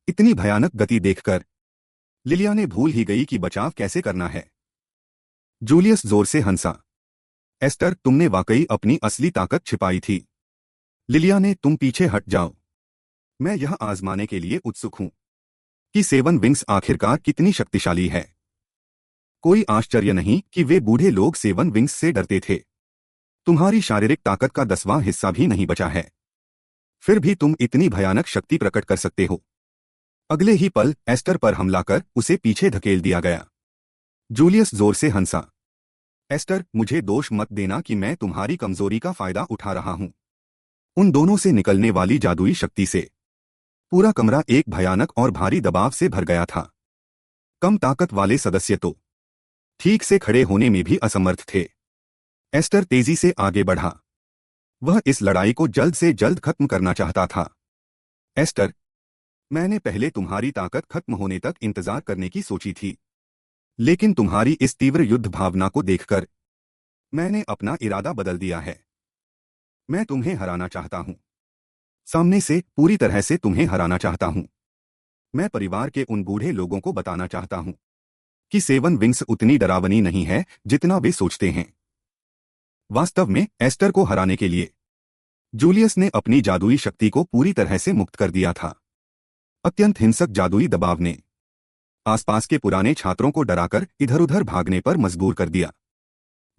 इतनी भयानक गति देखकर लिलियाने भूल ही गई कि बचाव कैसे करना है। जूलियस जोर से हंसा। एस्टर, तुमने वाकई अपनी असली ताकत छिपाई थी। लिलियाने, तुम पीछे हट जाओ। मैं यह आजमाने के लिए उत्सुक हूं कि सेवन विंग्स आखिरकार कितनी शक्तिशाली है। कोई आश्चर्य नहीं कि वे बूढ़े लोग सेवन विंग्स से डरते थे। तुम्हारी शारीरिक ताकत का 10वां हिस्सा भी नहीं बचा है, फिर भी तुम इतनी भयानक शक्ति प्रकट कर सकते हो। अगले ही पल एस्टर पर हमला कर उसे पीछे धकेल दिया गया। जूलियस जोर से हंसा। एस्टर, मुझे दोष मत देना कि मैं तुम्हारी कमजोरी का फायदा उठा रहा हूं। उन दोनों से निकलने वाली जादुई शक्ति से पूरा कमरा एक भयानक और भारी दबाव से भर गया था। कम ताकत वाले सदस्य तो ठीक से खड़े होने में भी असमर्थ थे। एस्टर तेजी से आगे बढ़ा। वह इस लड़ाई को जल्द से जल्द खत्म करना चाहता था। एस्टर, मैंने पहले तुम्हारी ताकत खत्म होने तक इंतजार करने की सोची थी, लेकिन तुम्हारी इस तीव्र युद्ध भावना को देखकर मैंने अपना इरादा बदल दिया है। मैं तुम्हें हराना चाहता हूं। सामने से पूरी तरह से तुम्हें हराना चाहता हूं। मैं परिवार के उन बूढ़े लोगों को बताना चाहता हूं कि सेवन विंग्स उतनी डरावनी नहीं है जितना वे सोचते हैं। वास्तव में एस्टर को हराने के लिए जूलियस ने अपनी जादुई शक्ति को पूरी तरह से मुक्त कर दिया था। अत्यंत हिंसक जादुई दबाव ने आसपास के पुराने छात्रों को डराकर इधर उधर भागने पर मजबूर कर दिया।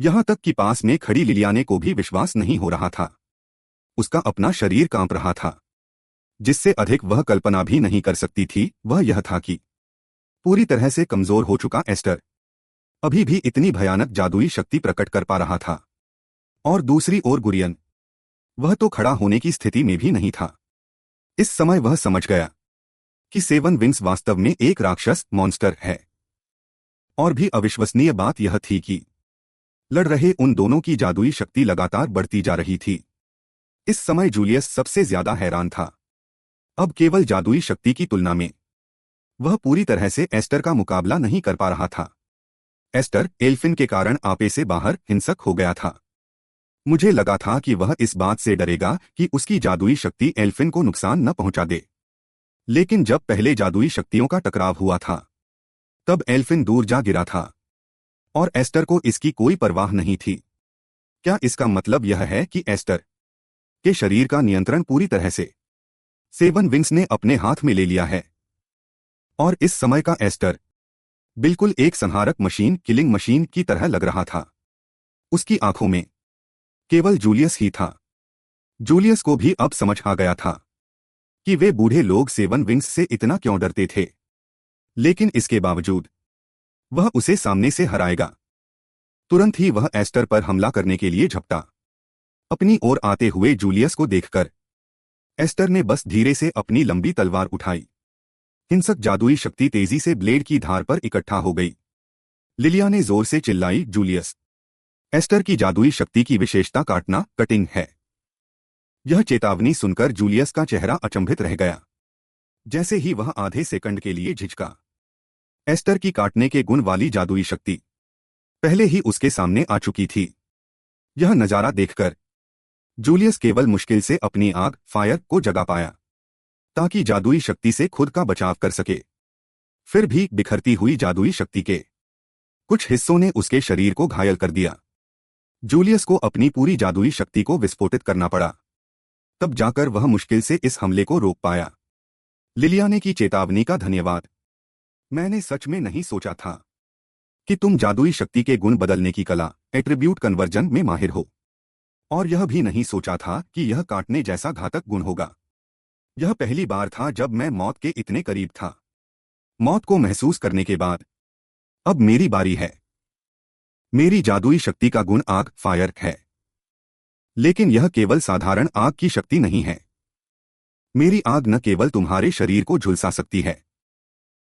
यहां तक कि पास में खड़ी लिलियाने को भी विश्वास नहीं हो रहा था। उसका अपना शरीर कांप रहा था। जिससे अधिक वह कल्पना भी नहीं कर सकती थी वह यह था कि पूरी तरह से कमजोर हो चुका एस्टर अभी भी इतनी भयानक जादुई शक्ति प्रकट कर पा रहा था। और दूसरी ओर गुरियन, वह तो खड़ा होने की स्थिति में भी नहीं था। इस समय वह समझ गया कि सेवन विंग्स वास्तव में एक राक्षस मॉन्स्टर है। और भी अविश्वसनीय बात यह थी कि लड़ रहे उन दोनों की जादुई शक्ति लगातार बढ़ती जा रही थी। इस समय जूलियस सबसे ज्यादा हैरान था। अब केवल जादुई शक्ति की तुलना में वह पूरी तरह से एस्टर का मुकाबला नहीं कर पा रहा था। एस्टर एल्फिन के कारण आपे से बाहर हिंसक हो गया था। मुझे लगा था कि वह इस बात से डरेगा कि उसकी जादुई शक्ति एल्फिन को नुकसान न पहुंचा दे। लेकिन जब पहले जादुई शक्तियों का टकराव हुआ था तब एल्फिन दूर जा गिरा था और एस्टर को इसकी कोई परवाह नहीं थी। क्या इसका मतलब यह है कि एस्टर के शरीर का नियंत्रण पूरी तरह से सेवन विंग्स ने अपने हाथ में ले लिया है? और इस समय का एस्टर बिल्कुल एक संहारक मशीन, किलिंग मशीन की तरह लग रहा था। उसकी आंखों में केवल जूलियस ही था। जूलियस को भी अब समझ आ गया था कि वे बूढ़े लोग सेवन विंग्स से इतना क्यों डरते थे। लेकिन इसके बावजूद वह उसे सामने से हराएगा। तुरंत ही वह एस्टर पर हमला करने के लिए झपटा। अपनी ओर आते हुए जूलियस को देखकर एस्टर ने बस धीरे से अपनी लंबी तलवार उठाई। हिंसक जादुई शक्ति तेजी से ब्लेड की धार पर इकट्ठा हो गई। लिलिया ने जोर से चिल्लाई, जूलियस, एस्टर की जादुई शक्ति की विशेषता काटना, कटिंग है। यह चेतावनी सुनकर जूलियस का चेहरा अचंभित रह गया। जैसे ही वह आधे सेकंड के लिए झिझका, एस्टर की काटने के गुण वाली जादुई शक्ति पहले ही उसके सामने आ चुकी थी। यह नजारा देखकर जूलियस केवल मुश्किल से अपनी आग, फायर को जगा पाया ताकि जादुई शक्ति से खुद का बचाव कर सके। फिर भी बिखरती हुई जादुई शक्ति के कुछ हिस्सों ने उसके शरीर को घायल कर दिया। जूलियस को अपनी पूरी जादुई शक्ति को विस्फोटित करना पड़ा। तब जाकर वह मुश्किल से इस हमले को रोक पाया। लिलियाने की चेतावनी का धन्यवाद। मैंने सच में नहीं सोचा था कि तुम जादुई शक्ति के गुण बदलने की कला, एट्रीब्यूट कन्वर्जन में माहिर हो। और यह भी नहीं सोचा था कि यह काटने जैसा घातक गुण होगा। यह पहली बार था जब मैं मौत के इतने करीब था। मौत को महसूस करने के बाद अब मेरी बारी है। मेरी जादुई शक्ति का गुण आग, फायर है। लेकिन यह केवल साधारण आग की शक्ति नहीं है। मेरी आग न केवल तुम्हारे शरीर को झुलसा सकती है,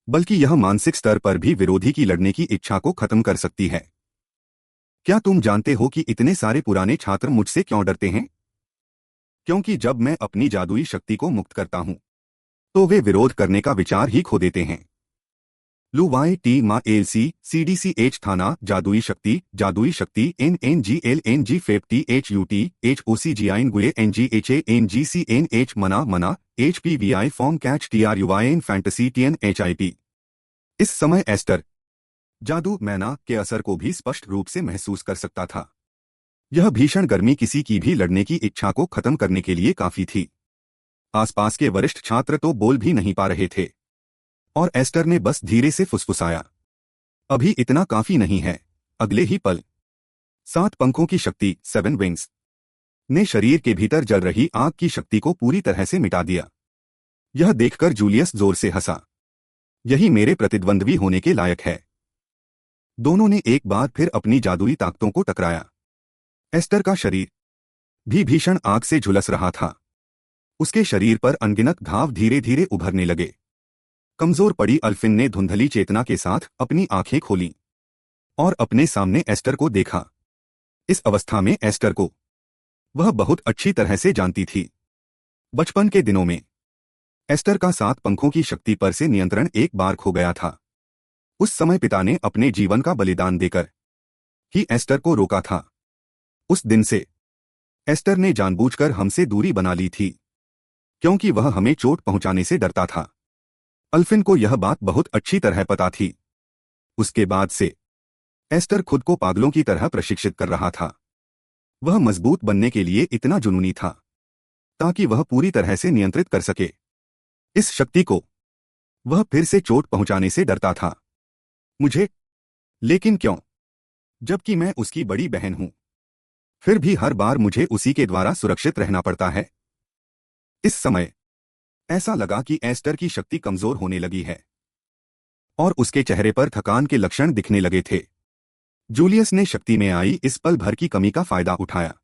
बल्कि यह मानसिक स्तर पर भी विरोधी की लड़ने की इच्छा को खत्म कर सकती है। क्या तुम जानते हो कि इतने सारे पुराने छात्र मुझसे क्यों डरते हैं? क्योंकि जब मैं अपनी जादुई शक्ति को मुक्त करता हूं तो वे विरोध करने का विचार ही खो देते हैं। लुवाई टी मा एल सी CDCH थाना जादुई शक्ति NNGLNG फेप THUT गुए NGHANGCNH मना मना HPVI form catch TRUIN fantasy TNHIP। इस समय एस्टर जादू मैना के असर को भी स्पष्ट रूप से महसूस कर सकता था। यह भीषण गर्मी किसी की भी लड़ने की इच्छा को खत्म करने के लिए काफी थी। आसपास के वरिष्ठ छात्र तो बोल भी नहीं पा रहे थे और एस्टर ने बस धीरे से फुसफुसाया, अभी इतना काफी नहीं है। अगले ही पल 7 पंखों की शक्ति, 7 विंग्स ने शरीर के भीतर जल रही आग की शक्ति को पूरी तरह से मिटा दिया। यह देखकर जूलियस जोर से हंसा। यही मेरे प्रतिद्वंद्वी होने के लायक है। दोनों ने एक बार फिर अपनी जादुई ताकतों को टकराया। एस्टर का शरीर भी भीषण आग से झुलस रहा था। उसके शरीर पर अनगिनत घाव धीरे धीरे उभरने लगे। कमजोर पड़ी अल्फिन ने धुंधली चेतना के साथ अपनी आंखें खोलीं और अपने सामने एस्टर को देखा। इस अवस्था में एस्टर को वह बहुत अच्छी तरह से जानती थी। बचपन के दिनों में एस्टर का 7 पंखों की शक्ति पर से नियंत्रण एक बार खो गया था। उस समय पिता ने अपने जीवन का बलिदान देकर ही एस्टर को रोका था। उस दिन से एस्टर ने जानबूझकर हमसे दूरी बना ली थी, क्योंकि वह हमें चोट पहुंचाने से डरता था। अल्फिन को यह बात बहुत अच्छी तरह पता थी। उसके बाद से एस्टर खुद को पागलों की तरह प्रशिक्षित कर रहा था। वह मजबूत बनने के लिए इतना जुनूनी था ताकि वह पूरी तरह से नियंत्रित कर सके इस शक्ति को। वह फिर से चोट पहुंचाने से डरता था। मुझे? लेकिन क्यों? जबकि मैं उसकी बड़ी बहन हूं। फिर भी हर बार मुझे उसी के द्वारा सुरक्षित रहना पड़ता है। इस समय ऐसा लगा कि एस्टर की शक्ति कमजोर होने लगी है और उसके चेहरे पर थकान के लक्षण दिखने लगे थे। जूलियस ने शक्ति में आई इस पल भर की कमी का फायदा उठाया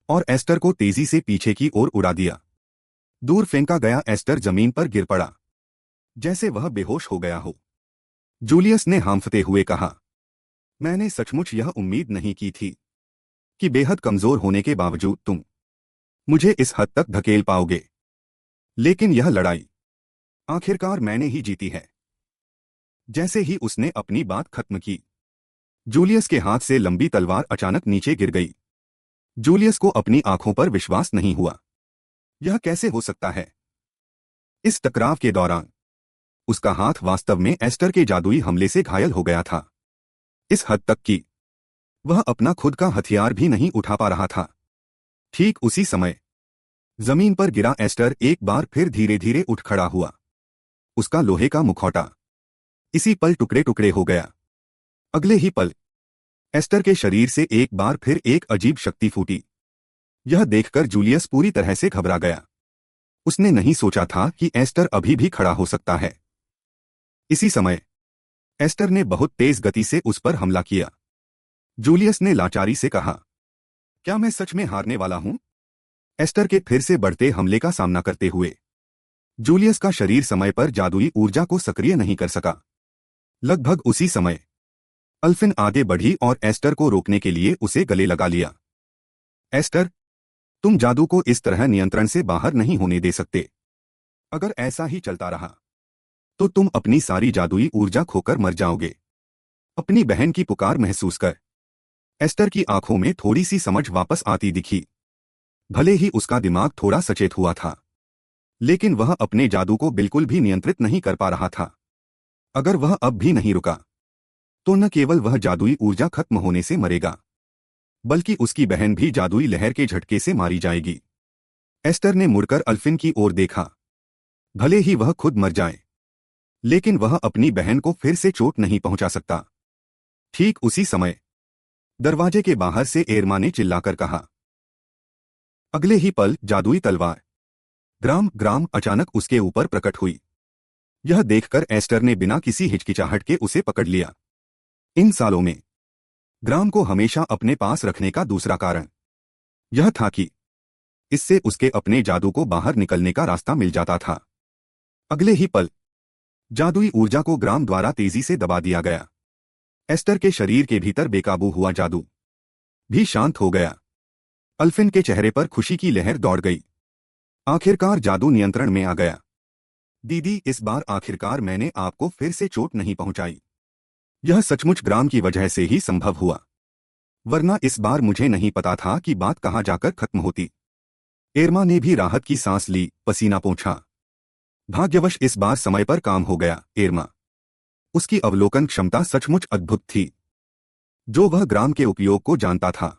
और एस्टर को तेजी से पीछे की ओर उड़ा दिया। दूर फेंका गया एस्टर जमीन पर गिर पड़ा, जैसे वह बेहोश हो गया हो। जूलियस ने हांफते हुए कहा, मैंने सचमुच यह उम्मीद नहीं की थी कि बेहद कमजोर होने के बावजूद तुम मुझे इस हद तक धकेल पाओगे। लेकिन यह लड़ाई आखिरकार मैंने ही जीती है। जैसे ही उसने अपनी बात खत्म की, जूलियस के हाथ से लंबी तलवार अचानक नीचे गिर गई। जूलियस को अपनी आंखों पर विश्वास नहीं हुआ। यह कैसे हो सकता है? इस टकराव के दौरान उसका हाथ वास्तव में एस्टर के जादुई हमले से घायल हो गया था, इस हद तक कि वह अपना खुद का हथियार भी नहीं उठा पा रहा था। ठीक उसी समय जमीन पर गिरा एस्टर एक बार फिर धीरे धीरे उठ खड़ा हुआ। उसका लोहे का मुखौटा इसी पल टुकड़े टुकड़े हो गया। अगले ही पल एस्टर के शरीर से एक बार फिर एक अजीब शक्ति फूटी। यह देखकर जूलियस पूरी तरह से घबरा गया। उसने नहीं सोचा था कि एस्टर अभी भी खड़ा हो सकता है। इसी समय एस्टर ने बहुत तेज गति से उस पर हमला किया। जूलियस ने लाचारी से कहा, क्या मैं सच में हारने वाला हूं? एस्टर के फिर से बढ़ते हमले का सामना करते हुए जूलियस का शरीर समय पर जादुई ऊर्जा को सक्रिय नहीं कर सका। लगभग उसी समय अल्फिन आगे बढ़ी और एस्टर को रोकने के लिए उसे गले लगा लिया। एस्टर, तुम जादू को इस तरह नियंत्रण से बाहर नहीं होने दे सकते। अगर ऐसा ही चलता रहा तो तुम अपनी सारी जादुई ऊर्जा खोकर मर जाओगे। अपनी बहन की पुकार महसूस कर एस्टर की आंखों में थोड़ी सी समझ वापस आती दिखी। भले ही उसका दिमाग थोड़ा सचेत हुआ था, लेकिन वह अपने जादू को बिल्कुल भी नियंत्रित नहीं कर पा रहा था। अगर वह अब भी नहीं रुका तो न केवल वह जादुई ऊर्जा खत्म होने से मरेगा, बल्कि उसकी बहन भी जादुई लहर के झटके से मारी जाएगी। एस्टर ने मुड़कर अल्फिन की ओर देखा। भले ही वह खुद मर जाए, लेकिन वह अपनी बहन को फिर से चोट नहीं पहुंचा सकता। ठीक उसी समय दरवाजे के बाहर से एरमा ने चिल्लाकर कहा। अगले ही पल जादुई तलवार ग्राम अचानक उसके ऊपर प्रकट हुई। यह देखकर एस्टर ने बिना किसी हिचकिचाहट के उसे पकड़ लिया। इन सालों में ग्राम को हमेशा अपने पास रखने का दूसरा कारण यह था कि इससे उसके अपने जादू को बाहर निकलने का रास्ता मिल जाता था। अगले ही पल जादुई ऊर्जा को ग्राम द्वारा तेजी से दबा दिया गया। एस्टर के शरीर के भीतर बेकाबू हुआ जादू भी शांत हो गया। अल्फिन के चेहरे पर खुशी की लहर दौड़ गई। आखिरकार जादू नियंत्रण में आ गया। दीदी, इस बार आखिरकार मैंने आपको फिर से चोट नहीं पहुंचाई। यह सचमुच ग्राम की वजह से ही संभव हुआ, वरना इस बार मुझे नहीं पता था कि बात कहां जाकर खत्म होती। एरमा ने भी राहत की सांस ली, पसीना पोंछा। भाग्यवश इस बार समय पर काम हो गया, एरमा। उसकी अवलोकन क्षमता सचमुच अद्भुत थी, जो वह ग्राम के उपयोग को जानता था।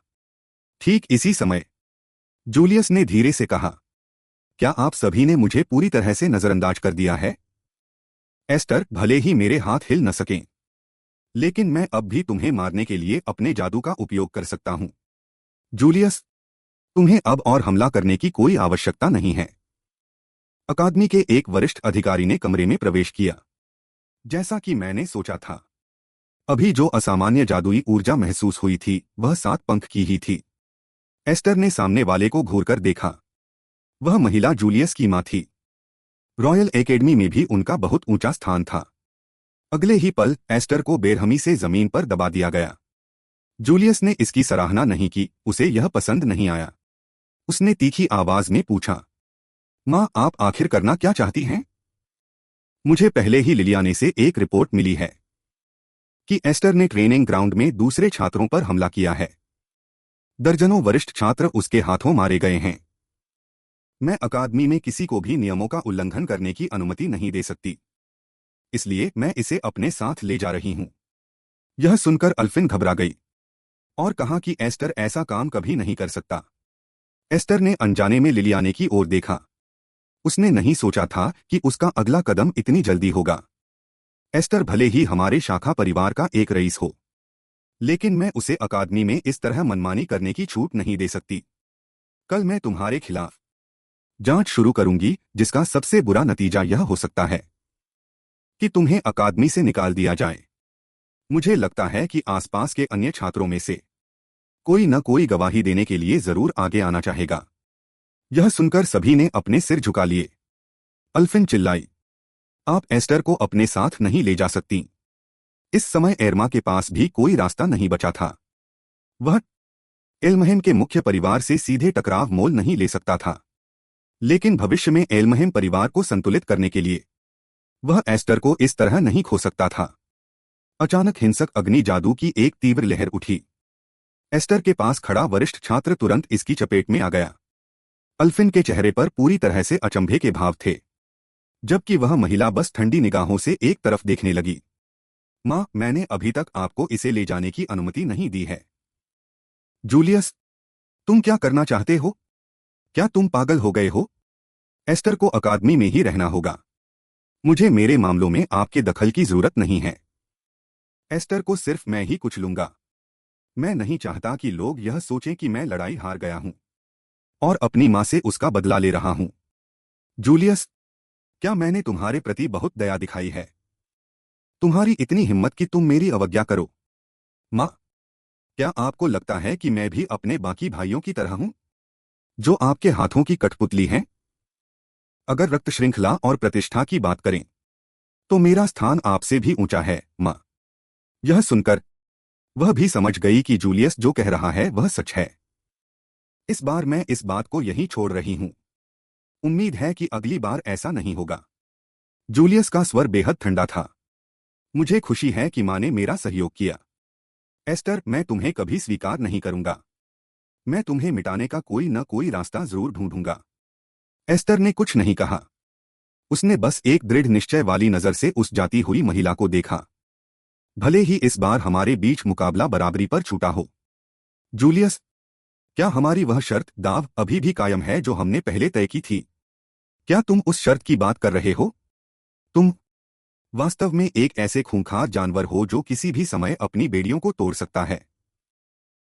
ठीक इसी समय जूलियस ने धीरे से कहा, क्या आप सभी ने मुझे पूरी तरह से नजरअंदाज कर दिया है? एस्टर, भले ही मेरे हाथ हिल न सकें, लेकिन मैं अब भी तुम्हें मारने के लिए अपने जादू का उपयोग कर सकता हूं। जूलियस, तुम्हें अब और हमला करने की कोई आवश्यकता नहीं है। अकादमी के एक वरिष्ठ अधिकारी ने कमरे में प्रवेश किया। जैसा कि मैंने सोचा था, अभी जो असामान्य जादुई ऊर्जा महसूस हुई थी वह 7 पंख की ही थी। एस्टर ने सामने वाले को घूरकर देखा। वह महिला जूलियस की मां थी। रॉयल एकेडमी में भी उनका बहुत ऊंचा स्थान था। अगले ही पल एस्टर को बेरहमी से जमीन पर दबा दिया गया। जूलियस ने इसकी सराहना नहीं की, उसे यह पसंद नहीं आया। उसने तीखी आवाज में पूछा, मां, आप आखिर करना क्या चाहती हैं? मुझे पहले ही लिलियाने से एक रिपोर्ट मिली है कि एस्टर ने ट्रेनिंग ग्राउंड में दूसरे छात्रों पर हमला किया है। दर्जनों वरिष्ठ छात्र उसके हाथों मारे गए हैं। मैं अकादमी में किसी को भी नियमों का उल्लंघन करने की अनुमति नहीं दे सकती। इसलिए मैं इसे अपने साथ ले जा रही हूं। यह सुनकर अल्फिन घबरा गई और कहा कि एस्टर ऐसा काम कभी नहीं कर सकता। एस्टर ने अनजाने में लिलियाने की ओर देखा। उसने नहीं सोचा था कि उसका अगला कदम इतनी जल्दी होगा। एस्टर भले ही हमारे शाखा परिवार का एक रईस हो, लेकिन मैं उसे अकादमी में इस तरह मनमानी करने की छूट नहीं दे सकती। कल मैं तुम्हारे खिलाफ जांच शुरू करूंगी, जिसका सबसे बुरा नतीजा यह हो सकता है कि तुम्हें अकादमी से निकाल दिया जाए। मुझे लगता है कि आसपास के अन्य छात्रों में से कोई न कोई गवाही देने के लिए जरूर आगे आना चाहेगा। यह सुनकर सभी ने अपने सिर झुका लिए। अल्फिन चिल्लाई, आप एस्टर को अपने साथ नहीं ले जा सकती। इस समय एर्मा के पास भी कोई रास्ता नहीं बचा था। वह एल्महेम के मुख्य परिवार से सीधे टकराव मोल नहीं ले सकता था, लेकिन भविष्य में एल्महेम परिवार को संतुलित करने के लिए वह एस्टर को इस तरह नहीं खो सकता था। अचानक हिंसक अग्नि जादू की एक तीव्र लहर उठी। एस्टर के पास खड़ा वरिष्ठ छात्र तुरंत इसकी चपेट में आ गया। अल्फिन के चेहरे पर पूरी तरह से अचंभे के भाव थे, जबकि वह महिला बस ठंडी निगाहों से एक तरफ देखने लगी। माँ, मैंने अभी तक आपको इसे ले जाने की अनुमति नहीं दी है। जूलियस, तुम क्या करना चाहते हो? क्या तुम पागल हो गए हो? एस्टर को अकादमी में ही रहना होगा। मुझे मेरे मामलों में आपके दखल की जरूरत नहीं है। एस्टर को सिर्फ मैं ही कुछ लूंगा। मैं नहीं चाहता कि लोग यह सोचें कि मैं लड़ाई हार गया हूं और अपनी मां से उसका बदला ले रहा हूं। जूलियस, क्या मैंने तुम्हारे प्रति बहुत दया दिखाई है? तुम्हारी इतनी हिम्मत कि तुम मेरी अवज्ञा करो। मां, क्या आपको लगता है कि मैं भी अपने बाकी भाइयों की तरह हूं, जो आपके हाथों की कठपुतली हैं? अगर रक्त श्रृंखला और प्रतिष्ठा की बात करें तो मेरा स्थान आपसे भी ऊंचा है, मां। यह सुनकर वह भी समझ गई कि जूलियस जो कह रहा है वह सच है। इस बार मैं इस बात को यहीं छोड़ रही हूं। उम्मीद है कि अगली बार ऐसा नहीं होगा। जूलियस का स्वर बेहद ठंडा था। मुझे खुशी है कि मां ने मेरा सहयोग किया। एस्टर, मैं तुम्हें कभी स्वीकार नहीं करूंगा। मैं तुम्हें मिटाने का कोई न कोई रास्ता जरूर ढूंढूंगा। एस्टर ने कुछ नहीं कहा। उसने बस एक दृढ़ निश्चय वाली नजर से उस जाती हुई महिला को देखा। भले ही इस बार हमारे बीच मुकाबला बराबरी पर छूटा हो। जूलियस, क्या हमारी वह शर्त दाव अभी भी कायम है जो हमने पहले तय की थी? क्या तुम उस शर्त की बात कर रहे हो? तुम वास्तव में एक ऐसे खूंखार जानवर हो जो किसी भी समय अपनी बेड़ियों को तोड़ सकता है।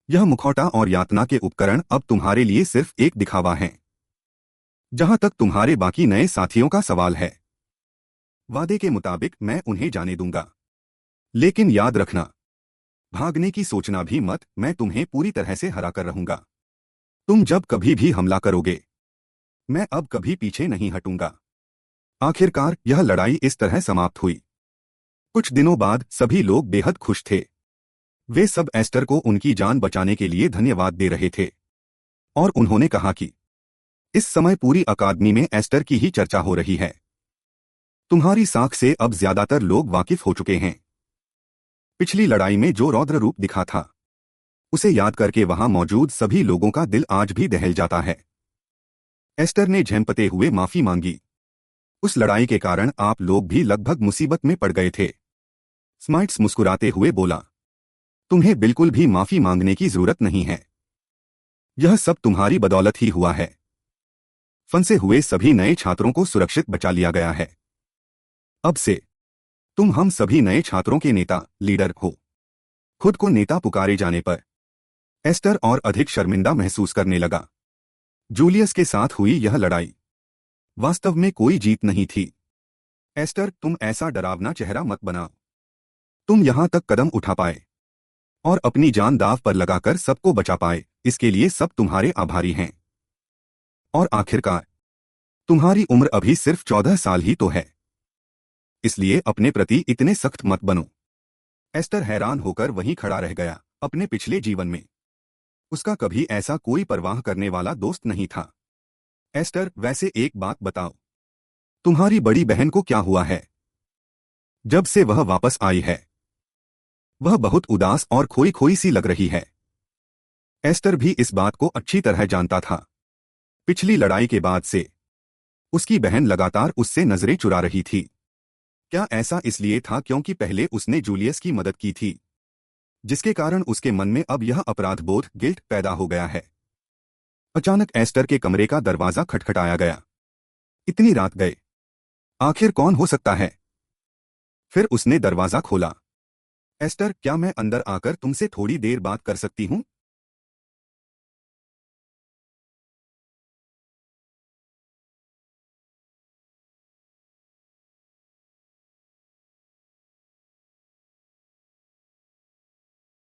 यह मुखौटा और यातना के उपकरण अब तुम्हारे लिए सिर्फ एक दिखावा हैं। जहां तक तुम्हारे बाकी नए साथियों का सवाल है, वादे के मुताबिक मैं उन्हें जाने दूंगा। लेकिन याद रखना, भागने की सोचना भी मत। मैं तुम्हें पूरी तरह से हरा कर रहूंगा। तुम जब कभी भी हमला करोगे, मैं अब कभी पीछे नहीं हटूंगा। आखिरकार यह लड़ाई इस तरह समाप्त हुई। कुछ दिनों बाद सभी लोग बेहद खुश थे। वे सब एस्टर को उनकी जान बचाने के लिए धन्यवाद दे रहे थे और उन्होंने कहा कि इस समय पूरी अकादमी में एस्टर की ही चर्चा हो रही है। तुम्हारी साख से अब ज्यादातर लोग वाकिफ हो चुके हैं। पिछली लड़ाई में जो रौद्र रूप दिखा था, उसे याद करके वहां मौजूद सभी लोगों का दिल आज भी दहल जाता है। एस्टर ने झेंपते हुए माफी मांगी। उस लड़ाई के कारण आप लोग भी लगभग मुसीबत में पड़ गए थे। स्माइट्स मुस्कुराते हुए बोला, तुम्हें बिल्कुल भी माफी मांगने की जरूरत नहीं है। यह सब तुम्हारी बदौलत ही हुआ है। फंसे हुए सभी नए छात्रों को सुरक्षित बचा लिया गया है। अब से तुम हम सभी नए छात्रों के नेता, लीडर हो। खुद को नेता पुकारे जाने पर एस्टर और अधिक शर्मिंदा महसूस करने लगा। जूलियस के साथ हुई यह लड़ाई वास्तव में कोई जीत नहीं थी। एस्टर, तुम ऐसा डरावना चेहरा मत बनाओ। तुम यहां तक कदम उठा पाए और अपनी जान दांव पर लगाकर सबको बचा पाए, इसके लिए सब तुम्हारे आभारी हैं। और आखिरकार तुम्हारी उम्र अभी सिर्फ 14 साल ही तो है, इसलिए अपने प्रति इतने सख्त मत बनो। एस्टर हैरान होकर वहीं खड़ा रह गया। अपने पिछले जीवन में उसका कभी ऐसा कोई परवाह करने वाला दोस्त नहीं था। एस्टर, वैसे एक बात बताओ, तुम्हारी बड़ी बहन को क्या हुआ है? जब से वह वापस आई है, वह बहुत उदास और खोई खोई सी लग रही है। एस्टर भी इस बात को अच्छी तरह जानता था। पिछली लड़ाई के बाद से उसकी बहन लगातार उससे नजरें चुरा रही थी। क्या ऐसा इसलिए था क्योंकि पहले उसने जूलियस की मदद की थी, जिसके कारण उसके मन में अब यह अपराध बोध गिल्ट पैदा हो गया है? अचानक एस्टर के कमरे का दरवाजा खटखटाया गया। इतनी रात गए, आखिर कौन हो सकता है? फिर उसने दरवाजा खोला। एस्टर, क्या मैं अंदर आकर तुमसे थोड़ी देर बात कर सकती हूँ?